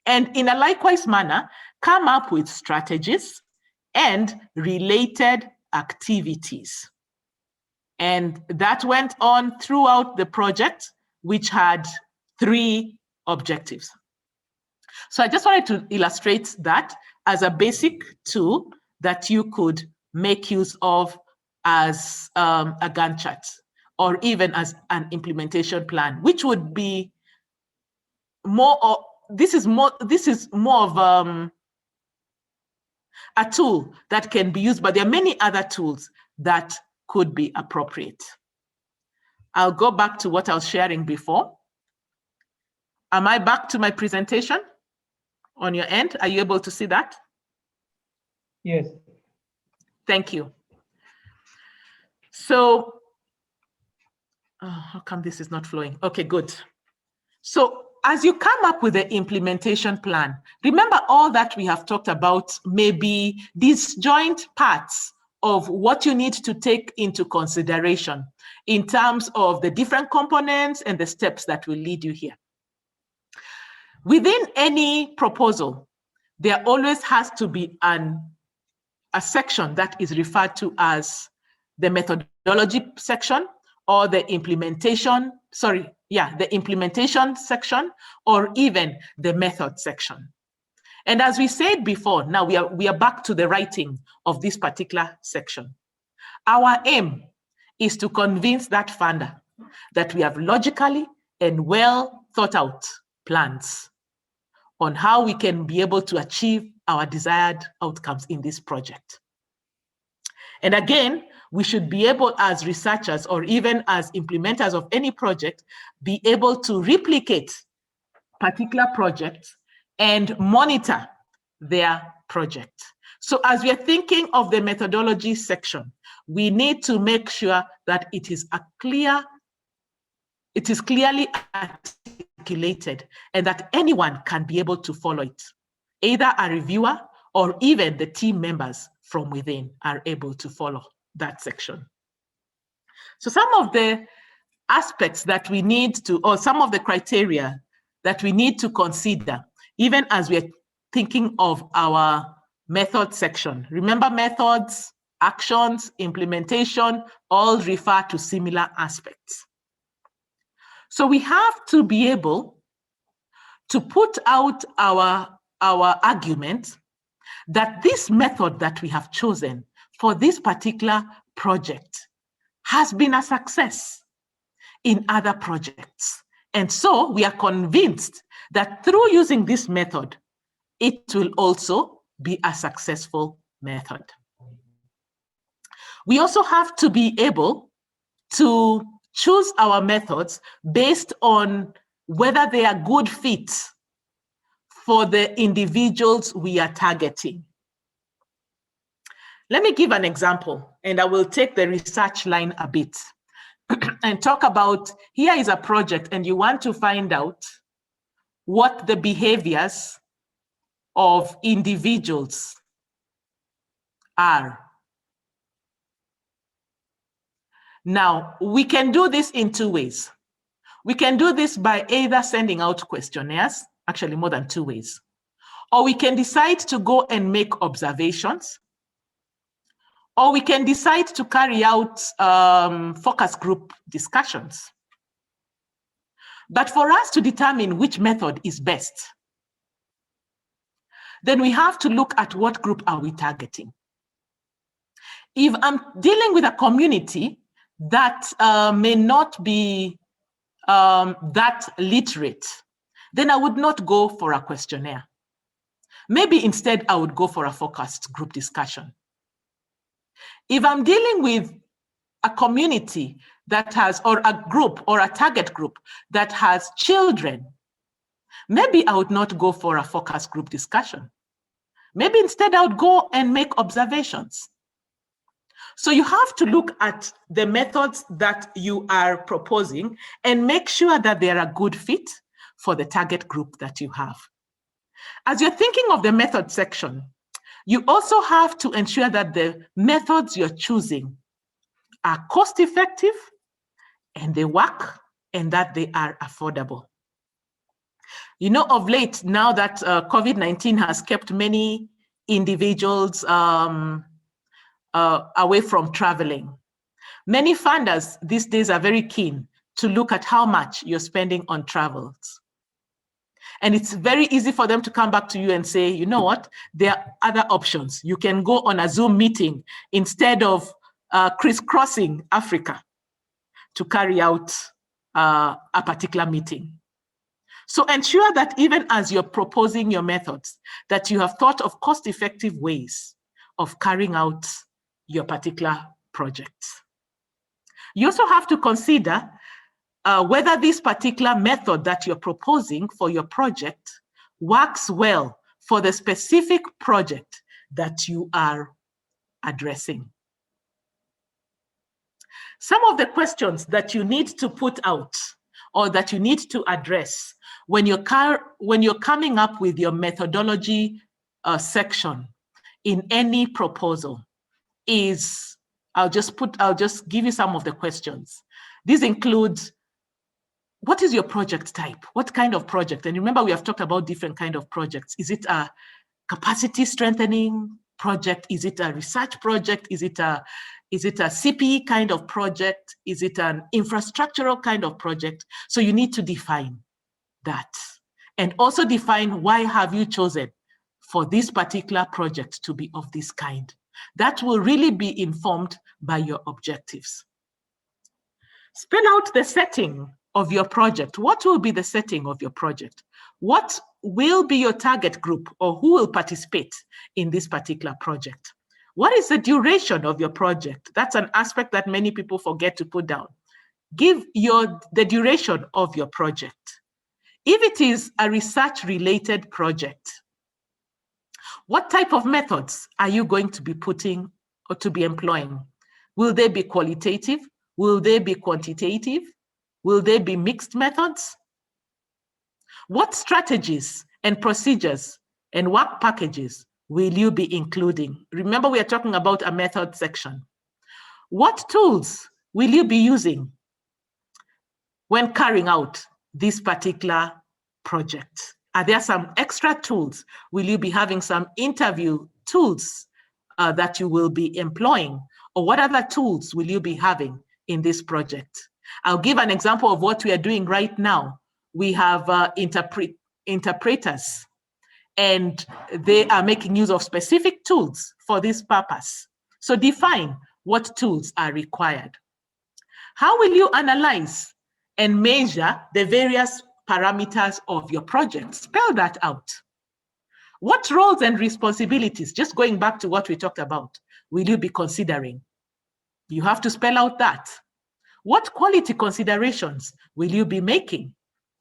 and in a likewise manner, come up with strategies and related activities. And that went on throughout the project, which had 3 objectives. So I just wanted to illustrate that as a basic tool that you could make use of as a Gantt chart, or even as an implementation plan, which would be more of, this is more of a tool that can be used, but there are many other tools that could be appropriate. I'll go back to what I was sharing before. Am I back to my presentation on your end? Are you able to see that? Yes. Thank you. So, how come this is not flowing? Okay, good. So as you come up with the implementation plan, remember all that we have talked about may be disjoint parts of what you need to take into consideration in terms of the different components and the steps that will lead you here. Within any proposal, there always has to be a section that is referred to as the methodology section, or the implementation, the implementation section, or even the method section. And as we said before, now we are back to the writing of this particular section. Our aim is to convince that funder that we have logically and well thought out plans on how we can be able to achieve our desired outcomes in this project. And again, we should be able, as researchers or even as implementers of any project, be able to replicate particular projects and monitor their project. So as we are thinking of the methodology section, we need to make sure that it is clearly articulated and that anyone can be able to follow it. Either a reviewer or even the team members from within are able to follow that section. So some of the aspects that we need to, or some of the criteria that we need to consider, even as we're thinking of our method section. Remember, methods, actions, implementation, all refer to similar aspects. So we have to be able to put out our argument that this method that we have chosen for this particular project has been a success in other projects. And so we are convinced that through using this method, it will also be a successful method. We also have to be able to choose our methods based on whether they are good fits for the individuals we are targeting. Let me give an example, and I will take the research line a bit and talk about, here is a project and you want to find out what the behaviors of individuals are. Now, we can do this in 2 ways. We can do this by either sending out questionnaires, actually more than 2 ways, or we can decide to go and make observations, or we can decide to carry out focus group discussions. But for us to determine which method is best, then we have to look at what group are we targeting. If I'm dealing with a community that may not be that literate, then I would not go for a questionnaire. Maybe instead I would go for a focused group discussion. If I'm dealing with a community that has, or a group or a target group that has children, maybe I would not go for a focus group discussion. Maybe instead I would go and make observations. So you have to look at the methods that you are proposing and make sure that they are a good fit for the target group that you have. As you're thinking of the method section, you also have to ensure that the methods you're choosing are cost-effective and they work and that they are affordable. You know, of late, now that COVID-19 has kept many individuals away from traveling, many funders these days are very keen to look at how much you're spending on travels. And it's very easy for them to come back to you and say, you know what, there are other options. You can go on a Zoom meeting instead of crisscrossing Africa to carry out a particular meeting. So ensure that even as you're proposing your methods, that you have thought of cost-effective ways of carrying out your particular project. You also have to consider whether this particular method that you're proposing for your project works well for the specific project that you are addressing. Some of the questions that you need to put out or that you need to address when you're coming up with your methodology section in any proposal is, I'll just give you some of the questions. These include, what is your project type? What kind of project? And remember, we have talked about different kind of projects. Is it a capacity strengthening project? Is it a research project? Is it a CPE kind of project? Is it an infrastructural kind of project? So you need to define that. And also define why have you chosen for this particular project to be of this kind. That will really be informed by your objectives. Spell out the setting of your project. What will be the setting of your project? What will be your target group, or who will participate in this particular project? What is the duration of your project? That's an aspect that many people forget to put down. Give the duration of your project. If it is a research-related project, what type of methods are you going to be putting or to be employing? Will they be qualitative? Will they be quantitative? Will they be mixed methods? What strategies and procedures and work packages will you be including? Remember, we are talking about a method section. What tools will you be using when carrying out this particular project? Are there some extra tools? Will you be having some interview tools that you will be employing? Or what other tools will you be having in this project? I'll give an example of what we are doing right now. We have interpreters, and they are making use of specific tools for this purpose. So define what tools are required. How will you analyze and measure the various parameters of your project? Spell that out. What roles and responsibilities, just going back to what we talked about, will you be considering? You have to spell out that. What quality considerations will you be making?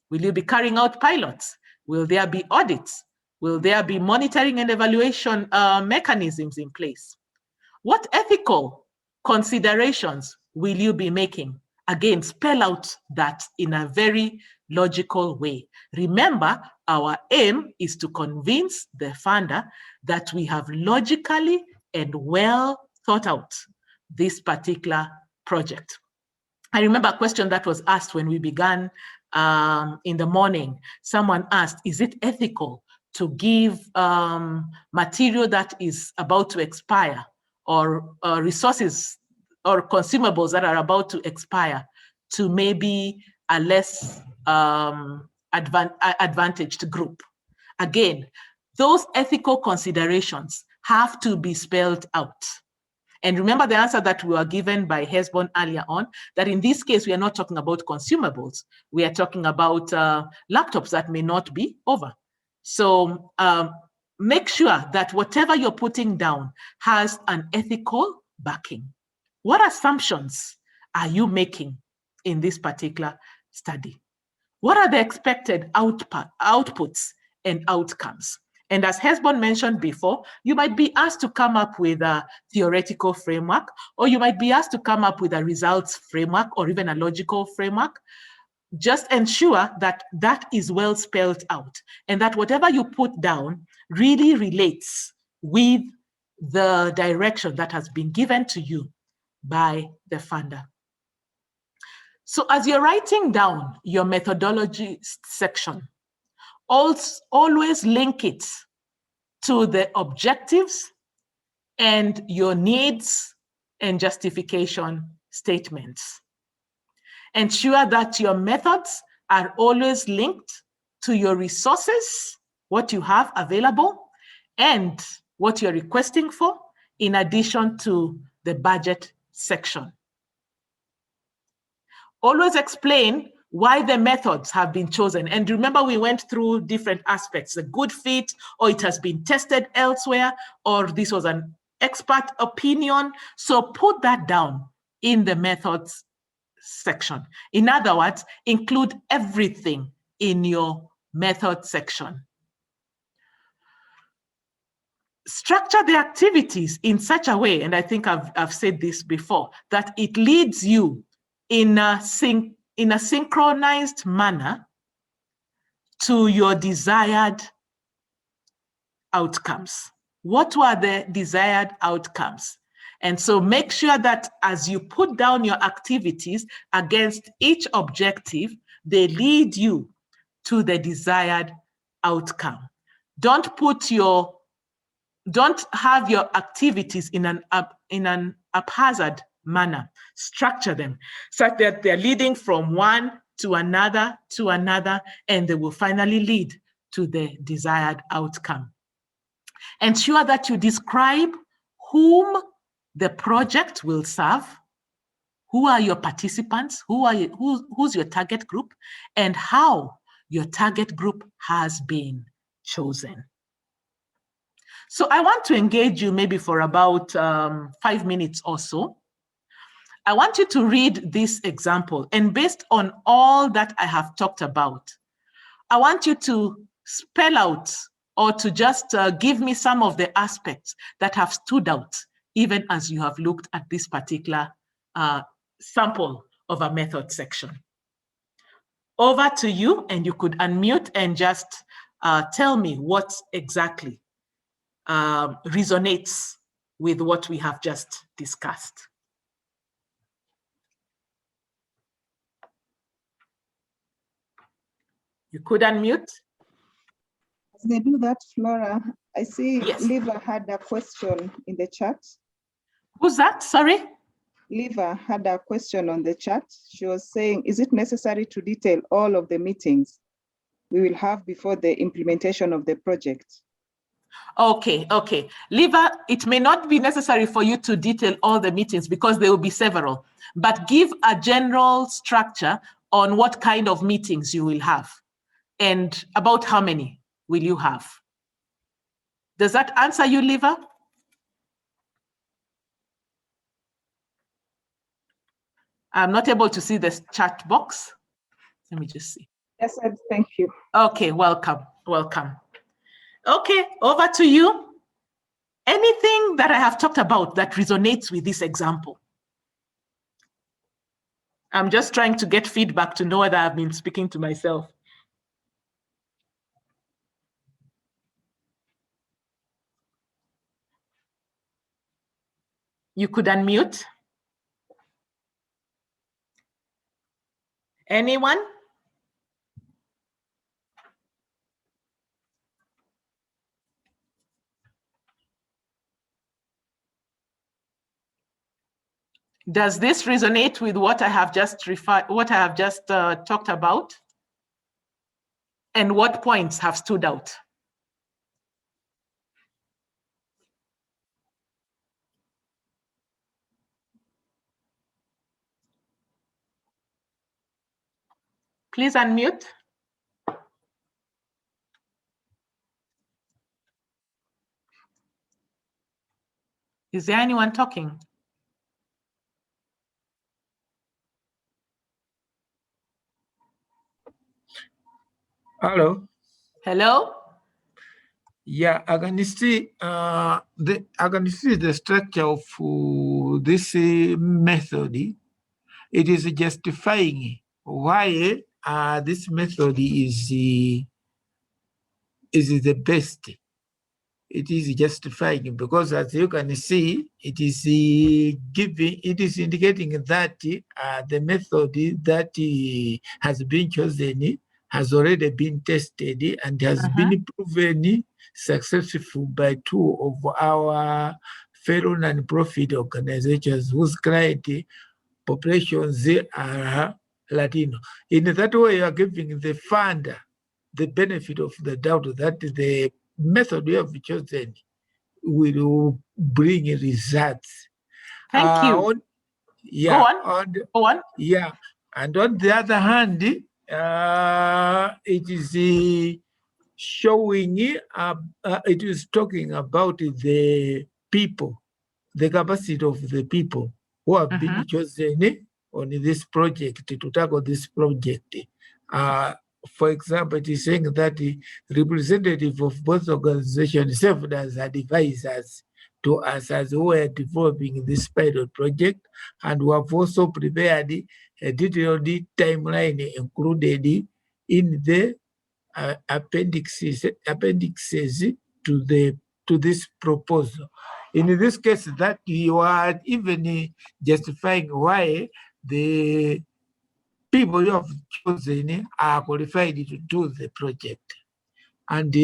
Will you be carrying out pilots? Will there be audits? Will there be monitoring and evaluation mechanisms in place? What ethical considerations will you be making? Again, spell out that in a very logical way. Remember, our aim is to convince the funder that we have logically and well thought out this particular project. I remember a question that was asked when we began in the morning. Someone asked, is it ethical to give material that is about to expire, or resources or consumables that are about to expire to maybe a less advantaged group? Again, those ethical considerations have to be spelled out. And remember the answer that we were given by Hesbon earlier on, that in this case, we are not talking about consumables. We are talking about laptops that may not be over. So make sure that whatever you're putting down has an ethical backing. What assumptions are you making in this particular study? What are the expected outputs and outcomes? And as Hesbon mentioned before, you might be asked to come up with a theoretical framework, or you might be asked to come up with a results framework, or even a logical framework. just ensure that that is well spelled out and that whatever you put down really relates with the direction that has been given to you by the funder. So as you're writing down your methodology section, always link it to the objectives and your needs and justification statements. Ensure that your methods are always linked to your resources, what you have available, and what you're requesting for, in addition to the budget section. Always explain why the methods have been chosen. And remember, we went through different aspects, a good fit, or it has been tested elsewhere, or this was an expert opinion. So put that down in the methods section. In other words, include everything in your method section. Structure the activities in such a way, and I think I've said this before, that it leads you in a synchronized manner to your desired outcomes. What were the desired outcomes? And so make sure that as you put down your activities against each objective, they lead you to the desired outcome. Don't have your activities in an haphazard manner. Structure them such that they're leading from one to another, and they will finally lead to the desired outcome. Ensure that you describe whom the project will serve, who are your participants, who's your target group, and how your target group has been chosen. So I want to engage you maybe for about 5 minutes or so. I want you to read this example, and based on all that I have talked about, I want you to spell out or to just give me some of the aspects that have stood out, even as you have looked at this particular sample of a method section. Over to you, and you could unmute and just tell me what exactly resonates with what we have just discussed. You could unmute. As they do that, Flora, I see Yes. Liva had a question in the chat. Who's that? Sorry? Liva had a question on the chat. She was saying, is it necessary to detail all of the meetings we will have before the implementation of the project? Okay. Liva, it may not be necessary for you to detail all the meetings because there will be several, but give a general structure on what kind of meetings you will have and about how many will you have. Does that answer you, Liva? I'm not able to see the chat box. Let me just see. Yes, thank you. Okay, welcome. Okay, over to you. Anything that I have talked about that resonates with this example? I'm just trying to get feedback to know whether I've been speaking to myself. You could unmute. Anyone? Does this resonate with what I have just talked about? And what points have stood out? Please unmute. Is there anyone talking? Hello. Hello. Yeah, I can see the structure of this method. It is justifying why this method is the best. It is justifying because, as you can see, it is indicating that the method that has been chosen has already been tested and has been proven successful by 2 of our fellow non-profit organizations whose client populations are Latino. In that way, you are giving the funder the benefit of the doubt that the method we have chosen will bring results. Thank you. Yeah. Go on. Yeah. And on the other hand, it is showing, it is talking about the people, the capacity of the people who have been chosen on this project to tackle this project. For example, it is saying that the representative of both organizations served as advisors to us as we were developing this pilot project, and we have also prepared a detailed timeline included in the appendixes to this proposal. In this case, that you are even justifying why the people you have chosen are qualified to do the project. And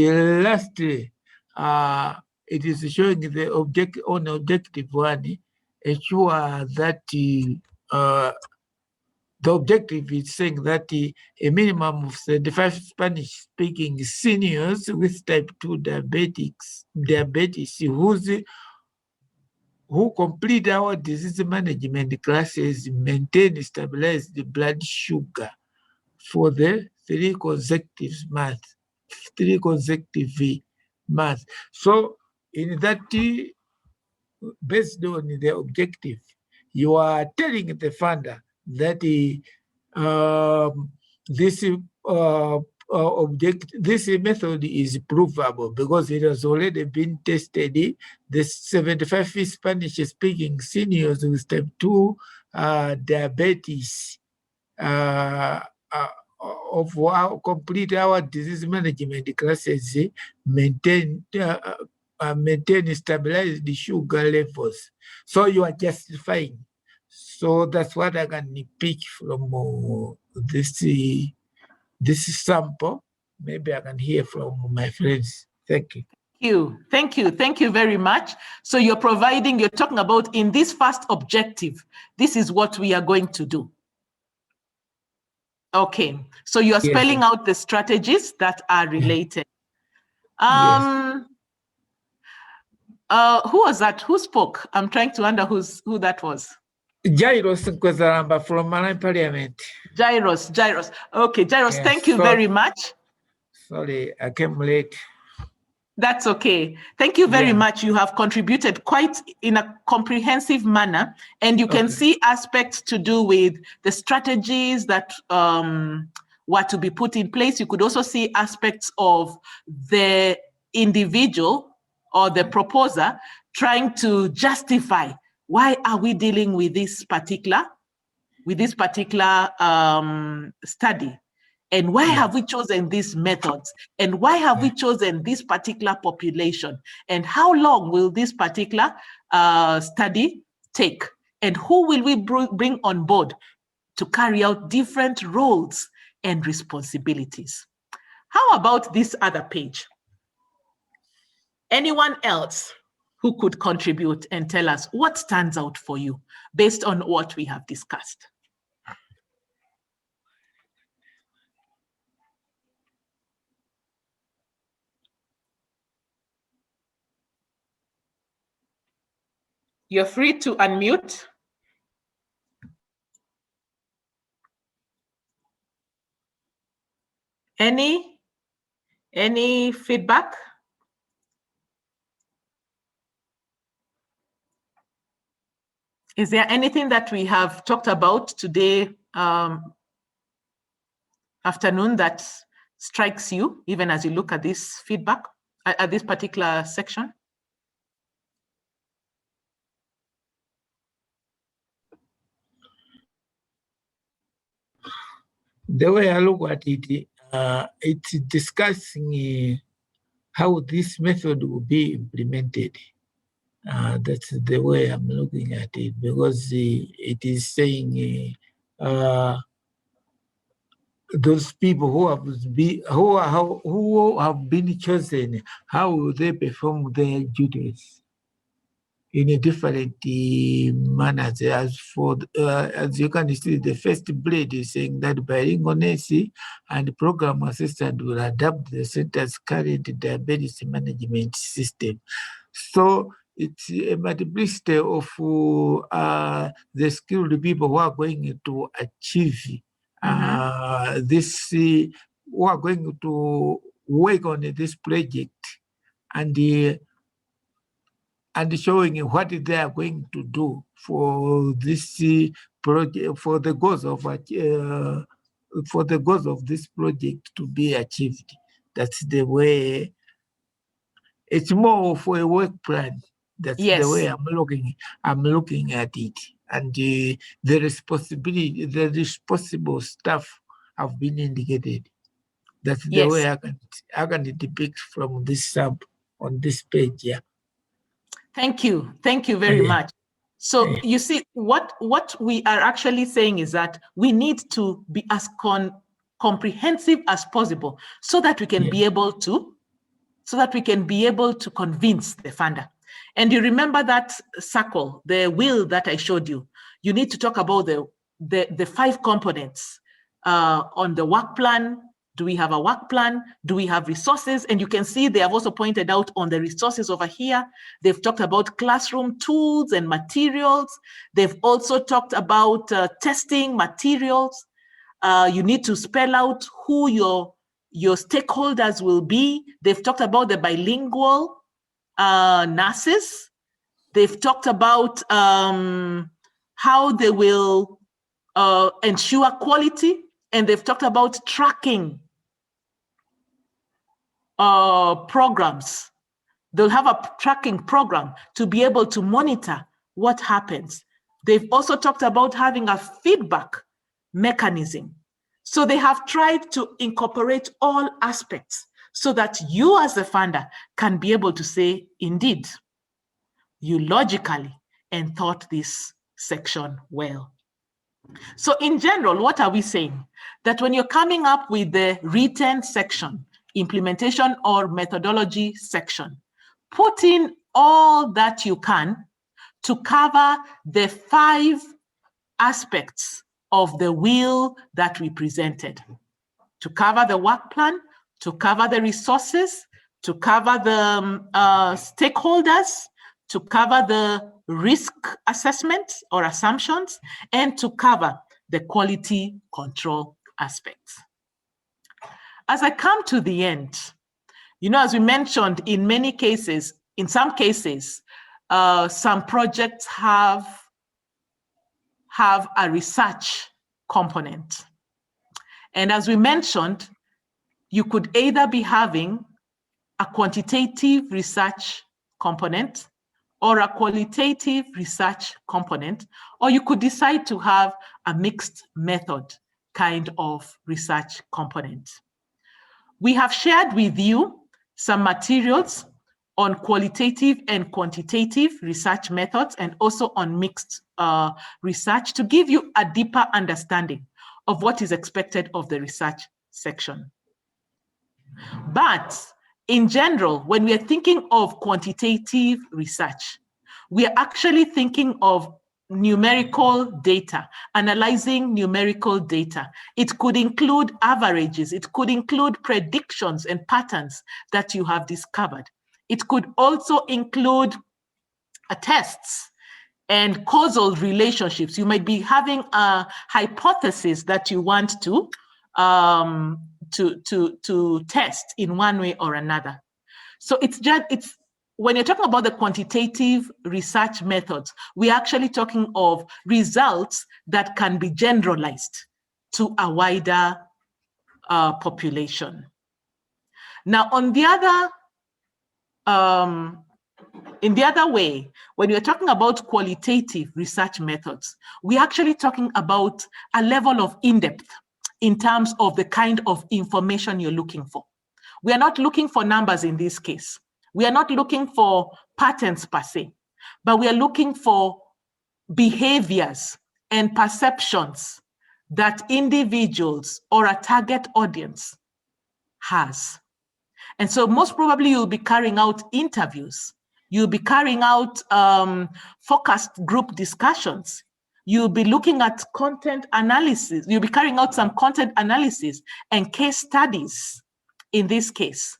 lastly, it is showing the objective one, ensure that the objective is saying that a minimum of 75 Spanish-speaking seniors with type 2 diabetes who complete our disease management classes maintain stabilized blood sugar for the 3 consecutive months. So in that, based on the objective, you are telling the funder that this method is provable because it has already been tested. The 75 Spanish-speaking seniors with type 2 diabetes of our complete our disease management classes maintain stabilized sugar levels. So you are justifying. So that's what I can pick from this sample. Maybe I can hear from my friends. Thank you. Thank you very much. So you're talking about in this first objective, this is what we are going to do. Okay, so you are spelling out the strategies that are related. Who was that? Who spoke? I'm trying to wonder who that was. Jairus Nkwezalamba from Malawi Parliament. Jairus. Okay, Jairus, thank you very much. Sorry, I came late. That's okay. Thank you very much. You have contributed quite in a comprehensive manner, and you can see aspects to do with the strategies that were to be put in place. You could also see aspects of the individual or the proposer trying to justify why are we dealing with this particular study. And why have we chosen these methods? And why have we chosen this particular population? And how long will this particular study take? And who will we bring on board to carry out different roles and responsibilities? How about this other page? Anyone else who could contribute and tell us what stands out for you based on what we have discussed? You're free to unmute. Any feedback? Is there anything that we have talked about today afternoon that strikes you, even as you look at this feedback, at this particular section? The way I look at it, it's discussing how this method will be implemented. That's the way I'm looking at it, because it is saying those people who have been chosen, how will they perform their duties in a different manners? As for as you can see, the first bullet is saying that bilingual nurse and program assistant will adapt the center's current diabetes management system. So it's a multiplicity of the skilled people who are going to achieve this, who are going to work on this project, and showing what they are going to do for this project, for the goals of this project to be achieved. That's the way. It's more of a work plan. That's the way I'm looking at it. And the responsibility, the responsible staff have been indicated. That's the way I can depict from this sub on this page. Yeah. Thank you very much. So you see, what we are actually saying is that we need to be as comprehensive as possible, so that we can be able to convince the funder. And you remember that circle, the wheel that I showed you. You need to talk about the 5 components on the work plan. Do we have a work plan? Do we have resources? And you can see they have also pointed out on the resources over here. They've talked about classroom tools and materials. They've also talked about testing materials. You need to spell out who your stakeholders will be. They've talked about the bilingual nurses. They've talked about how they will ensure quality, and they've talked about tracking programs. They'll have a tracking program to be able to monitor what happens. They've also talked about having a feedback mechanism. So they have tried to incorporate all aspects so that you as the funder can be able to say, indeed, you logically and thought this section well. So in general, what are we saying? That when you're coming up with the written section, implementation or methodology section, put in all that you can to cover the 5 aspects of the wheel that we presented, to cover the work plan, to cover the resources, to cover the stakeholders, to cover the risk assessment or assumptions, and to cover the quality control aspects. As I come to the end, as we mentioned, in many cases, in some cases, some projects have a research component. And as we mentioned, you could either be having a quantitative research component or a qualitative research component, or you could decide to have a mixed method kind of research component. We have shared with you some materials on qualitative and quantitative research methods, and also on mixed research, to give you a deeper understanding of what is expected of the research section. But in general, when we are thinking of quantitative research, we are actually thinking of numerical data, analyzing numerical data. It could include averages, it could include predictions and patterns that you have discovered. It could also include tests and causal relationships. You might be having a hypothesis that you want to test in one way or another. So it's when you're talking about the quantitative research methods, we're actually talking of results that can be generalized to a wider population. Now, on the other, in the other way, when you're talking about qualitative research methods, we're actually talking about a level of in-depth in terms of the kind of information you're looking for. We are not looking for numbers in this case. We are not looking for patterns per se, but we are looking for behaviors and perceptions that individuals or a target audience has. And so most probably you'll be carrying out interviews. You'll be carrying out focused group discussions. You'll be looking at content analysis. You'll be carrying out some content analysis and case studies in this case.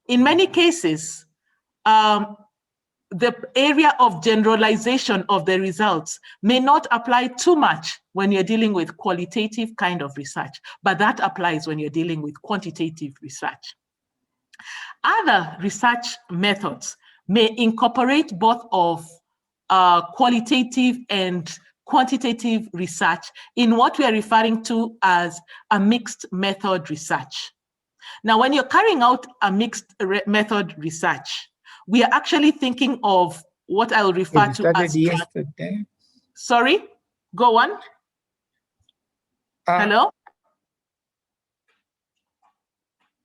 In many cases, the area of generalization of the results may not apply too much when you're dealing with qualitative kind of research, but that applies when you're dealing with quantitative research. Other research methods may incorporate both of qualitative and quantitative research in what we are referring to as a mixed method research. Now, when you're carrying out a mixed method research, we are actually thinking of what I will refer to as... yesterday. Sorry, go on. Hello?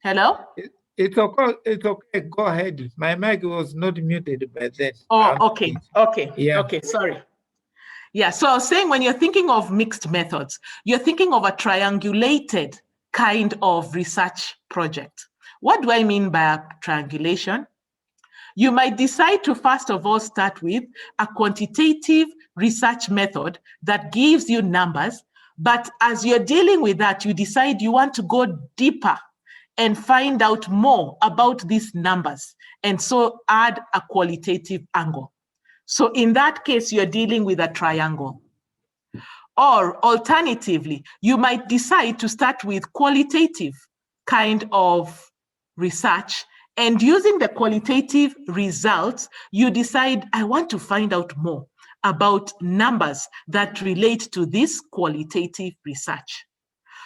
Hello? It's okay. It's okay. Go ahead. My mic was not muted by then. Oh, okay. Yeah. Okay, sorry. Yeah, so I was saying when you're thinking of mixed methods, you're thinking of a triangulated kind of research project. What do I mean by a triangulation? You might decide to first of all start with a quantitative research method that gives you numbers, but as you're dealing with that, you decide you want to go deeper and find out more about these numbers, and so add a qualitative angle. So in that case, you're dealing with a triangle. Or alternatively, you might decide to start with qualitative kind of research, and using the qualitative results, you decide, I want to find out more about numbers that relate to this qualitative research.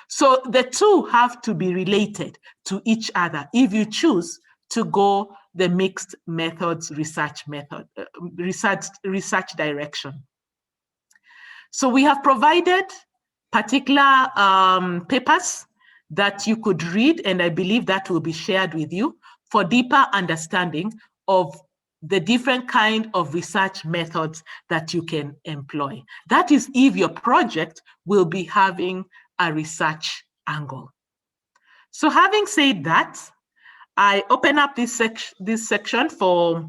So the two have to be related to each other if you choose to go the mixed methods research direction. So we have provided particular papers that you could read, and I believe that will be shared with you for deeper understanding of the different kind of research methods that you can employ. That is if your project will be having a research angle. So having said that, I open up this section for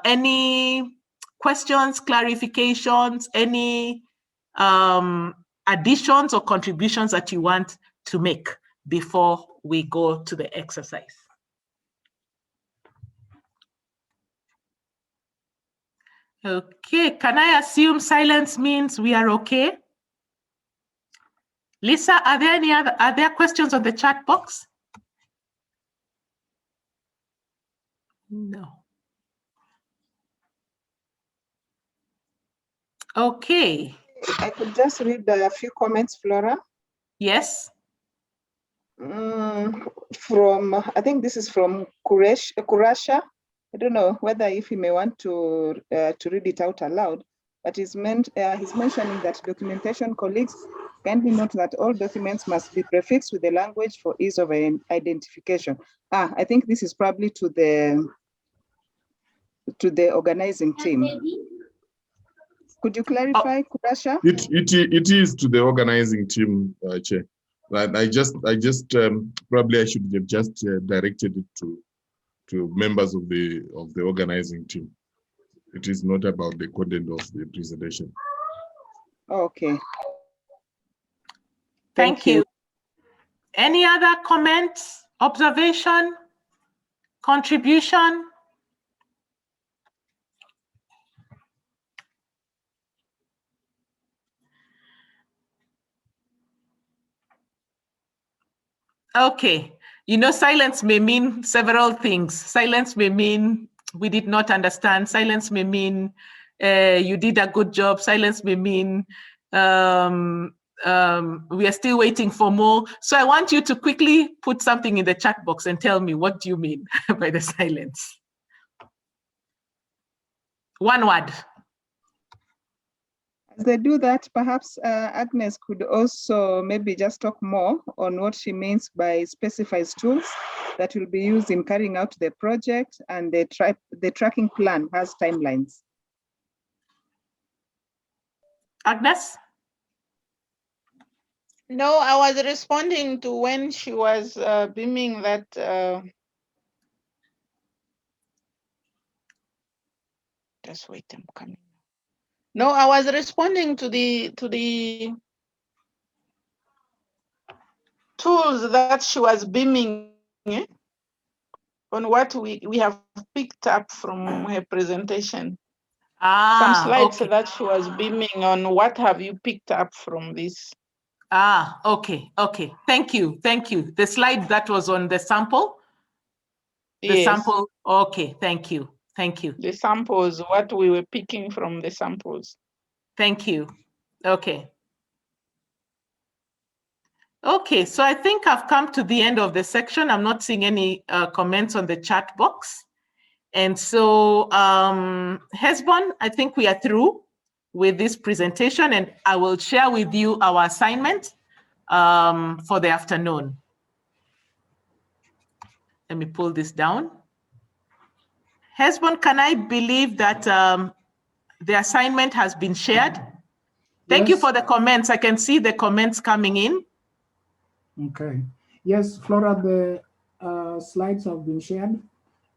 any questions, clarifications, any additions or contributions that you want to make before we go to the exercise. Okay, can I assume silence means we are okay? Lisa, are there questions on the chat box? No. Okay. I could just read a few comments, Flora. Yes. From, I think this is from Kurasha. I don't know whether if he may want to read it out aloud, but he's mentioning that documentation colleagues kindly note that all documents must be prefixed with the language for ease of identification. I think this is probably to the organizing team. Could you clarify, Kurasha? It is to the organizing team, Chair. I just probably I should have just directed it to members of the organizing team. It is not about the content of the presentation. Okay. Thank you. Any other comments, observation, contribution? Okay, you know, silence may mean several things. Silence may mean we did not understand. Silence may mean you did a good job. Silence may mean we are still waiting for more. So I want you to quickly put something in the chat box and tell me, what do you mean by the silence? One word. As they do that, perhaps Agnes could also maybe just talk more on what she means by specified tools that will be used in carrying out the project, and the tracking plan has timelines. Agnes? No, I was responding to when she was beaming that. Just wait, I'm coming. No, I was responding to the tools that she was beaming on what we have picked up from her presentation. Some slides that she was beaming on. What have you picked up from this? Okay. Thank you. The slide that was on the sample? The Yes. sample, okay, thank you. The samples, what we were picking from the samples. Thank you. Okay, so I think I've come to the end of the section. I'm not seeing any comments on the chat box. And so, Hesbon, I think we are through with this presentation, and I will share with you our assignment for the afternoon. Let me pull this down. Hesbon, can I believe that the assignment has been shared? Thank you for the comments. I can see the comments coming in. Okay. Yes, Flora, the slides have been shared,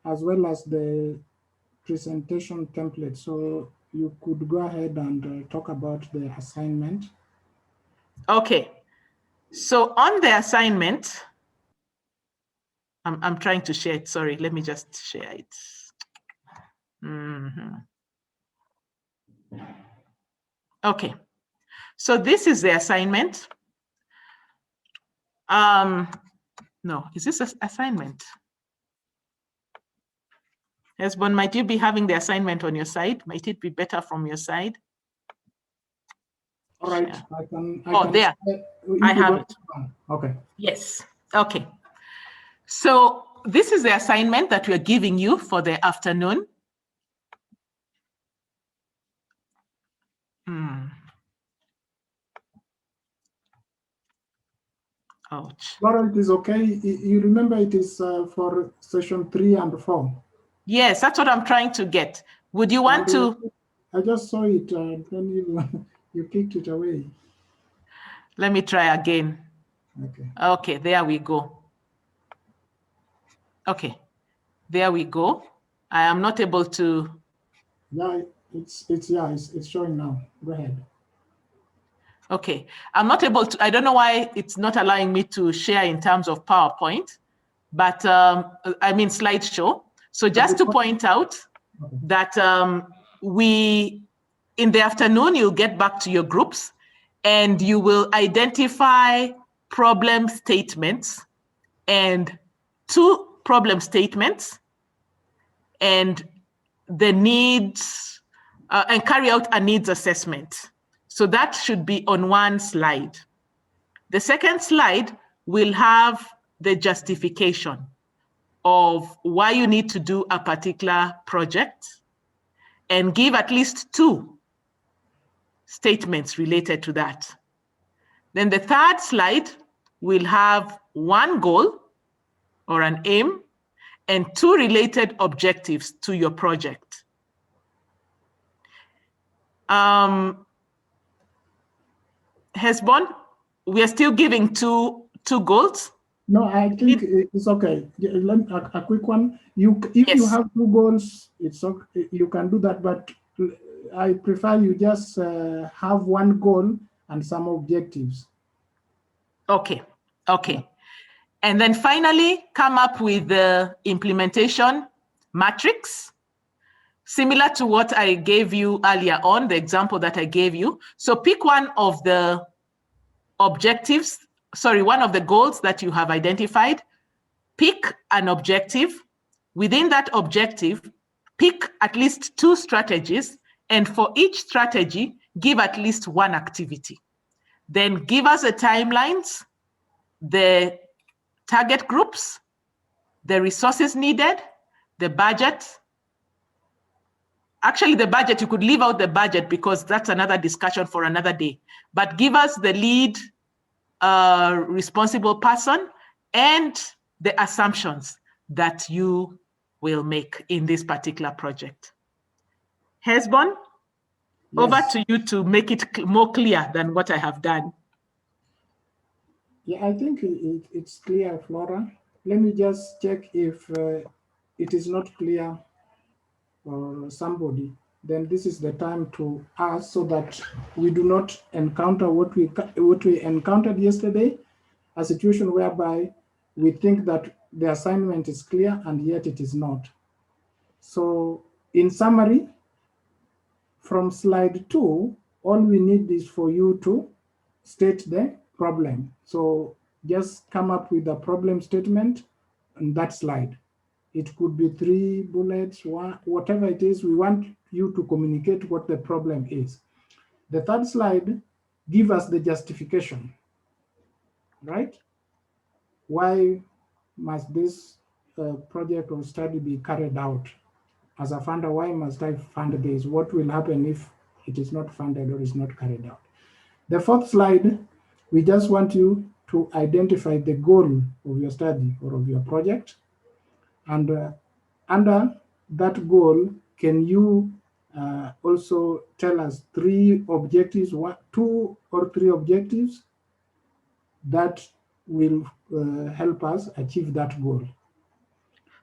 as well as the presentation template. So you could go ahead and talk about the assignment. Okay. So on the assignment, I'm trying to share it. Sorry, let me just share it. Okay. So this is the assignment. No, is this an assignment? Hesbon, might you be having the assignment on your side? Might it be better from your side? All right, yeah. There, I have it. Okay. Yes, okay. So this is the assignment that we're giving you for the afternoon. Ouch. Laura, it is okay. You remember it is for session 3 and 4. Yes, that's what I'm trying to get. Would you want to? I just saw it and then you kicked it away. Let me try again. Okay, there we go. Okay, there we go. I am not able to. Yeah, it's showing now. Go ahead. Okay, I'm not able to, I don't know why it's not allowing me to share in terms of PowerPoint, but I mean slideshow. So just to point out that in the afternoon, you'll get back to your groups and you will identify problem statements and 2 problem statements and the needs and carry out a needs assessment. So that should be on one slide. The second slide will have the justification of why you need to do a particular project and give at least 2 statements related to that. Then the third slide will have 1 goal or an aim and 2 related objectives to your project. Hesbon, we are still giving two goals? No, I think it's okay. A quick one. If you have 2 goals, it's okay. You can do that, but I prefer you just have 1 goal and some objectives. Okay. And then finally, come up with the implementation matrix, similar to what I gave you earlier on, the example that I gave you. So pick one of the objectives, one of the goals that you have identified, pick an objective. Within that objective, pick at least 2 strategies, and for each strategy, give at least 1 activity. Then give us the timelines, the target groups, the resources needed, the budget, Actually, the budget, you could leave out the budget because that's another discussion for another day. But give us the lead responsible person and the assumptions that you will make in this particular project. Hesbon, over to you to make it more clear than what I have done. Yeah, I think it's clear, Flora. Let me just check if it is not clear for somebody. Then this is the time to ask so that we do not encounter what we encountered yesterday, a situation whereby we think that the assignment is clear and yet it is not. So in summary, from slide 2, all we need is for you to state the problem. So just come up with a problem statement on that slide. It could be 3 bullets, whatever it is, we want you to communicate what the problem is. The third slide, give us the justification, right? Why must this project or study be carried out? As a funder, why must I fund this? What will happen if it is not funded or is not carried out? The fourth slide, we just want you to identify the goal of your study or of your project. And under that goal, can you also tell us 3 objectives, 2 or 3 objectives that will help us achieve that goal?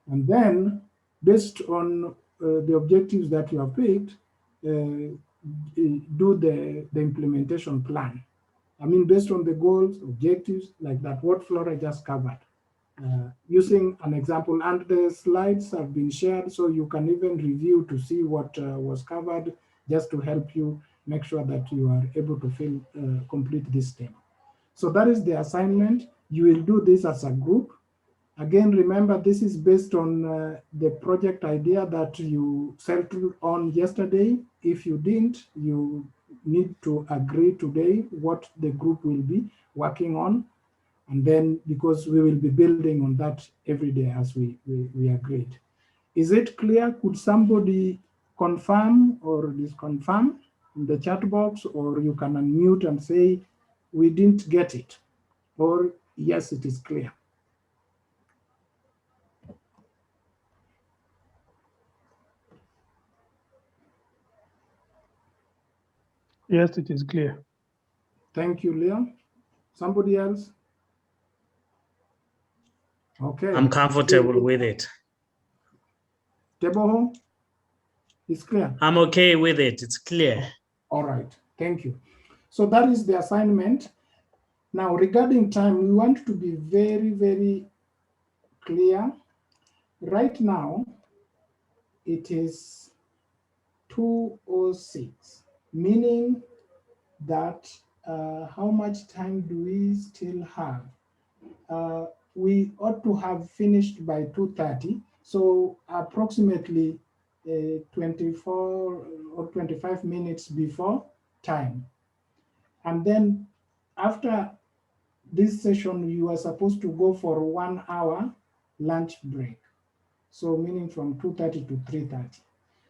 And then, based on the objectives that you have picked, do the implementation plan. I mean, based on the goals, objectives, like that, what Flora just covered. Using an example, and the slides have been shared, so you can even review to see what was covered, just to help you make sure that you are able to complete this thing. So that is the assignment. You will do this as a group. Again, remember, this is based on the project idea that you settled on yesterday. If you didn't, you need to agree today what the group will be working on. And then, because we will be building on that every day as we agreed. Is it clear? Could somebody confirm or disconfirm in the chat box, or you can unmute and say, we didn't get it, or yes, it is clear. Yes, it is clear. Thank you, Leon. Somebody else? Okay. I'm comfortable with it. Teboho? It's clear? I'm okay with it. It's clear. All right. Thank you. So that is the assignment. Now, regarding time, we want to be very, very clear. Right now, it is 2:06, meaning that how much time do we still have? We ought to have finished by 2:30, so approximately 24 or 25 minutes before time. And then after this session, you are supposed to go for 1 hour lunch break. So meaning from 2:30 to 3:30.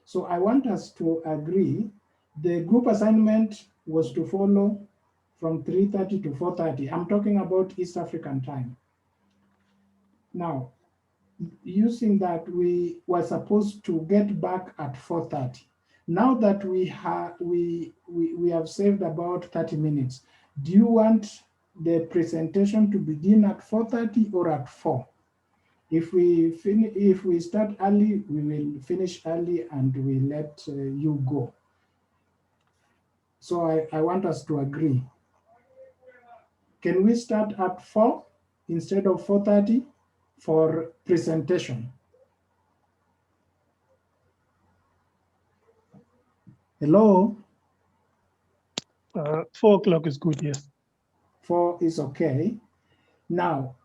So I want us to agree, the group assignment was to follow from 3:30 to 4:30. I'm talking about East African time. Now, using that, we were supposed to get back at 4:30. Now that we have saved about 30 minutes, do you want the presentation to begin at 4:30 or at 4? If we start early, we will finish early and we let you go. So I want us to agree. Can we start at 4 instead of 4:30 for presentation? Hello? 4 o'clock is good, yes. 4 is okay. Now,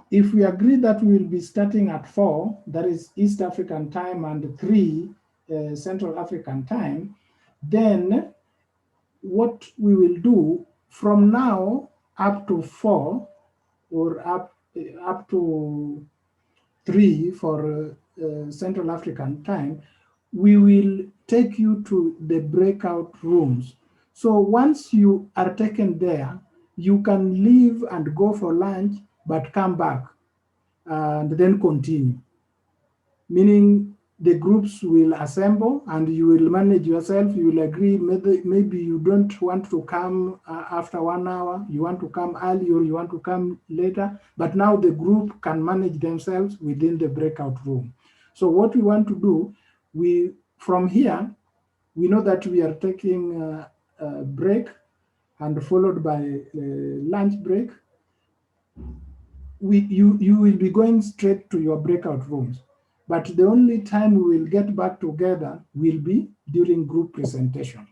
if we agree that we will be starting at 4, that is East African time, and 3 Central African time, then what we will do from now up to 4 or up to 3 for Central African time, we will take you to the breakout rooms. So once you are taken there, you can leave and go for lunch, but come back and then continue. Meaning the groups will assemble and you will manage yourself. You will agree, maybe you don't want to come after 1 hour, you want to come early or you want to come later, but now the group can manage themselves within the breakout room. So what we want to do, from here, we know that we are taking a break and followed by lunch break. You will be going straight to your breakout rooms. But the only time we will get back together will be during group presentation.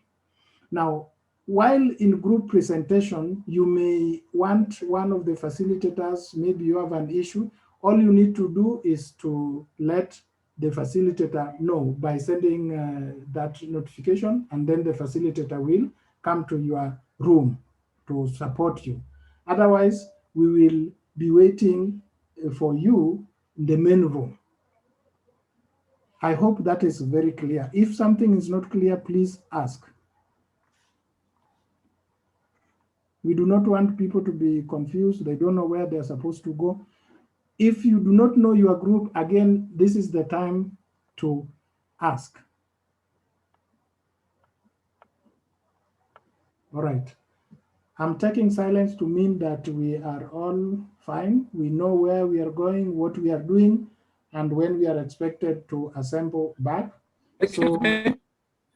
Now, while in group presentation, you may want one of the facilitators, maybe you have an issue. All you need to do is to let the facilitator know by sending that notification, and then the facilitator will come to your room to support you. Otherwise, we will be waiting for you in the main room. I hope that is very clear. If something is not clear, please ask. We do not want people to be confused. They don't know where they're supposed to go. If you do not know your group, again, this is the time to ask. All right. I'm taking silence to mean that we are all fine. We know where we are going, what we are doing, and when we are expected to assemble back. Excuse me.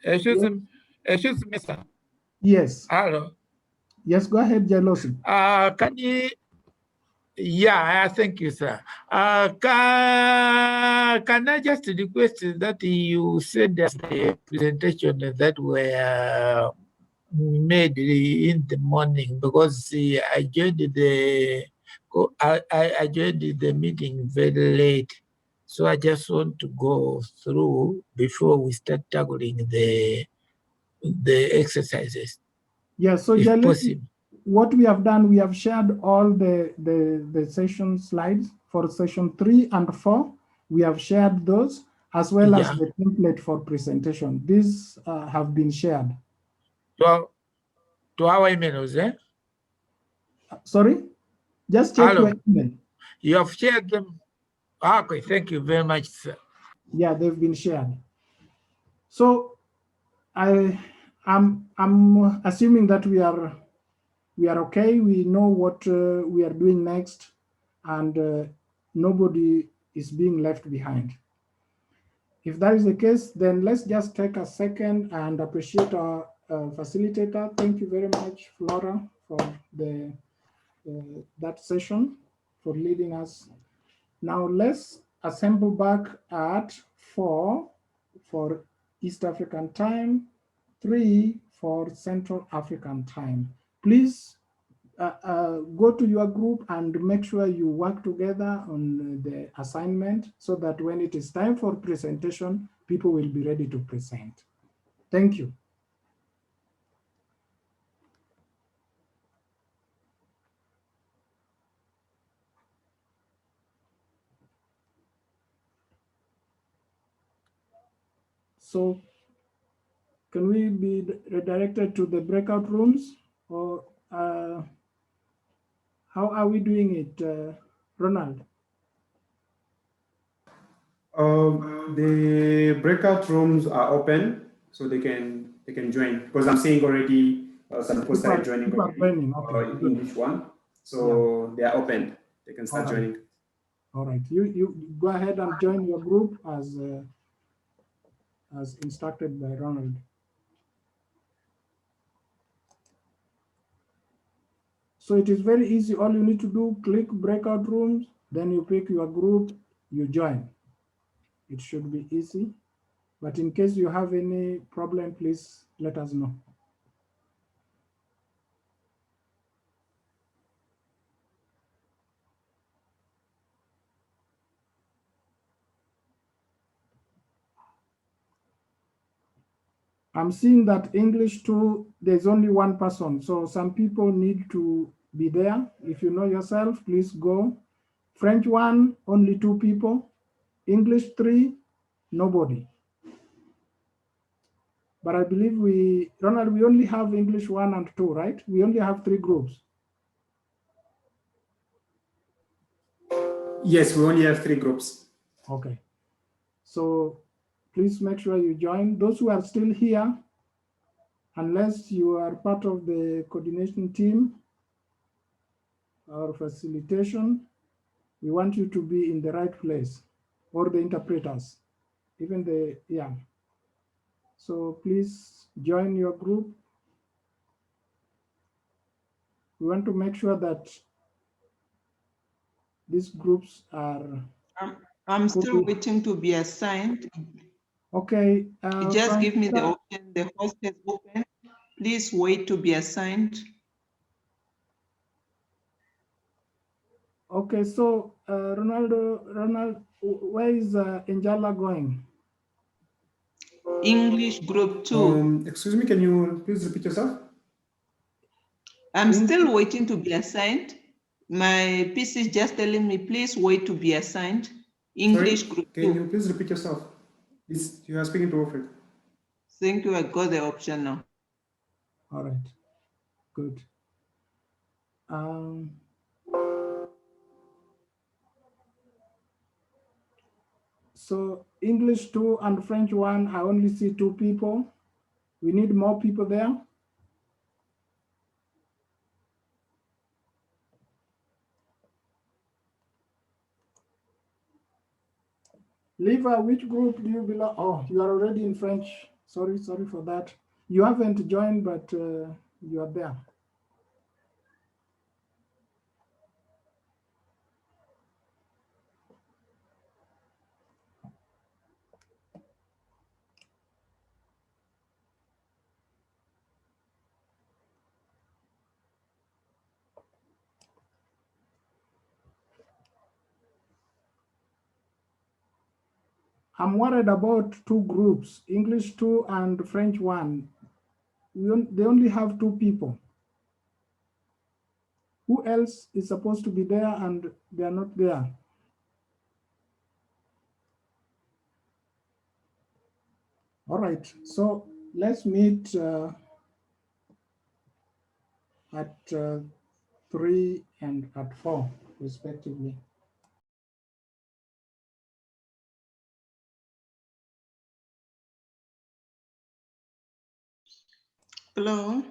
Excuse me, sir. Yes. Hello. Yes, go ahead, Jalosi. Can you? Yeah, thank you, sir. Can I just request that you send us the presentation that were made in the morning, because I joined I joined the meeting very late, so I just want to go through before we start tackling the exercises. Yes, so Jalosi, what we have done, we have shared all the session slides for session 3 and 4. We have shared those as well as the template for presentation. These have been shared. To our emails, eh? Sorry? Just check your email. You have shared them. Okay, thank you very much, sir. Yeah, they've been shared. So I'm assuming that we are okay. We know what we are doing next, and nobody is being left behind. If that is the case, then let's just take a second and appreciate our facilitator. Thank you very much, Flora, for that session, for leading us. Now let's assemble back at 4 for East African time, 3 for Central African time. Please go to your group and make sure you work together on the assignment so that when it is time for presentation, people will be ready to present. Thank you. So can we be redirected to the breakout rooms, or how are we doing it, Ronald? The breakout rooms are open, so they can join, because I'm seeing already some people started joining already in each one. So they are open. They can start joining. All right, you go ahead and join your group as instructed by Ronald. So it is very easy. All you need to do, click breakout rooms, then you pick your group, you join. It should be easy. But in case you have any problem, please let us know. I'm seeing that English 2, there's only one person. So some people need to be there. If you know yourself, please go. French 1, only 2 people. English 3, nobody. But I believe Ronald, we only have English 1 and 2, right? We only have 3 groups. Yes, we only have 3 groups. Okay. So please make sure you join. Those who are still here, unless you are part of the coordination team or facilitation, we want you to be in the right place, or the interpreters, even the, yeah. So please join your group. We want to make sure that these groups are. I'm still waiting to be assigned. Okay. You just give me the option. The host is open. Please wait to be assigned. Okay, so Ronald, where is Njala going? English group 2. Excuse me, can you please repeat yourself? I'm still waiting to be assigned. My PC is just telling me, please wait to be assigned. English group 2. Can you please repeat yourself? You are speaking to Wilfred. Thank you, I got the option now. All right, good. So English 2 and French 1, I only see 2 people. We need more people there. Liva, which group do you belong? Oh, you are already in French. Sorry for that. You haven't joined, but you are there. I'm worried about 2 groups, English 2 and French 1. They only have 2 people. Who else is supposed to be there and they are not there? All right, so let's meet at 3 and at 4, respectively. Hello.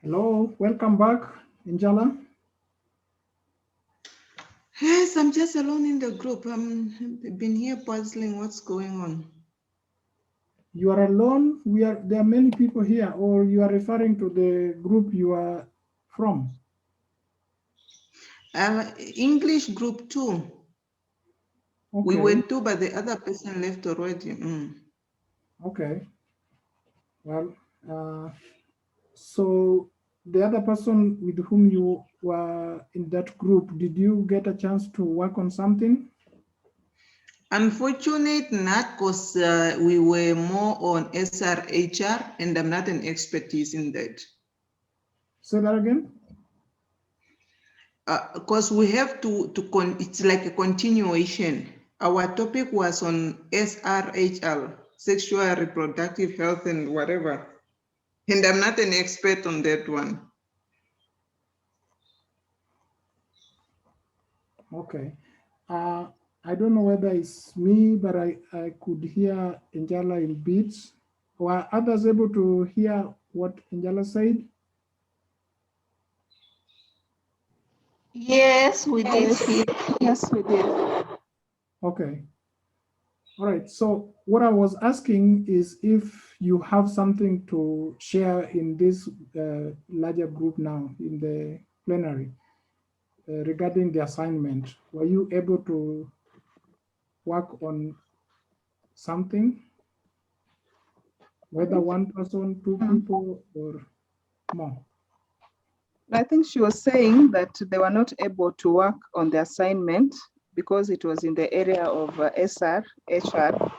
Hello, welcome back, Njala. Yes, I'm just alone in the group. I've been here puzzling what's going on. You are alone? There are many people here, or you are referring to the group you are from? English group 2. Okay. We were 2, but the other person left already. Okay. Well, so the other person with whom you were in that group, did you get a chance to work on something? Unfortunate not, because we were more on SRHR and I'm not an expertise in that. Say that again? Because we have it's like a continuation. Our topic was on SRHR, sexual reproductive health and whatever. And I'm not an expert on that one. Okay. I don't know whether it's me, but I could hear Njala in bits. Were others able to hear what Njala said? Yes, we did. Yes, we did. Okay. All right. So what I was asking is if you have something to share in this larger group now in the plenary regarding the assignment. Were you able to work on something? Whether one person, 2 people, or more? I think she was saying that they were not able to work on the assignment because it was in the area of SRHR,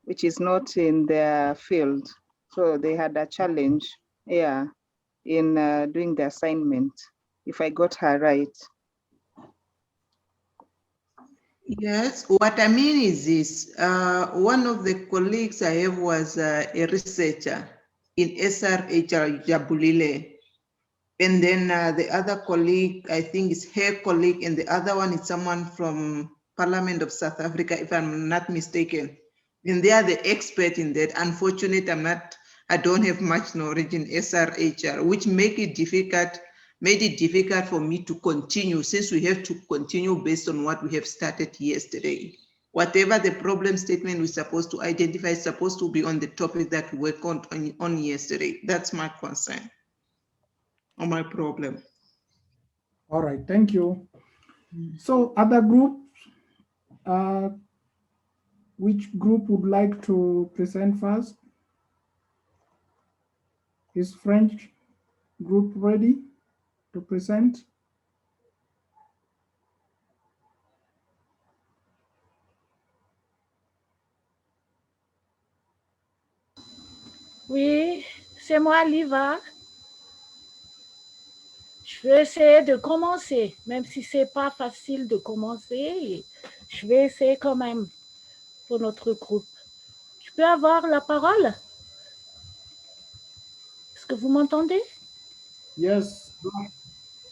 which is not in their field. So they had a challenge, in doing the assignment, if I got her right. Yes, what I mean is this. One of the colleagues I have was a researcher in SRHR Jabulile. And then the other colleague, I think is her colleague, and the other one is someone from Parliament of South Africa, if I'm not mistaken. And they are the expert in that. Unfortunately, I don't have much knowledge in SRHR, which made it difficult for me to continue, since we have to continue based on what we have started yesterday. Whatever the problem statement we're supposed to identify is supposed to be on the topic that we worked on yesterday. That's my concern or my problem. All right, thank you. So other groups, which group would like to present first? Is French group ready to present? Oui, c'est moi, Liva. Je vais essayer de commencer, même si ce n'est pas facile de commencer. Je vais essayer quand même pour notre groupe. Je peux avoir la parole? Est-ce que vous m'entendez? Yes,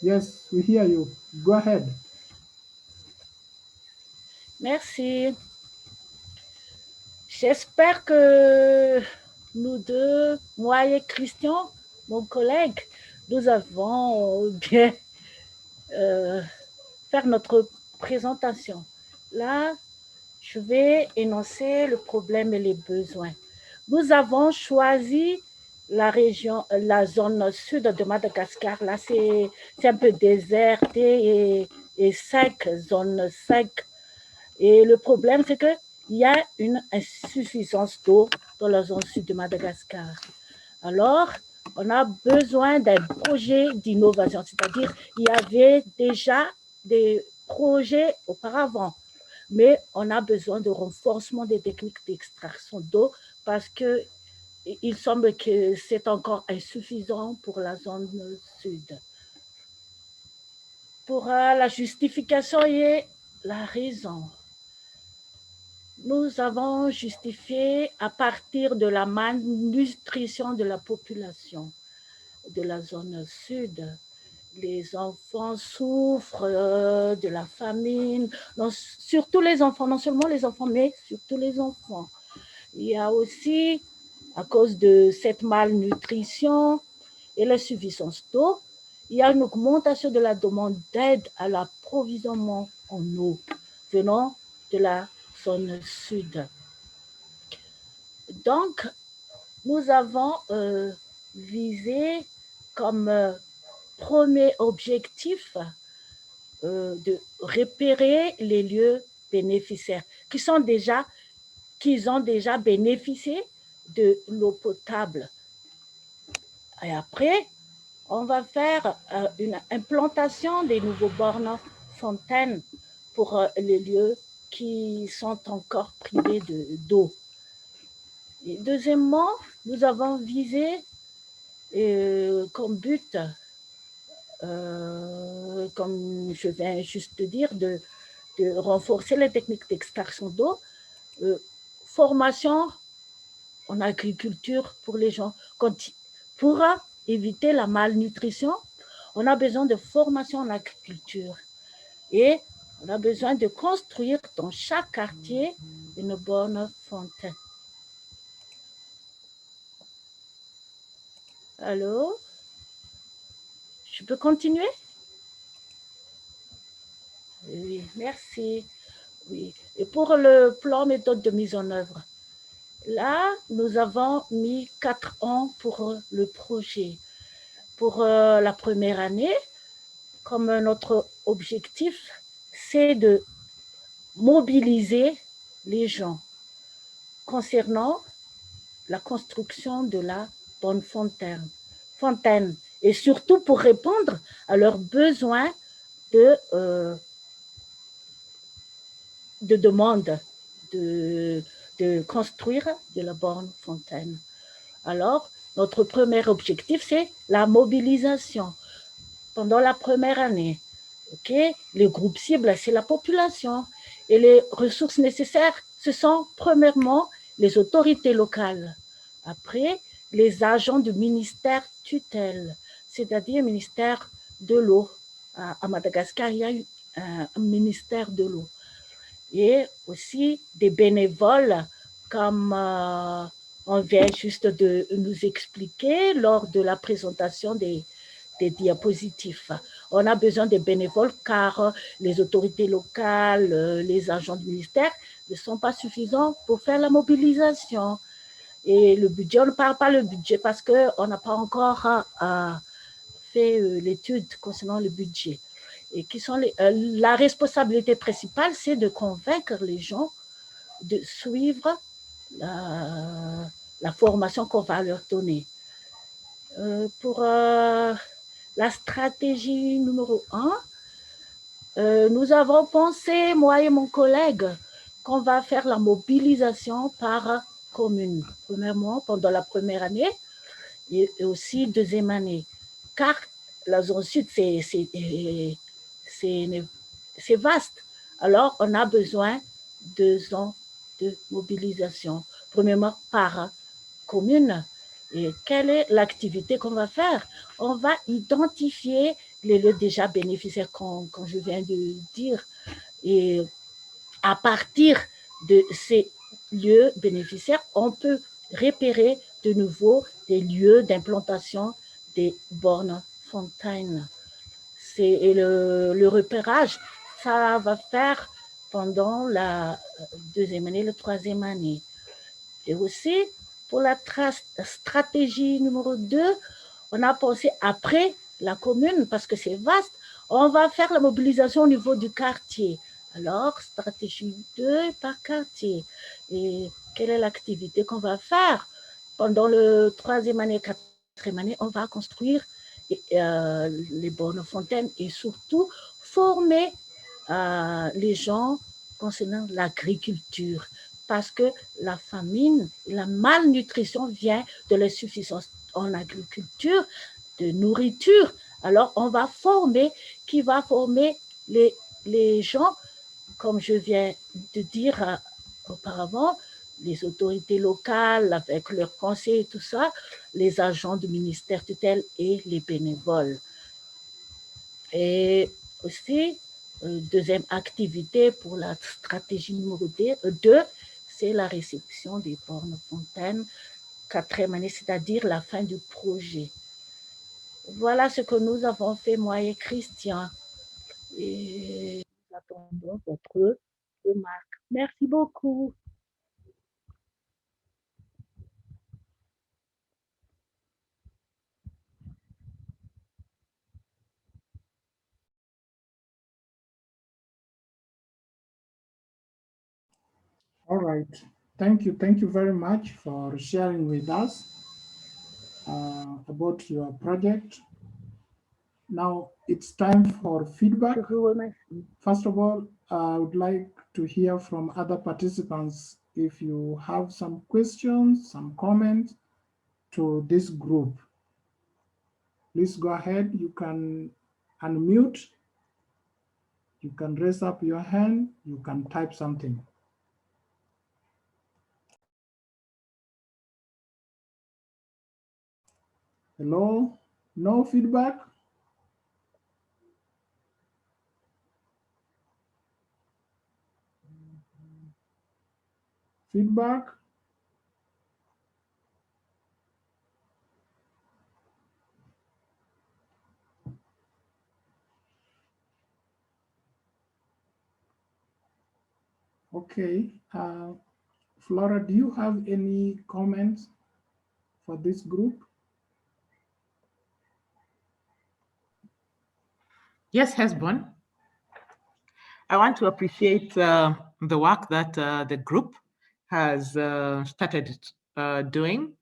yes, we hear you. Go ahead. Merci. J'espère que nous deux, moi et Christian, mon collègue, nous avons bien faire notre présentation. Là, je vais énoncer le problème et les besoins. Nous avons choisi la région, la zone sud de Madagascar. Là, c'est un peu déserté et sec, zone sec. Et le problème, c'est qu'il y a une insuffisance d'eau dans la zone sud de Madagascar. Alors, on a besoin d'un projet d'innovation, c'est-à-dire il y avait déjà des projets auparavant, mais on a besoin de renforcement des techniques d'extraction d'eau parce qu'il semble que c'est encore insuffisant pour la zone sud. Pour la justification et la raison, nous avons justifié à partir de la malnutrition de la population de la zone sud. Les enfants souffrent de la famine, non, surtout les enfants, non seulement les enfants, mais surtout les enfants. Il y a aussi, à cause de cette malnutrition et l'insuffisance d'eau, il y a une augmentation de la demande d'aide à l'approvisionnement en eau venant de la zone sud. Donc, nous avons visé comme premier objectif de repérer les lieux bénéficiaires qui ont déjà bénéficié de l'eau potable. Et après, on va faire une implantation des nouveaux bornes fontaines pour les lieux qui sont encore privés d'eau. Et deuxièmement, nous avons visé comme but, comme je viens juste de dire, de renforcer les techniques d'extraction d'eau, formation en agriculture pour les gens. Pour éviter la malnutrition, on a besoin de formation en agriculture et on a besoin de construire dans chaque quartier une bonne fontaine. Allô? Je peux continuer? Oui, merci. Oui. Et pour le plan méthode de mise en œuvre, là, nous avons mis 4 ans pour le projet. Pour la première année, comme notre objectif, c'est de mobiliser les gens concernant la construction de la bonne fontaine et surtout pour répondre à leurs besoins de demande de construire de la bonne fontaine. Alors, notre premier objectif, c'est la mobilisation pendant la première année. Okay? Le groupe cible, c'est la population. Et les ressources nécessaires, ce sont premièrement les autorités locales, après les agents du ministère tutelle, c'est-à-dire ministère de l'eau. À Madagascar, il y a un ministère de l'eau. Et aussi des bénévoles, comme on vient juste de nous expliquer lors de la présentation des diapositives. On a besoin de bénévoles car les autorités locales, les agents du ministère ne sont pas suffisants pour faire la mobilisation. Et le budget, on ne parle pas le budget parce qu'on n'a pas encore fait l'étude concernant le budget. Et qui sont la responsabilité principale, c'est de convaincre les gens de suivre la formation qu'on va leur donner. Pour la stratégie numéro 1, nous avons pensé, moi et mon collègue, qu'on va faire la mobilisation par commune. Premièrement, pendant la première année et aussi deuxième année. Car la zone sud, c'est vaste. Alors, on a besoin de 2 ans de mobilisation. Premièrement, par commune. Et quelle est l'activité qu'on va faire? On va identifier les lieux déjà bénéficiaires, comme je viens de dire. Et à partir de ces lieux bénéficiaires, on peut repérer de nouveau des lieux d'implantation des bornes fontaines. Et le repérage, ça va faire pendant la deuxième année, la troisième année. Et aussi, pour la stratégie numéro 2, on a pensé après la commune, parce que c'est vaste, on va faire la mobilisation au niveau du quartier. Alors, stratégie 2 par quartier. Et quelle est l'activité qu'on va faire? Pendant le troisième année, quatrième année, on va construire les bornes fontaines et surtout former les gens concernant l'agriculture. Parce que la famine, la malnutrition vient de l'insuffisance en agriculture, de nourriture. Alors, on va former, qui va former les gens, comme je viens de dire auparavant, les autorités locales avec leurs conseils et tout ça, les agents du ministère tutelle et les bénévoles. Et aussi, deuxième activité pour la stratégie numéro 2, c'est la réception des bornes fontaines, quatrième année, c'est-à-dire la fin du projet. Voilà ce que nous avons fait, moi et Christian. Et nous attendons votre remarque. Merci beaucoup. All right. Thank you. Thank you very much for sharing with us about your project. Now it's time for feedback. First of all, I would like to hear from other participants if you have some questions, some comments to this group. Please go ahead. You can unmute. You can raise up your hand. You can type something. Hello? No feedback? Feedback? Okay. Flora, do you have any comments for this group? Yes, Hesbon. I want to appreciate the work that the group has started doing.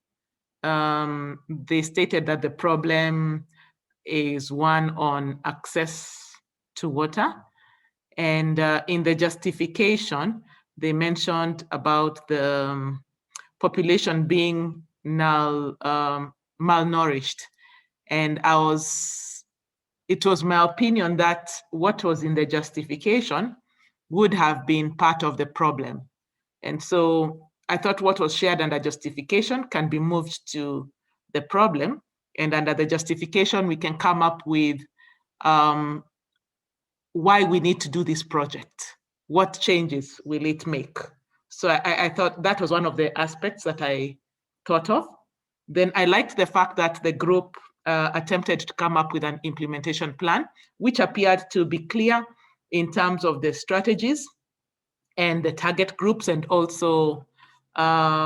They stated that the problem is one on access to water. And in the justification, they mentioned about the population being now malnourished. And it was my opinion that what was in the justification would have been part of the problem. And so I thought what was shared under justification can be moved to the problem. And under the justification, we can come up with why we need to do this project. What changes will it make? So I thought that was one of the aspects that I thought of. Then I liked the fact that the group attempted to come up with an implementation plan, which appeared to be clear in terms of the strategies and the target groups, and also the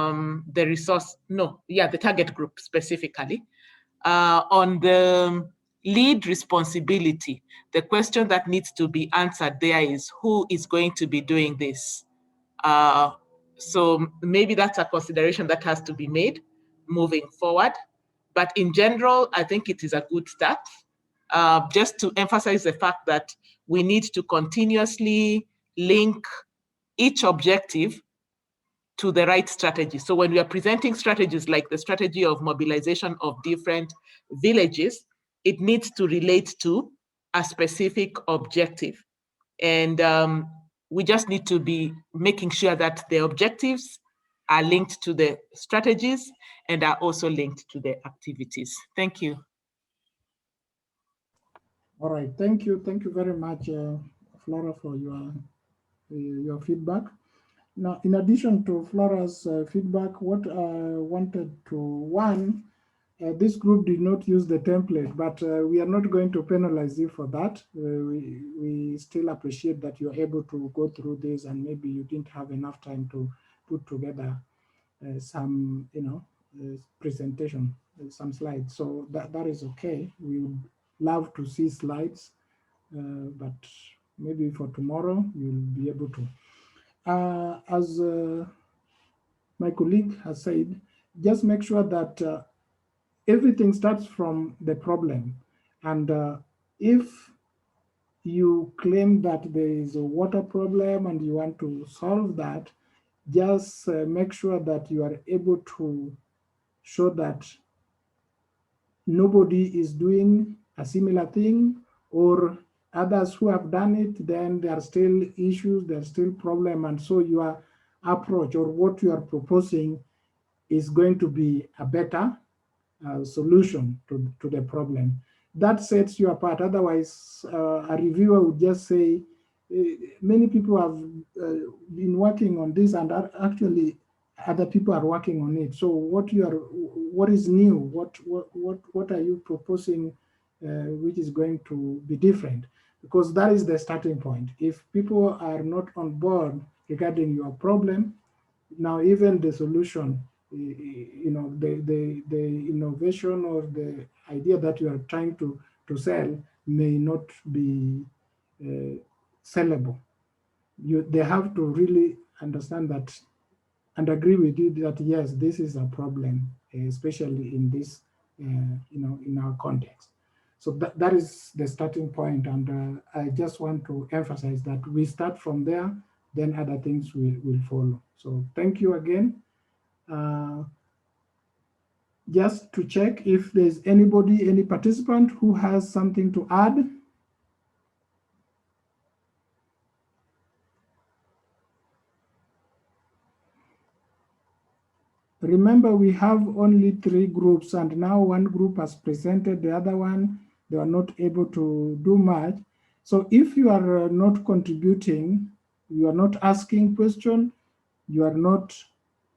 target group specifically. On the lead responsibility, the question that needs to be answered there is who is going to be doing this? So maybe that's a consideration that has to be made moving forward. But in general, I think it is a good start. Just to emphasize the fact that we need to continuously link each objective to the right strategy. So when we are presenting strategies like the strategy of mobilization of different villages, it needs to relate to a specific objective. And we just need to be making sure that the objectives are linked to the strategies and are also linked to the activities. Thank you. All right, thank you very much, Flora, for your feedback. Now, in addition to Flora's feedback, what I wanted to, this group did not use the template, but we are not going to penalize you for that. We still appreciate that you're able to go through this, and maybe you didn't have enough time to put together some, presentation, some slides. So that is okay. We would love to see slides, but maybe for tomorrow you'll be able to. As my colleague has said, just make sure that everything starts from the problem. And if you claim that there is a water problem and you want to solve that, just make sure that you are able to show that nobody is doing a similar thing, or others who have done it, then there are still issues, there's still problem. And so your approach or what you are proposing is going to be a better solution to the problem. That sets you apart. Otherwise, a reviewer would just say, many people have been working on this, and actually other people are working on it. So what is new? What are you proposing which is going to be different? Because that is the starting point. If people are not on board regarding your problem, now even the solution, the innovation or the idea that you are trying to sell may not be sellable. They have to really understand that and agree with you that yes, this is a problem, especially in this, in our context. So that is the starting point, and I just want to emphasize that we start from there, then other things will follow. So thank you again. Just to check if there's any participant who has something to add. Remember, we have only 3 groups, and now one group has presented, the other one, they are not able to do much. So if you are not contributing, you are not asking questions, you are not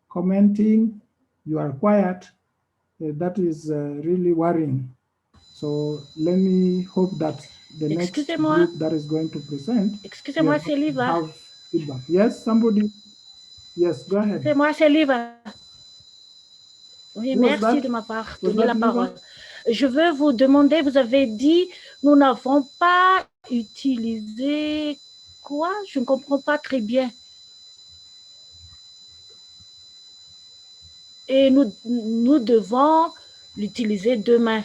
commenting, you are quiet, that is really worrying. So let me hope that the next group that is going to present. Excusez-moi, c'est Liva. Yes, somebody. Yes, go ahead. Excusez-moi, c'est Liva. Oui, merci de m'avoir donné la parole. Je veux vous demander, vous avez dit, nous n'avons pas utilisé quoi? Je ne comprends pas très bien. Et nous devons l'utiliser demain.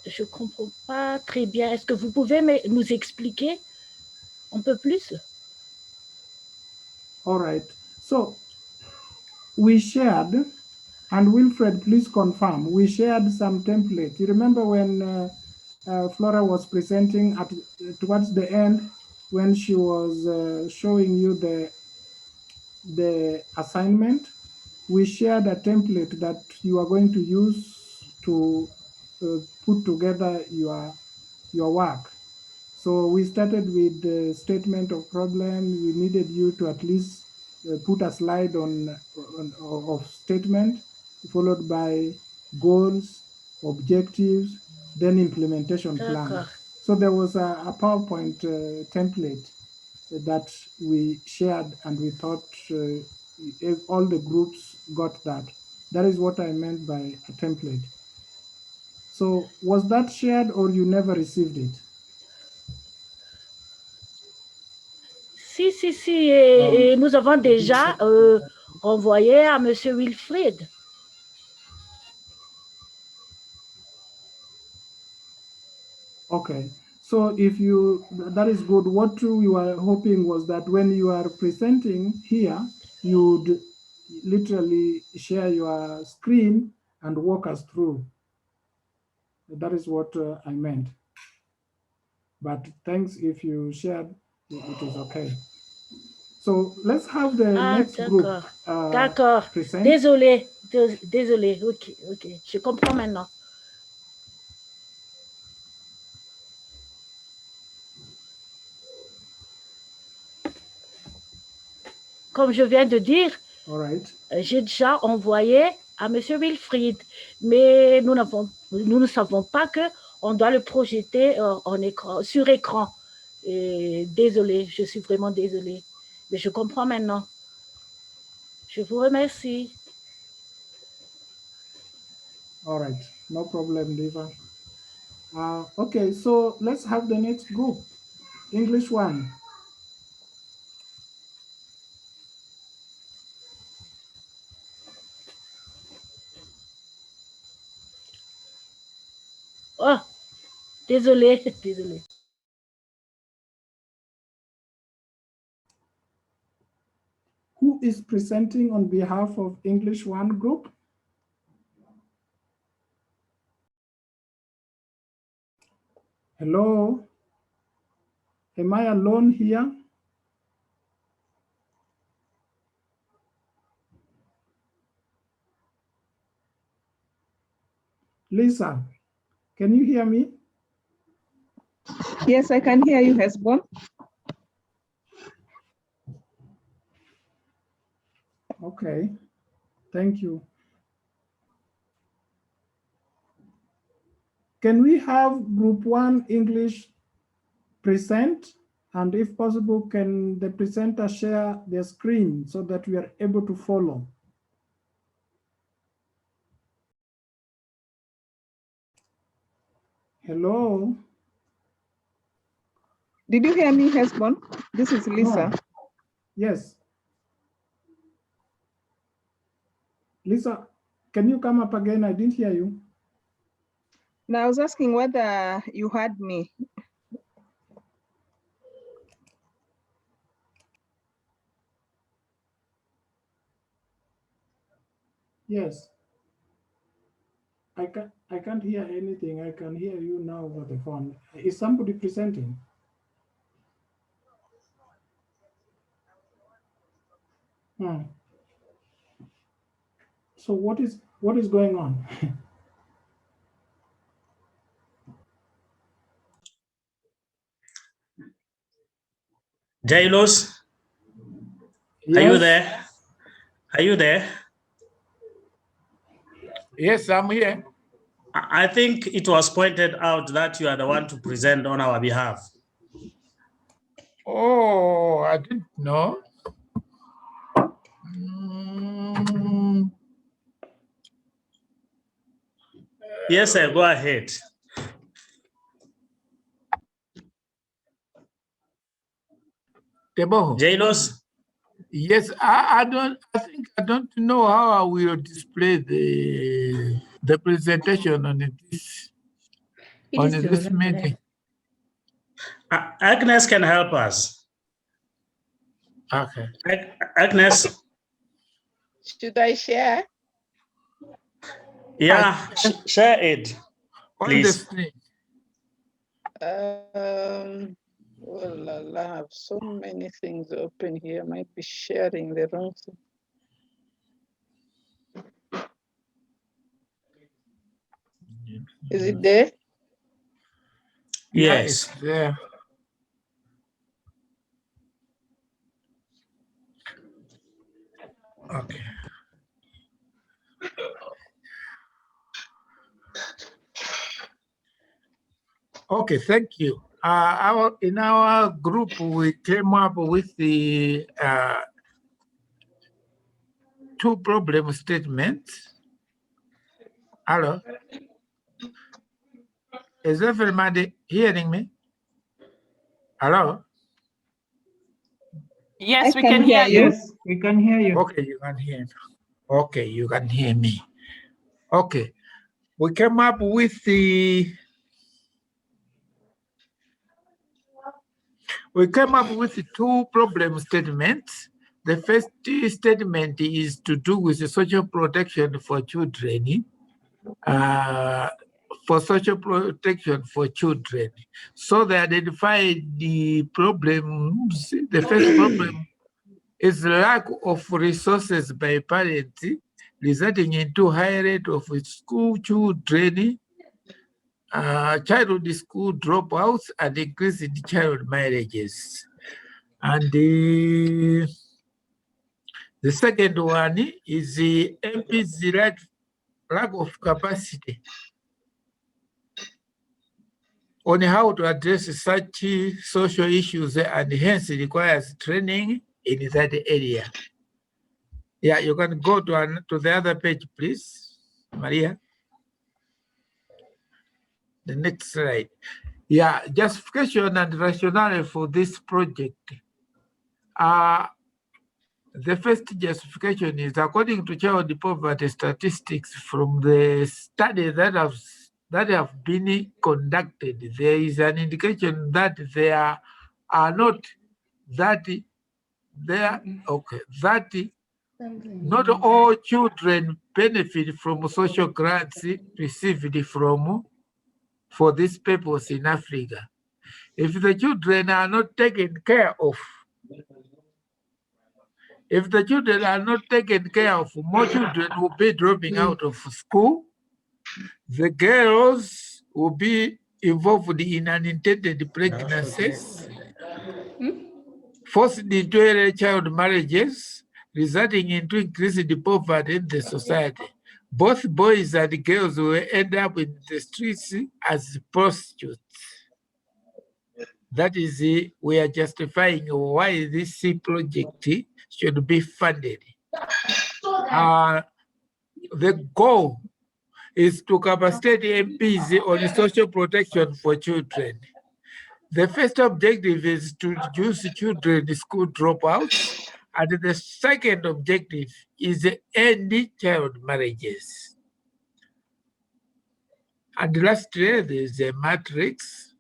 Je ne comprends pas très bien. Est-ce que vous pouvez nous expliquer un peu plus? All right. So we shared, and Wilfred, please confirm, we shared some templates. You remember when Flora was presenting towards the end, when she was showing you the assignment, we shared a template that you are going to use to put together your work. So we started with the statement of problem. We needed you to at least put a slide of statement, followed by goals, objectives, then implementation plan. D'accord. So there was a PowerPoint template that we shared, and we thought if all the groups got that. That is what I meant by a template. So was that shared or you never received it? Si, et nous avons déjà envoyé à Monsieur Wilfried. Okay, so if you, that is good. What you were hoping was that when you are presenting here, you'd literally share your screen and walk us through. That is what I meant. But thanks if you shared, it is okay. So let's have the next group. D'accord. Present. Désolé. Ok, je comprends maintenant. Comme je viens de dire, j'ai déjà envoyé à Monsieur Wilfried, mais nous ne savons pas qu'on doit le projeter sur écran. Et désolée, je suis vraiment désolée. Mais je comprends maintenant. Je vous remercie. All right, no problem, Diva. Okay, so let's have the next group. English 1. Oh, désolé. Who is presenting on behalf of English 1 group? Hello? Am I alone here? Lisa, can you hear me? Yes, I can hear you, Hesbon. Okay, thank you. Can we have group 1 English present? And if possible, can the presenter share their screen so that we are able to follow? Hello? Did you hear me, Hesbon? This is Lisa. No. Yes. Lisa, can you come up again? I didn't hear you. Now, I was asking whether you heard me. Yes. I can't hear anything. I can hear you now over the phone. Is somebody presenting? So what is going on? Jailos, yes. Are you there? Are you there? Yes, I'm here. I think it was pointed out that you are the one to present on our behalf. Oh, I didn't know. Yes, sir, go ahead. Jailos? Yes, I think I don't know how I will display the presentation on this meeting. Agnes can help us. Okay. Agnes? Should I share? Yeah, share it, please. Um, Well, I have so many things open here. I might be sharing the wrong thing. Is it there? Yeah, Yes. it's there. Okay. Okay, thank you. In our group, we came up with the 2 problem statements. Hello? Is everybody hearing me? Hello? Yes, we can hear you. Yes, we can hear you. Okay, you can hear me. Okay, you can hear me. Okay, we came up with the 2 problem statements. The first statement is to do with the social protection for children. For social protection for children. So they identify the problems. The first problem is lack of resources by parents, resulting into high rate of school children, child school dropouts, and increase in child marriages. And the second one is the MP's lack of capacity on how to address such social issues, and hence requires training in that area. Yeah, you can go to the other page, please, Maria. The next slide. Yeah, justification and rationale for this project. The first justification is according to child poverty statistics from the study that have been conducted, there is an indication that there are not that not all children benefit from social grants received for this purpose in Africa. If the children are not taken care of, more children will be dropping out of school. The girls will be involved in unintended pregnancies, forced into early child marriages, resulting into increased poverty in the society. Both boys and girls will end up in the streets as prostitutes. That is, we are justifying why this project should be funded. The goal is to capacitate MPs on social protection for children. The first objective is to reduce children school dropouts, and the second objective is end child marriages. And lastly, there's a matrix.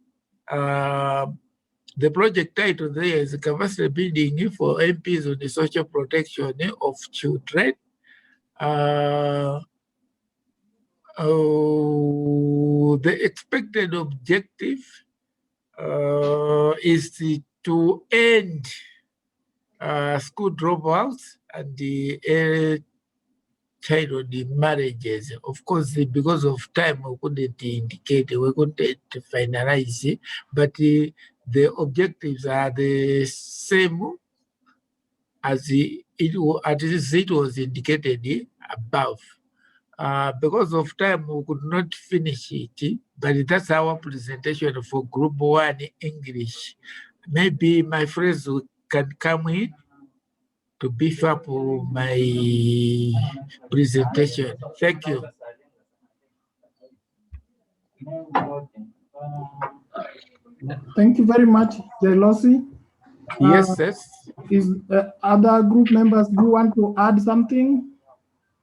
The project title there is capacity building for MPs on the social protection of children. The expected objective is to end school dropouts and the child marriages. Of course, because of time, we couldn't indicate, we couldn't finalize, but the objectives are the same as it was indicated above. Because of time, we could not finish it, but that's our presentation for Group 1 English. Maybe my friends can come in to beef up my presentation. Thank you. Thank you very much, Jelosi. Yes, yes. Is other group members, do you want to add something?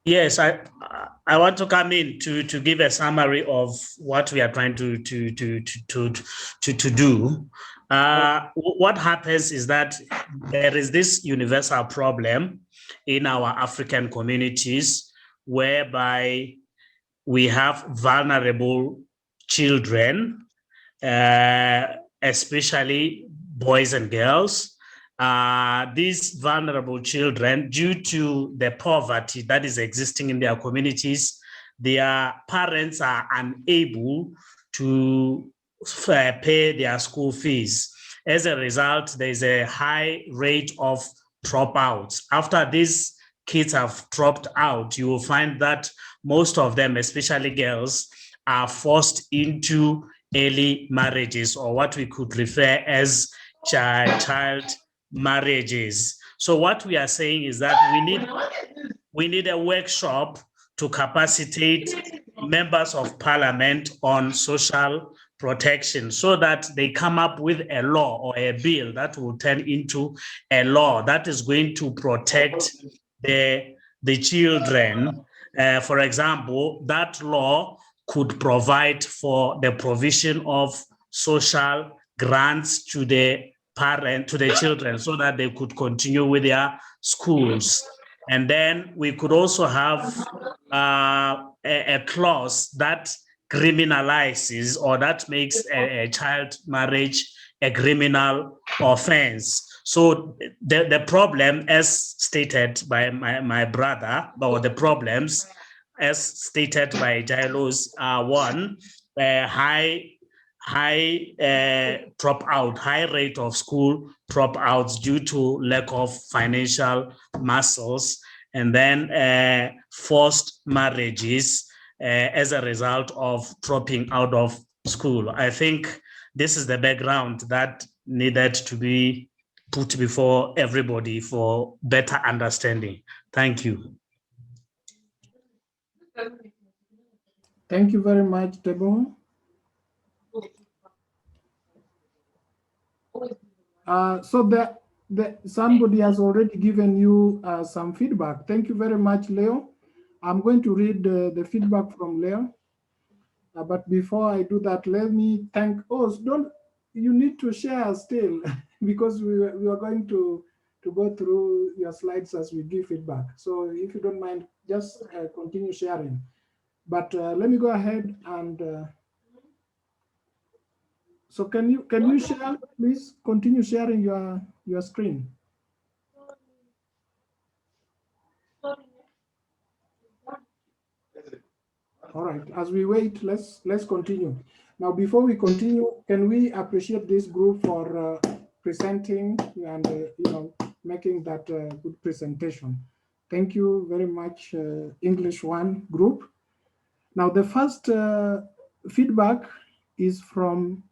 Yes, I want to come in to give a summary of what we are trying to do. What happens is that there is this universal problem in our African communities whereby we have vulnerable children, especially boys and girls. These vulnerable children, due to the poverty that is existing in their communities, their parents are unable to pay their school fees. As a result, there's a high rate of dropouts. After these kids have dropped out, you will find that most of them, especially girls, are forced into early marriages, or what we could refer as child marriages. So what we are saying is that we need a workshop to capacitate members of parliament on social protection, so that they come up with a law or a bill that will turn into a law that is going to protect the children. For example, that law could provide for the provision of social grants to the children, so that they could continue with their schools. And then we could also have a clause that criminalizes, or that makes a child marriage a criminal offense. So the problem, as stated by my brother, or the problems as stated by Jailos, are one, high dropout, high rate of school dropouts due to lack of financial muscles, and then forced marriages as a result of dropping out of school. I think this is the background that needed to be put before everybody for better understanding. Thank you. Thank you very much, Tebo. So somebody has already given you some feedback. Thank you very much, Leo. I'm going to read the feedback from Leo. But before I do that, let me thank, you need to share still, because we are going to go through your slides as we give feedback. So if you don't mind, just continue sharing. But let me go ahead and, so can you share, please continue sharing your screen. All right, as we wait, let's continue. Now, before we continue, can we appreciate this group for presenting and making that good presentation? Thank you very much, English 1 group. Now, the first feedback is from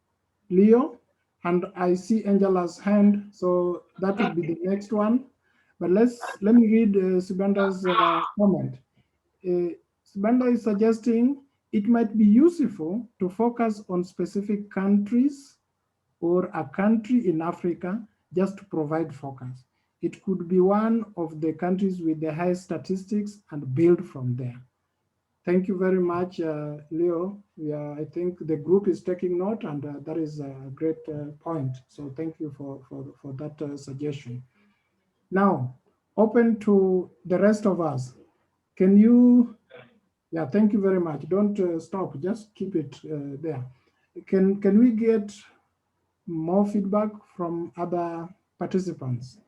Leo, and I see Angela's hand, so that would be the next one. But let me read Subanda's comment. Subanda is suggesting it might be useful to focus on specific countries or a country in Africa just to provide focus. It could be one of the countries with the highest statistics and build from there. Thank you very much, Leo. I think the group is taking note, and that is a great point. So thank you for that suggestion. Now, open to the rest of us. Can you, thank you very much. Don't stop, just keep it there. Can we get more feedback from other participants?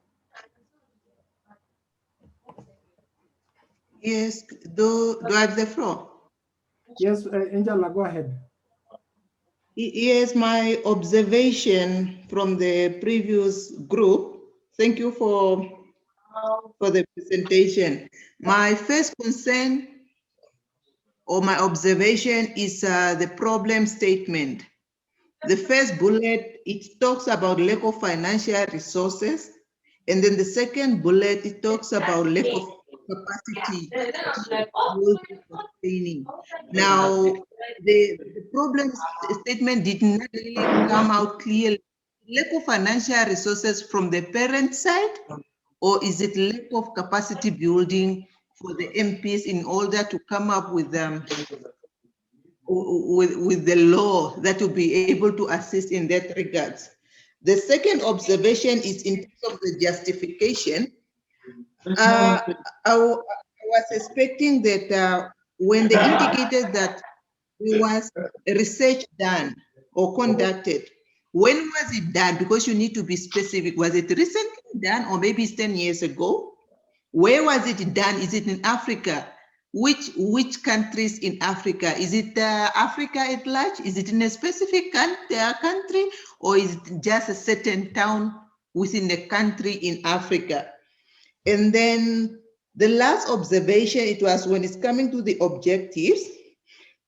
Yes, do I have the floor? Yes, Angela, go ahead. Yes, my observation from the previous group. Thank you for the presentation. My first concern or my observation is the problem statement. The first bullet, it talks about lack of financial resources. And then the second bullet, it talks about lack of capacity sustaining. Now, the problem statement did not really come out clearly. Lack of financial resources from the parent side, or is it lack of capacity building for the MPs in order to come up with the law that will be able to assist in that regards? The second observation is in terms of the justification. I was expecting that when they indicated that there was research done or conducted When was it done? Because you need to be specific. Was it recently done or maybe it's 10 years ago? Where was it done? Is it in Africa? Which countries in Africa? Is it Africa at large? Is it in a specific country, or is it just a certain town within a country in Africa? And then the last observation, it was when it's coming to the objectives,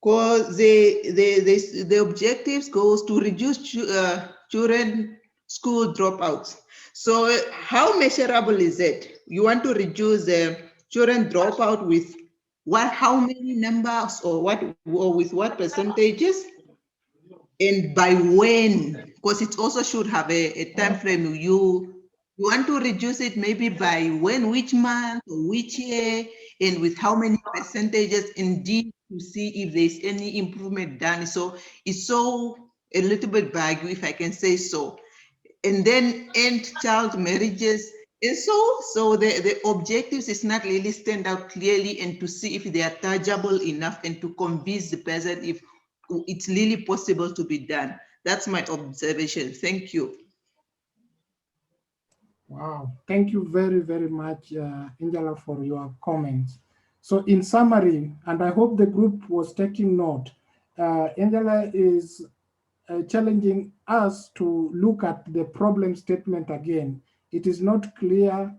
because the objectives goes to reduce children school dropouts. So how measurable is it? You want to reduce children dropout with what? How many numbers, or what? Or with what percentages? And by when? Because it also should have a time frame. You want to reduce it maybe by when, which month or which year, and with how many percentages, indeed, to see if there's any improvement done. So it's so a little bit vague, if I can say so. And then end child marriages. And so the objectives is not really stand out clearly, and to see if they are tangible enough and to convince the person if it's really possible to be done. That's my observation. Thank you. Wow, thank you very, very much, Angela, for your comments. So in summary, and I hope the group was taking note, Angela is challenging us to look at the problem statement again. It is not clear.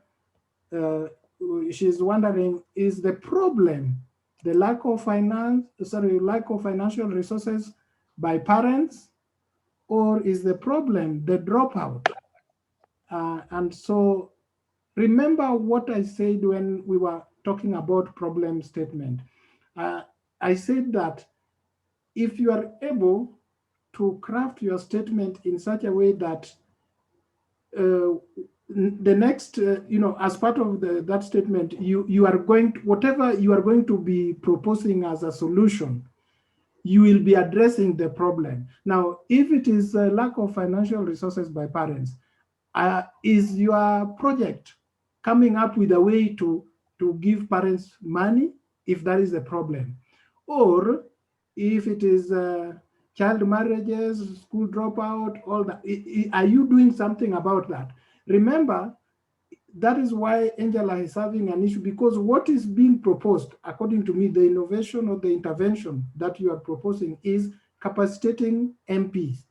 She's wondering, is the problem the lack of financial resources by parents, or is the problem the dropout? And so remember what I said when we were talking about problem statement. I said that if you are able to craft your statement in such a way that the next, as part of that statement, you are going to, whatever you are going to be proposing as a solution, you will be addressing the problem. Now, if it is a lack of financial resources by parents, is your project coming up with a way to give parents money if that is the problem? Or if it is child marriages, school dropout, all that, are you doing something about that? Remember, that is why Angela is having an issue, because what is being proposed, according to me, the innovation or the intervention that you are proposing is capacitating MPs.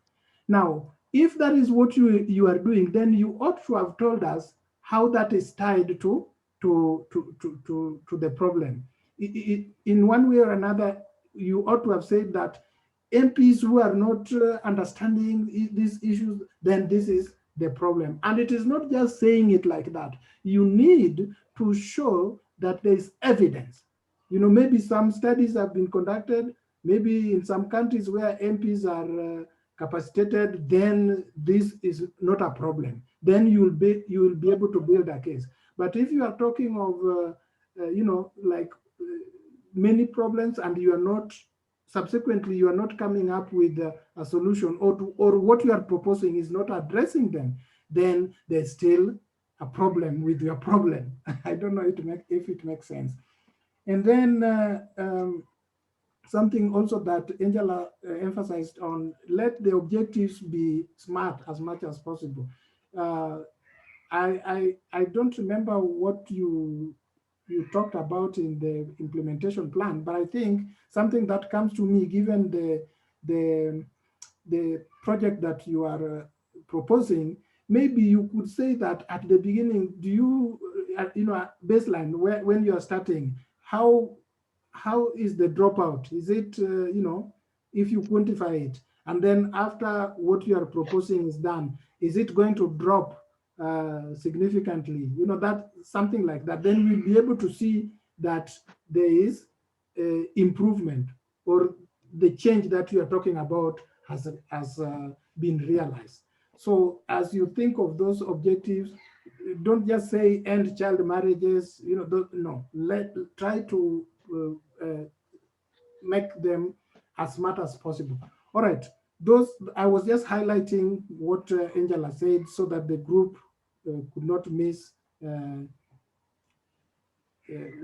Now, if that is what you are doing, then you ought to have told us how that is tied to the problem. In one way or another, you ought to have said that MPs who are not understanding these issues, then this is the problem. And it is not just saying it like that. You need to show that there is evidence. Maybe some studies have been conducted, maybe in some countries where MPs are capacitated, then this is not a problem. Then you will be able to build a case. But if you are talking of, many problems, and you are not, subsequently, you are not coming up with a solution, or what you are proposing is not addressing them, then there's still a problem with your problem. I don't know if it makes sense. And then something also that Angela emphasized on, let the objectives be smart as much as possible. I don't remember what you talked about in the implementation plan, but I think something that comes to me, given the project that you are proposing, maybe you could say that at the beginning, do you, baseline, when you are starting, how is the dropout? Is it, if you quantify it, and then after what you are proposing is done, is it going to drop significantly? That something like that. Then we'll be able to see that there is improvement, or the change that you are talking about has been realized. So as you think of those objectives, don't just say end child marriages. No. Try to make them as smart as possible. All right. I was just highlighting what Angela said, so that the group could not miss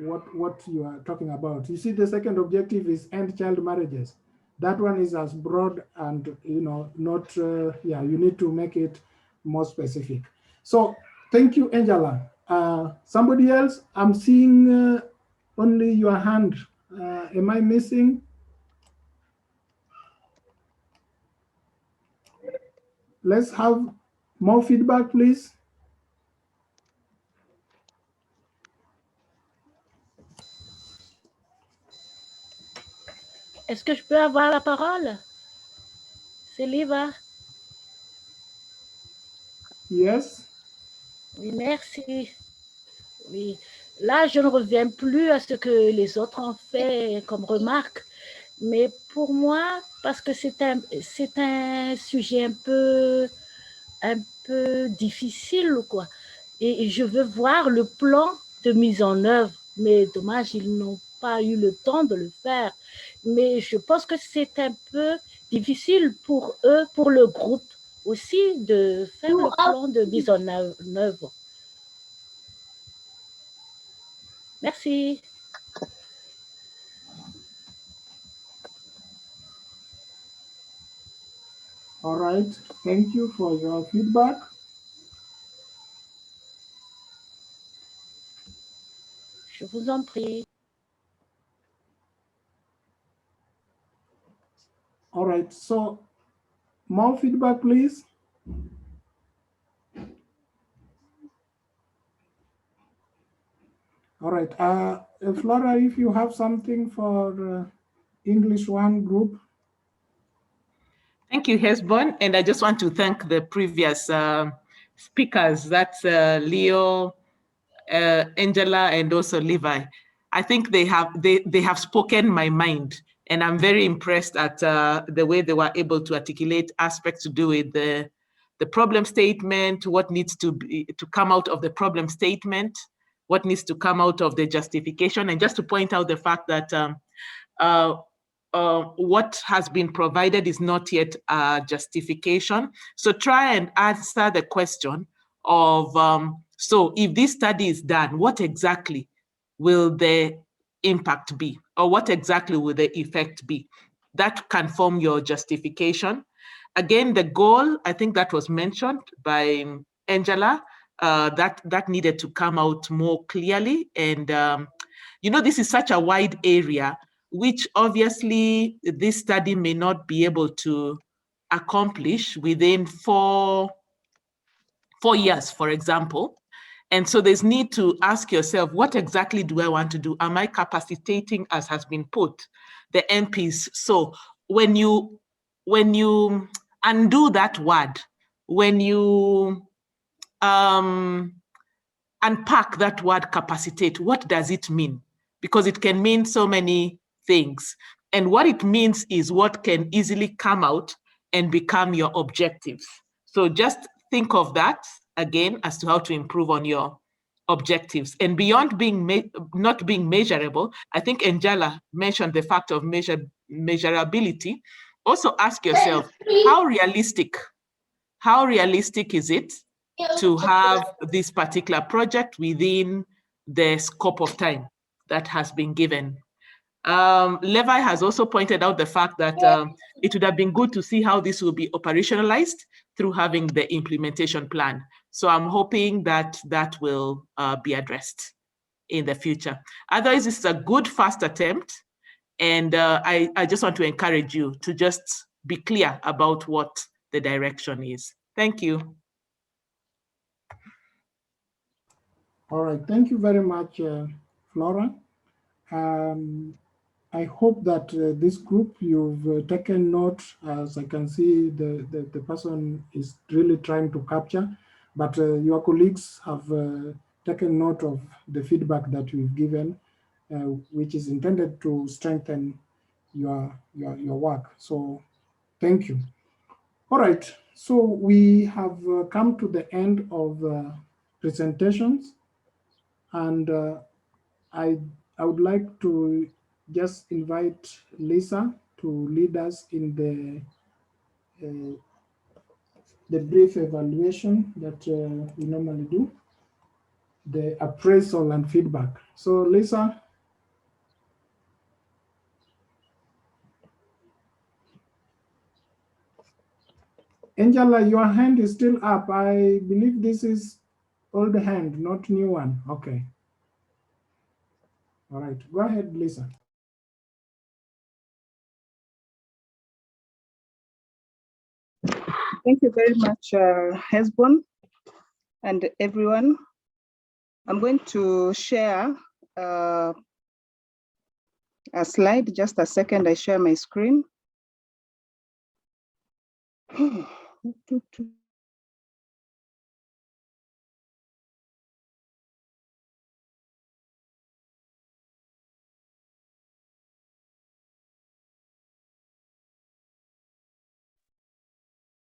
what you are talking about. You see, the second objective is end child marriages. that one is as broad and, not, yeah, you need to make it more specific. So thank you, Angela. Somebody else, I'm seeing only your hand. Am I missing? Let's have more feedback, please. Est-ce que je peux avoir la parole? C'est Liva. Yes. Oui, merci. Oui. Là, je ne reviens plus à ce que les autres ont fait comme remarque, mais pour moi, parce que c'est un sujet un peu difficile, quoi. Et je veux voir le plan de mise en œuvre, mais dommage, ils n'ont pas eu le temps de le faire. Mais je pense que c'est un peu difficile pour eux, pour le groupe aussi, de faire le plan de mise en œuvre. Merci. All right, thank you for your feedback. Je vous en prie. All right, so more feedback, please. All right, Flora, if you have something for English 1 group. Thank you, Hesbon. And I just want to thank the previous speakers, that's Leo, Angela, and also Levi. I think they have spoken my mind, and I'm very impressed at the way they were able to articulate aspects to do with the problem statement, what needs to come out of the problem statement, what needs to come out of the justification, and just to point out the fact that what has been provided is not yet a justification. So try and answer the question of, so if this study is done, what exactly will the impact be? Or what exactly will the effect be? That can form your justification. Again, the goal, I think that was mentioned by Angela, that needed to come out more clearly. And this is such a wide area, which obviously this study may not be able to accomplish within four years, for example. And so there's need to ask yourself, what exactly do I want to do? Am I capacitating, as has been put, the MPs? So when you undo that word, when you unpack that word capacitate, what does it mean? Because it can mean so many things. And what it means is what can easily come out and become your objectives. So just think of that again as to how to improve on your objectives. And beyond being not being measurable, I think Angela mentioned the fact of measurability. Also ask yourself, how realistic is it to have this particular project within the scope of time that has been given? Levi has also pointed out the fact that it would have been good to see how this will be operationalized through having the implementation plan. So I'm hoping that that will be addressed in the future. Otherwise, this is a good first attempt. And I just want to encourage you to just be clear about what the direction is. Thank you. All right, thank you very much, Flora. I hope that this group, you've taken note, as I can see the person is really trying to capture, but your colleagues have taken note of the feedback that you've given, which is intended to strengthen your work. So thank you. All right, so we have come to the end of presentations, and I would like to just invite Lisa to lead us in the brief evaluation that we normally do, the appraisal and feedback. So Lisa. Angela, your hand is still up. I believe this is old hand, not new one. Okay. All right, go ahead, Lisa. Thank you very much, Hesbon and everyone. I'm going to share a slide. Just a second, I share my screen.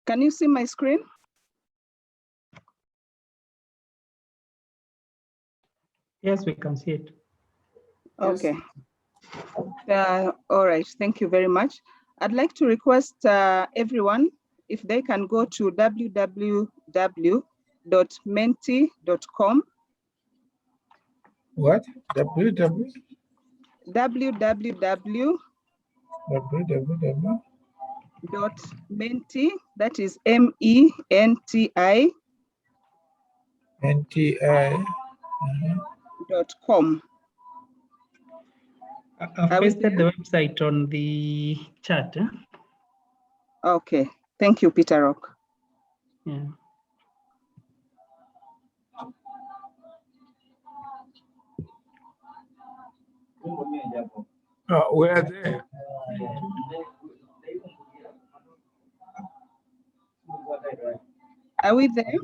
Can you see my screen? Yes, we can see it. Okay. All right, thank you very much. I'd like to request everyone if they can go to www.menti.com. What? www? www.menti, that is MENTI. .com. I've pasted the website on the chat. Okay, thank you, Peter Rock. Yeah. Oh, we're there. Are we there?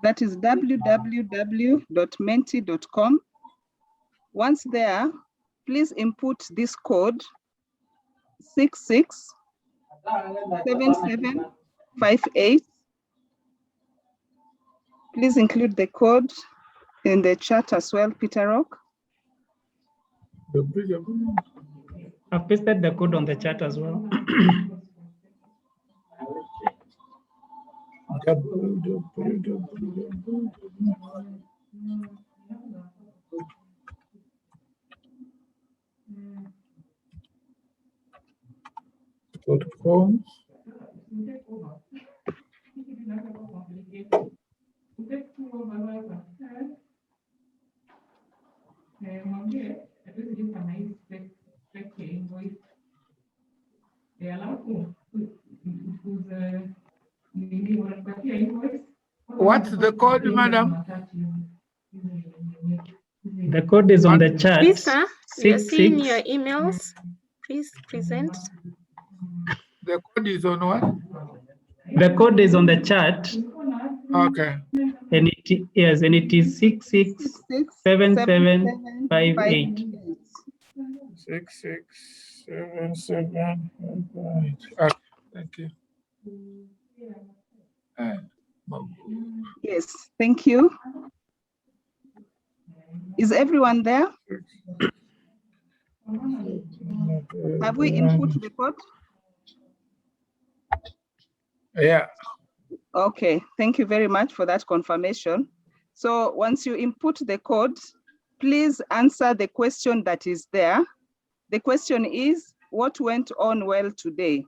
That is www.menti.com. Once there, please input this code 667758. Please include the code in the chat as well, Peter Rock. I've pasted the code on the chat as well. .com. What's the code, madam? The code is on the chat. Lisa, we are seeing 66. your emails. Please present. The code is on what? The code is on the chat. Okay. And it is 667758. 667758. Okay, thank you. Yes, thank you. Is everyone there? Have we input the code? Yeah. Okay, thank you very much for that confirmation. So once you input the code, please answer the question that is there. The question is, what went on well today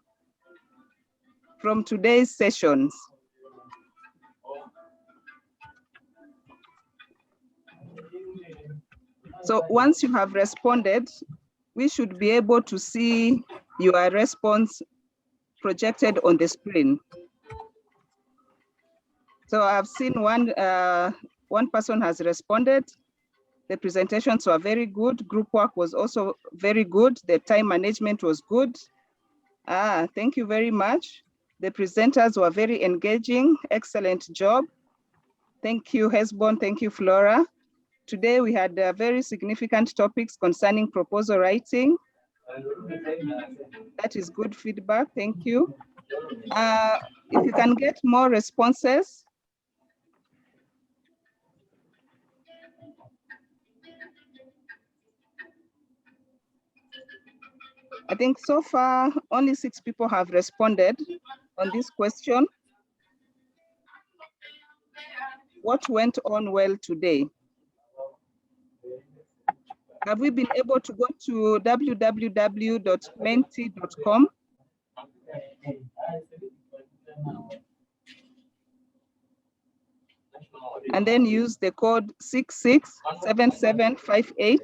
from today's sessions? So once you have responded, we should be able to see your response projected on the screen. So I've seen one person has responded. The presentations were very good. Group work was also very good. The time management was good. Thank you very much. The presenters were very engaging. Excellent job. Thank you, Hesbon. Thank you, Flora. Today we had very significant topics concerning proposal writing. That is good feedback. Thank you. If you can get more responses. I think so far only 6 people have responded on this question. what went on well today? Have we been able to go to www.menti.com? And then use the code 667758.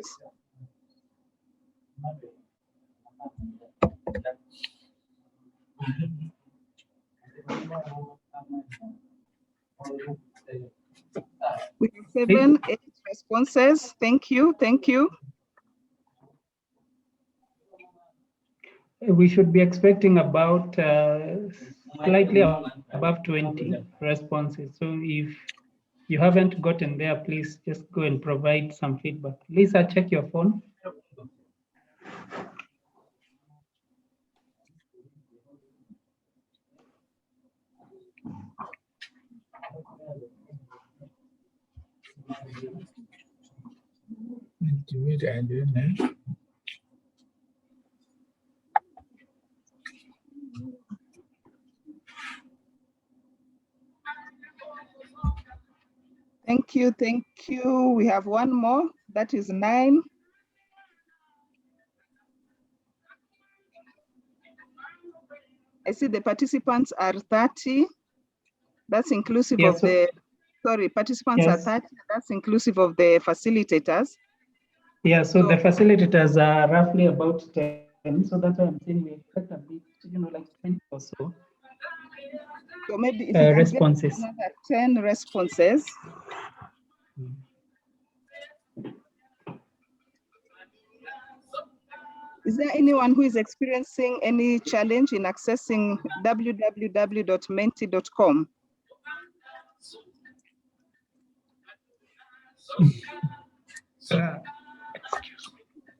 We have 7, 8 responses. Thank you. Thank you. We should be expecting about slightly above 20 responses. So if you haven't gotten there, please just go and provide some feedback. Lisa, check your phone. Thank you. Thank you. We have one more. That is 9. I see the participants are 30. That's inclusive of the, sorry, participants are 30. That's inclusive of the facilitators. Yeah, so the facilitators are roughly about 10. So that's why I'm saying we expect a bit, like 20 or so. So maybe if you can responses. get another 10 responses. Is there anyone who is experiencing any challenge in accessing www.menti.com?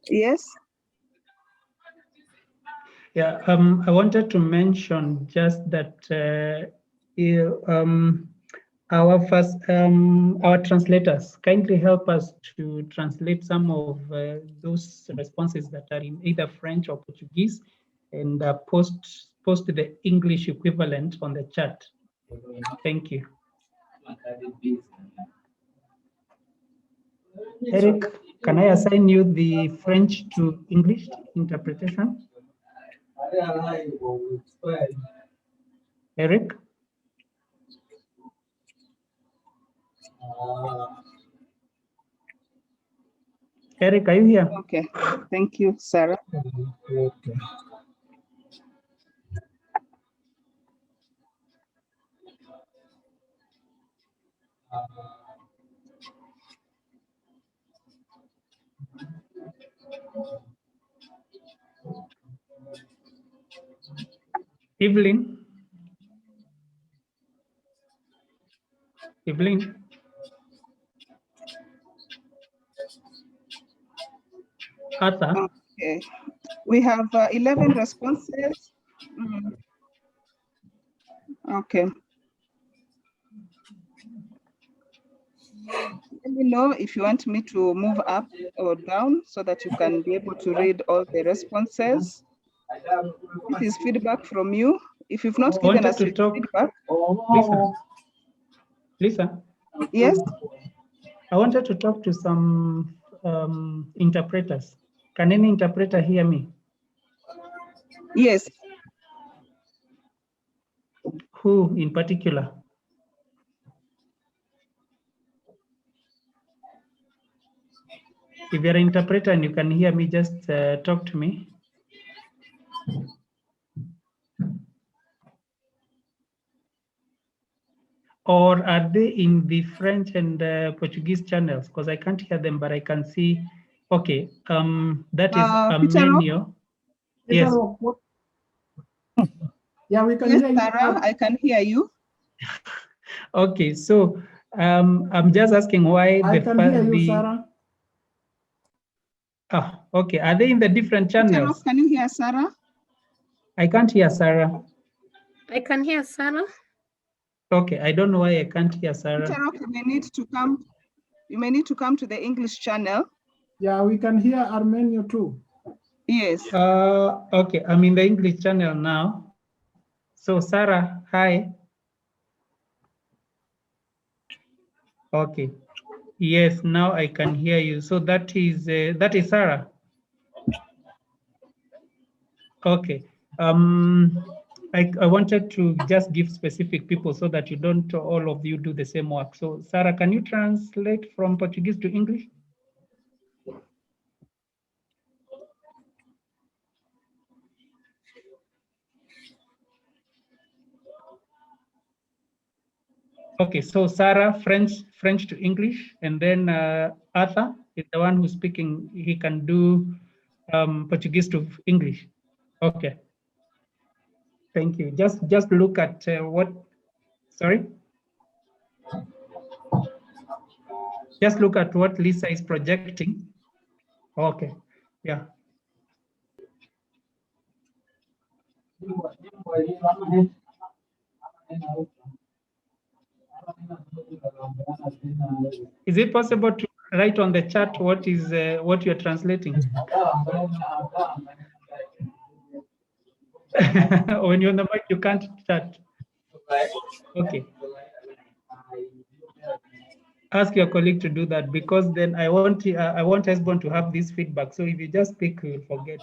Yes. Yeah, I wanted to mention just that our translators kindly help us to translate some of those responses that are in either French or Portuguese, and post the English equivalent on the chat. Thank you. Eric, can I assign you the French to English interpretation? Eric? Eric, are you here? Okay, thank you, Sarah. Okay. Evelyn? Evelyn? Arthur? Okay, we have 11 responses. Okay. Let me know if you want me to move up or down so that you can be able to read all the responses. This is feedback from you. If you've not given us your feedback. Lisa? Yes? I wanted to talk to some interpreters. Can any interpreter hear me? Yes. Who in particular? If you're an interpreter and you can hear me, just talk to me. Or are they in the French and Portuguese channels? Because I can't hear them, but I can see. Okay, that is a menu. Yes. Yeah, we can hear you. Sarah, I can hear you. Okay, so I'm just asking why I can hear you, Sarah. Ah, okay. Are they in the different channels? Can you hear Sarah? I can't hear Sarah. I can hear Sarah. Okay, I don't know why I can't hear Sarah. You may need to come. You may need to come to the English channel. Yeah, we can hear Armenia too. Yes. Okay, I'm in the English channel now. So Sarah, hi. Okay. Yes, now I can hear you. So that is Sarah. Okay. I wanted to just give specific people so that you don't all of you do the same work. So Sarah, can you translate from Portuguese to English? Okay, so Sarah, French to English, and then Arthur is the one who's speaking. He can do Portuguese to English. Okay. Thank you. Just look at what. Sorry. Just look at what Lisa is projecting. Okay. Yeah. Is it possible to write on the chat what is what you're translating? When you're on the mic, you can't chat. Okay. Ask your colleague to do that, because then I want Esbon to have this feedback. So if you just speak, we will forget.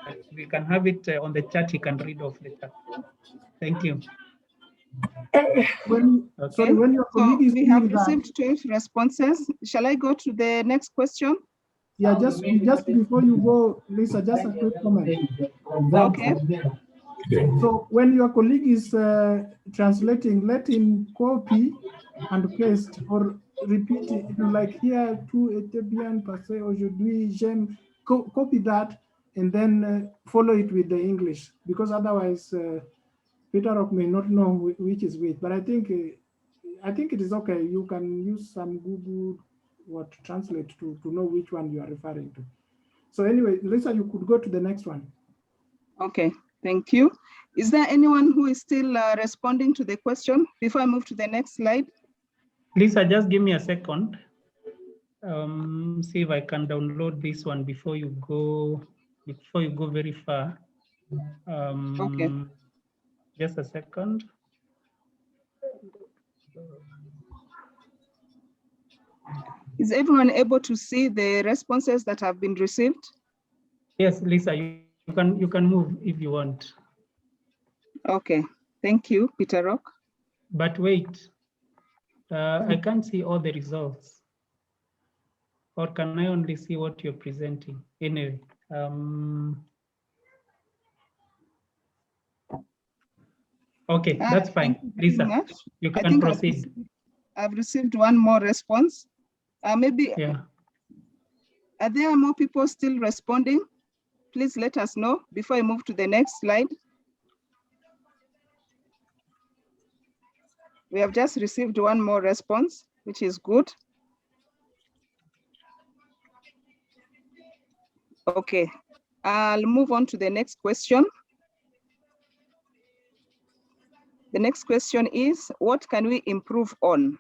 But we can have it on the chat. He can read off the chat. Thank you. Sorry, when your colleague is we have doing that, received 12 responses. Shall I go to the next question? yeah, just before you go, Lisa, just a quick comment. Okay. So when your colleague is translating, let him copy and paste or repeat it, like here, tout était bien passé aujourd'hui, j'aime, copy that and then follow it with the English, because otherwise Peter Rock may not know which is which. But I think it is okay. You can use some Google translate to know which one you are referring to. So anyway, Lisa, you could go to the next one. Okay, thank you. Is there anyone who is still responding to the question before I move to the next slide? Lisa, just give me a second. See if I can download this one before you go very far. Okay. Just a second. Is everyone able to see the responses that have been received? Yes, Lisa, you can move if you want. Okay, thank you, Peter Rock. But wait, I can't see all the results. Or can I only see what you're presenting? Anyway, okay, that's fine. Lisa, you can proceed. I've received one more response. Maybe, yeah. Are there more people still responding? Please let us know before I move to the next slide. We have just received one more response, which is good. Okay, I'll move on to the next question. The next question is, what can we improve on?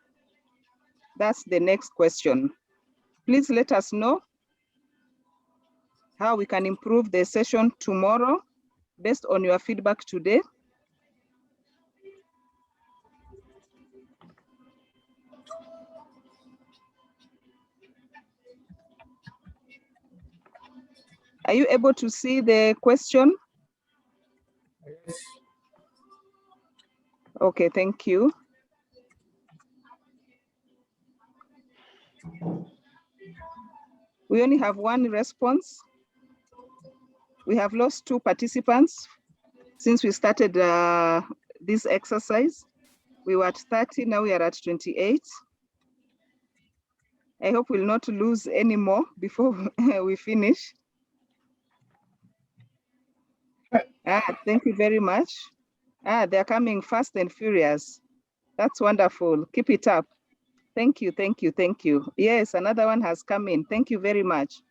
That's the next question. Please let us know how we can improve the session tomorrow based on your feedback today. Are you able to see the question? Yes. Okay, thank you. We only have one response. We have lost 2 participants since we started this exercise. We were at 30, now we are at 28. I hope we'll not lose any more before we finish. Thank you very much. They're coming fast and furious. That's wonderful. Keep it up. Thank you, thank you, thank you. Yes, another one has come in. Thank you very much.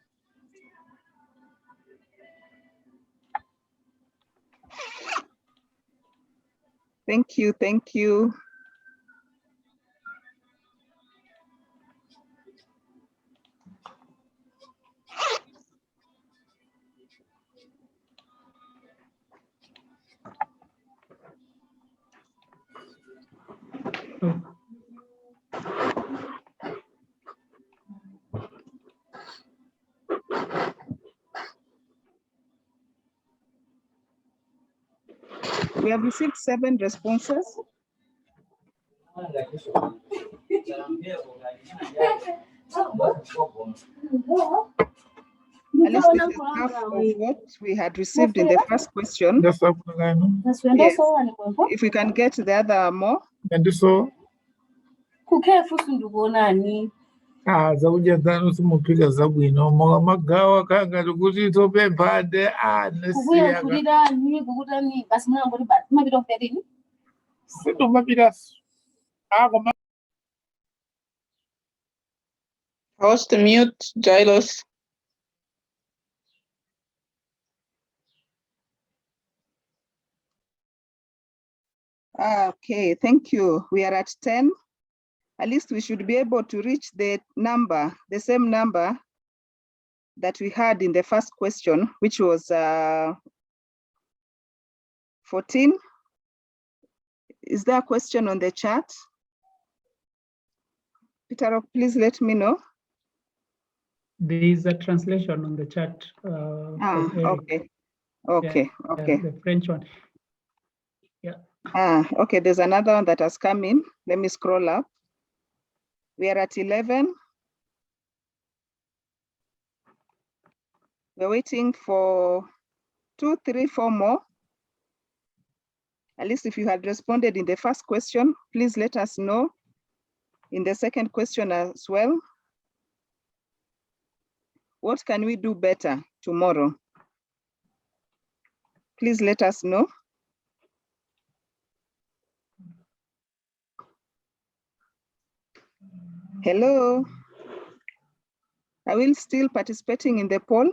Thank you, thank you. We have received 7 responses. At least this is half of what we had received in the first question. Yes. If we can get the other more. Zakuja tano simupiga zabu inomo magawa kanga tukuti tope mpade nesiya situ mapidas Host mute, Jairus. Okay, thank you. We are at 10. At least we should be able to reach the number, the same number that we had in the first question, which was 14. Is there a question on the chat? Peter, please let me know. There is a translation on the chat. Okay. Okay. Yeah, Okay. the French one. Yeah. Okay, there's another one that has come in. Let me scroll up. We are at 11. We're waiting for 2, 3, 4 more. At least if you had responded in the first question, please let us know in the second question as well. What can we do better tomorrow? Please let us know. Hello. Are we still participating in the poll?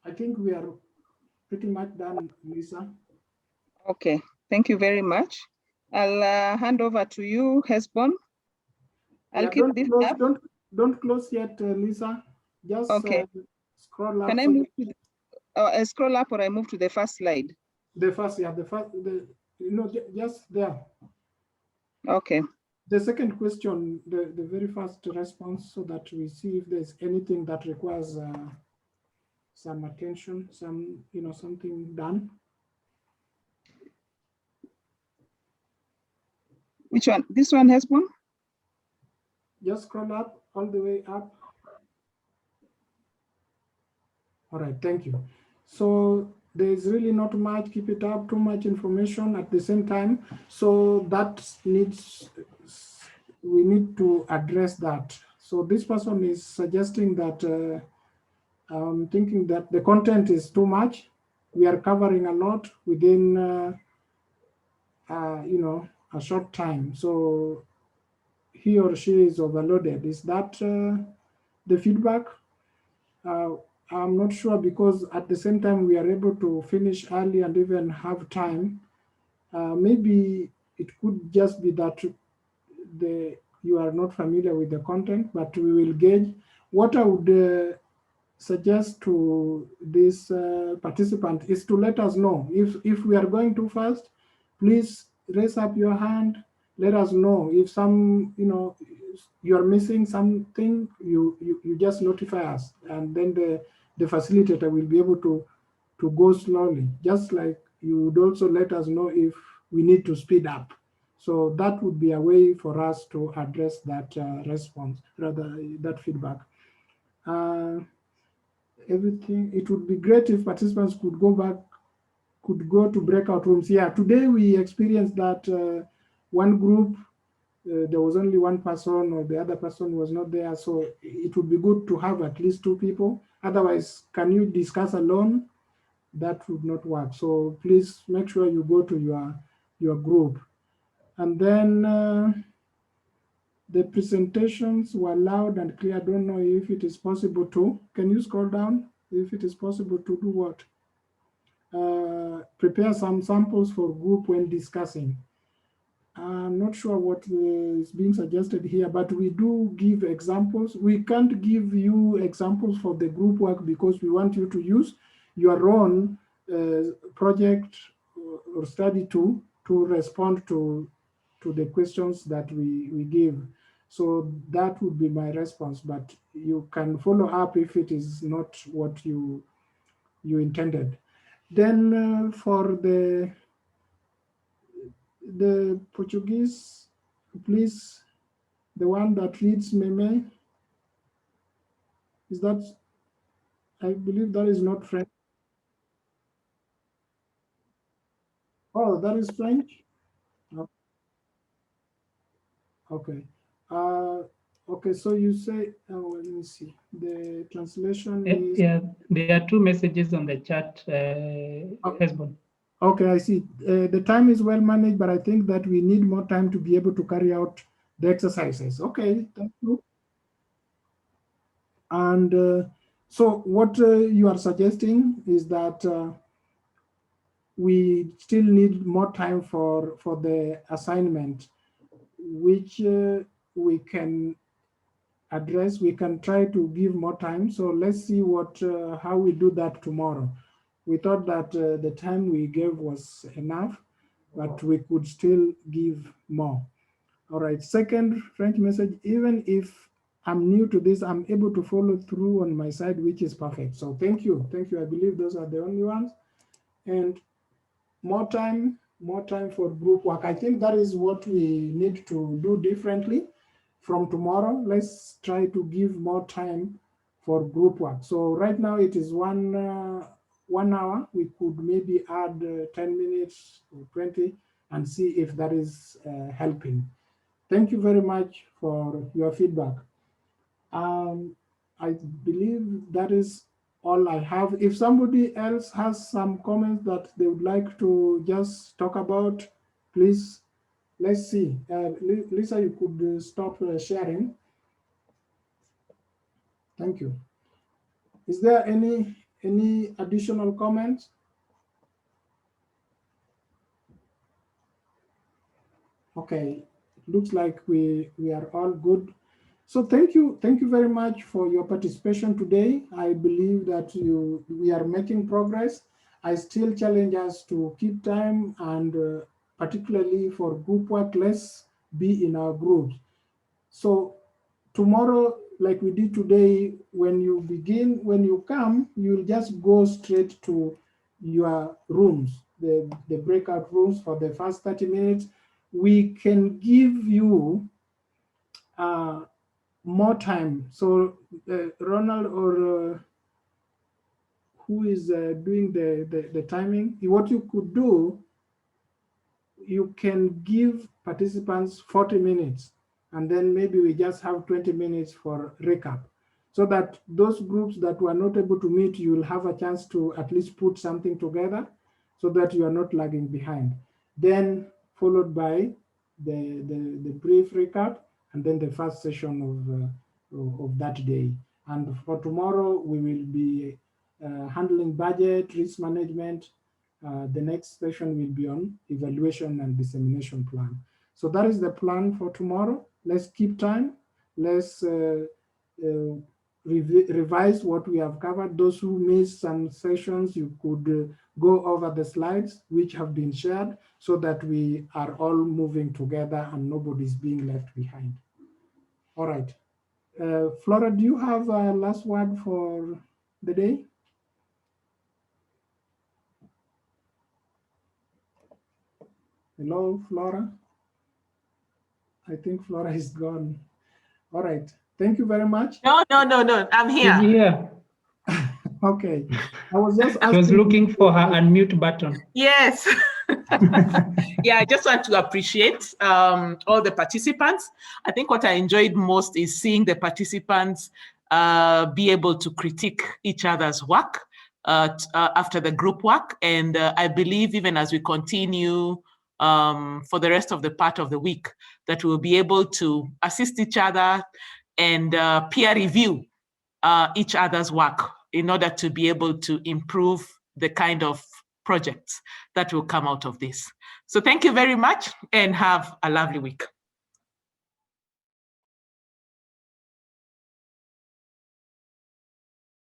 I think we are pretty much done, Lisa. Okay, thank you very much. I'll hand over to you, Hesbon. I'll keep this up. Don't close yet, Lisa. Just scroll up. Can I move to the, scroll up, or I move to the first slide? The first, yeah, just there. Okay. The second question, the very first response, so that we see if there's anything that requires some attention, something done. Which one? This one, Hesbon? Just scroll up, all the way up. All right, thank you. So there's really not much, keep it up, too much information at the same time. So that we need to address that. So this person is suggesting that, thinking that the content is too much. We are covering a lot within, a short time. So he or she is overloaded. Is that the feedback? I'm not sure, because at the same time we are able to finish early and even have time. Maybe it could just be that you are not familiar with the content, but we will gauge. What I would suggest to this participant is to let us know if we are going too fast. Please raise up your hand. Let us know if you are missing something. You just notify us, and then the facilitator will be able to go slowly. Just like you would also let us know if we need to speed up. So that would be a way for us to address that response, rather that feedback. Everything, it would be great if participants could go to breakout rooms. Yeah, today we experienced that one group, there was only one person, or the other person was not there. So it would be good to have at least 2 people. Otherwise, can you discuss alone? That would not work. So please make sure you go to your group. And then the presentations were loud and clear. I don't know if it is possible to. Can you scroll down? If it is possible to do what? Prepare some samples for group when discussing. I'm not sure what is being suggested here, but we do give examples. We can't give you examples for the group work because we want you to use your own project or study to respond to the questions that we give. So that would be my response, but you can follow up if it is not what you intended. Then for the Portuguese, please, the one that reads Meme, is that, I believe that is not French. Oh, that is French? Okay. Okay, so you say, oh, let me see. The translation is... Yeah, there are two messages on the chat, Hesbon. Okay, I see. The time is well managed, but I think that we need more time to be able to carry out the exercises. Okay, thank you. And so what you are suggesting is that we still need more time for the assignment, which we can address. We can try to give more time. So let's see what how we do that tomorrow. We thought that the time we gave was enough, but we could still give more. All right, second French message, even if I'm new to this, I'm able to follow through on my side, which is perfect. So thank you. Thank you. I believe those are the only ones. And more time for group work. I think that is what we need to do differently from tomorrow. Let's try to give more time for group work. So right now it is 1 hour. We could maybe add 10 minutes or 20 and see if that is helping. Thank you very much for your feedback. I believe that is all I have. If somebody else has some comments that they would like to just talk about, please, let's see. Lisa, you could stop sharing. Thank you. Is there any additional comments? Okay, looks like we are all good. So thank you very much for your participation today. I believe that we are making progress. I still challenge us to keep time, and particularly for group work, let's be in our groups. So tomorrow, like we did today, when you come, you'll just go straight to your rooms, the breakout rooms for the first 30 minutes. We can give you more time. So Ronald, or who is doing the timing, what you could do, you can give participants 40 minutes, and then maybe we just have 20 minutes for recap, so that those groups that were not able to meet, you will have a chance to at least put something together so that you are not lagging behind. Then followed by the brief recap, and then the first session of that day. And for tomorrow, we will be handling budget, risk management. The next session will be on evaluation and dissemination plan. So that is the plan for tomorrow. Let's keep time. Let's revise what we have covered. Those who missed some sessions, you could go over the slides which have been shared, so that we are all moving together and nobody's being left behind. All right. Flora, do you have a last word for the day? Hello, Flora. I think Flora is gone. All right. Thank you very much. No. I'm here. Yeah. Okay. I was just asking. She was looking for her unmute button. Yes. Yeah, I just want to appreciate all the participants. I think what I enjoyed most is seeing the participants be able to critique each other's work after the group work. And I believe even as we continue for the rest of the part of the week, that we'll be able to assist each other and peer review each other's work in order to be able to improve the kind of projects that will come out of this. So thank you very much and have a lovely week.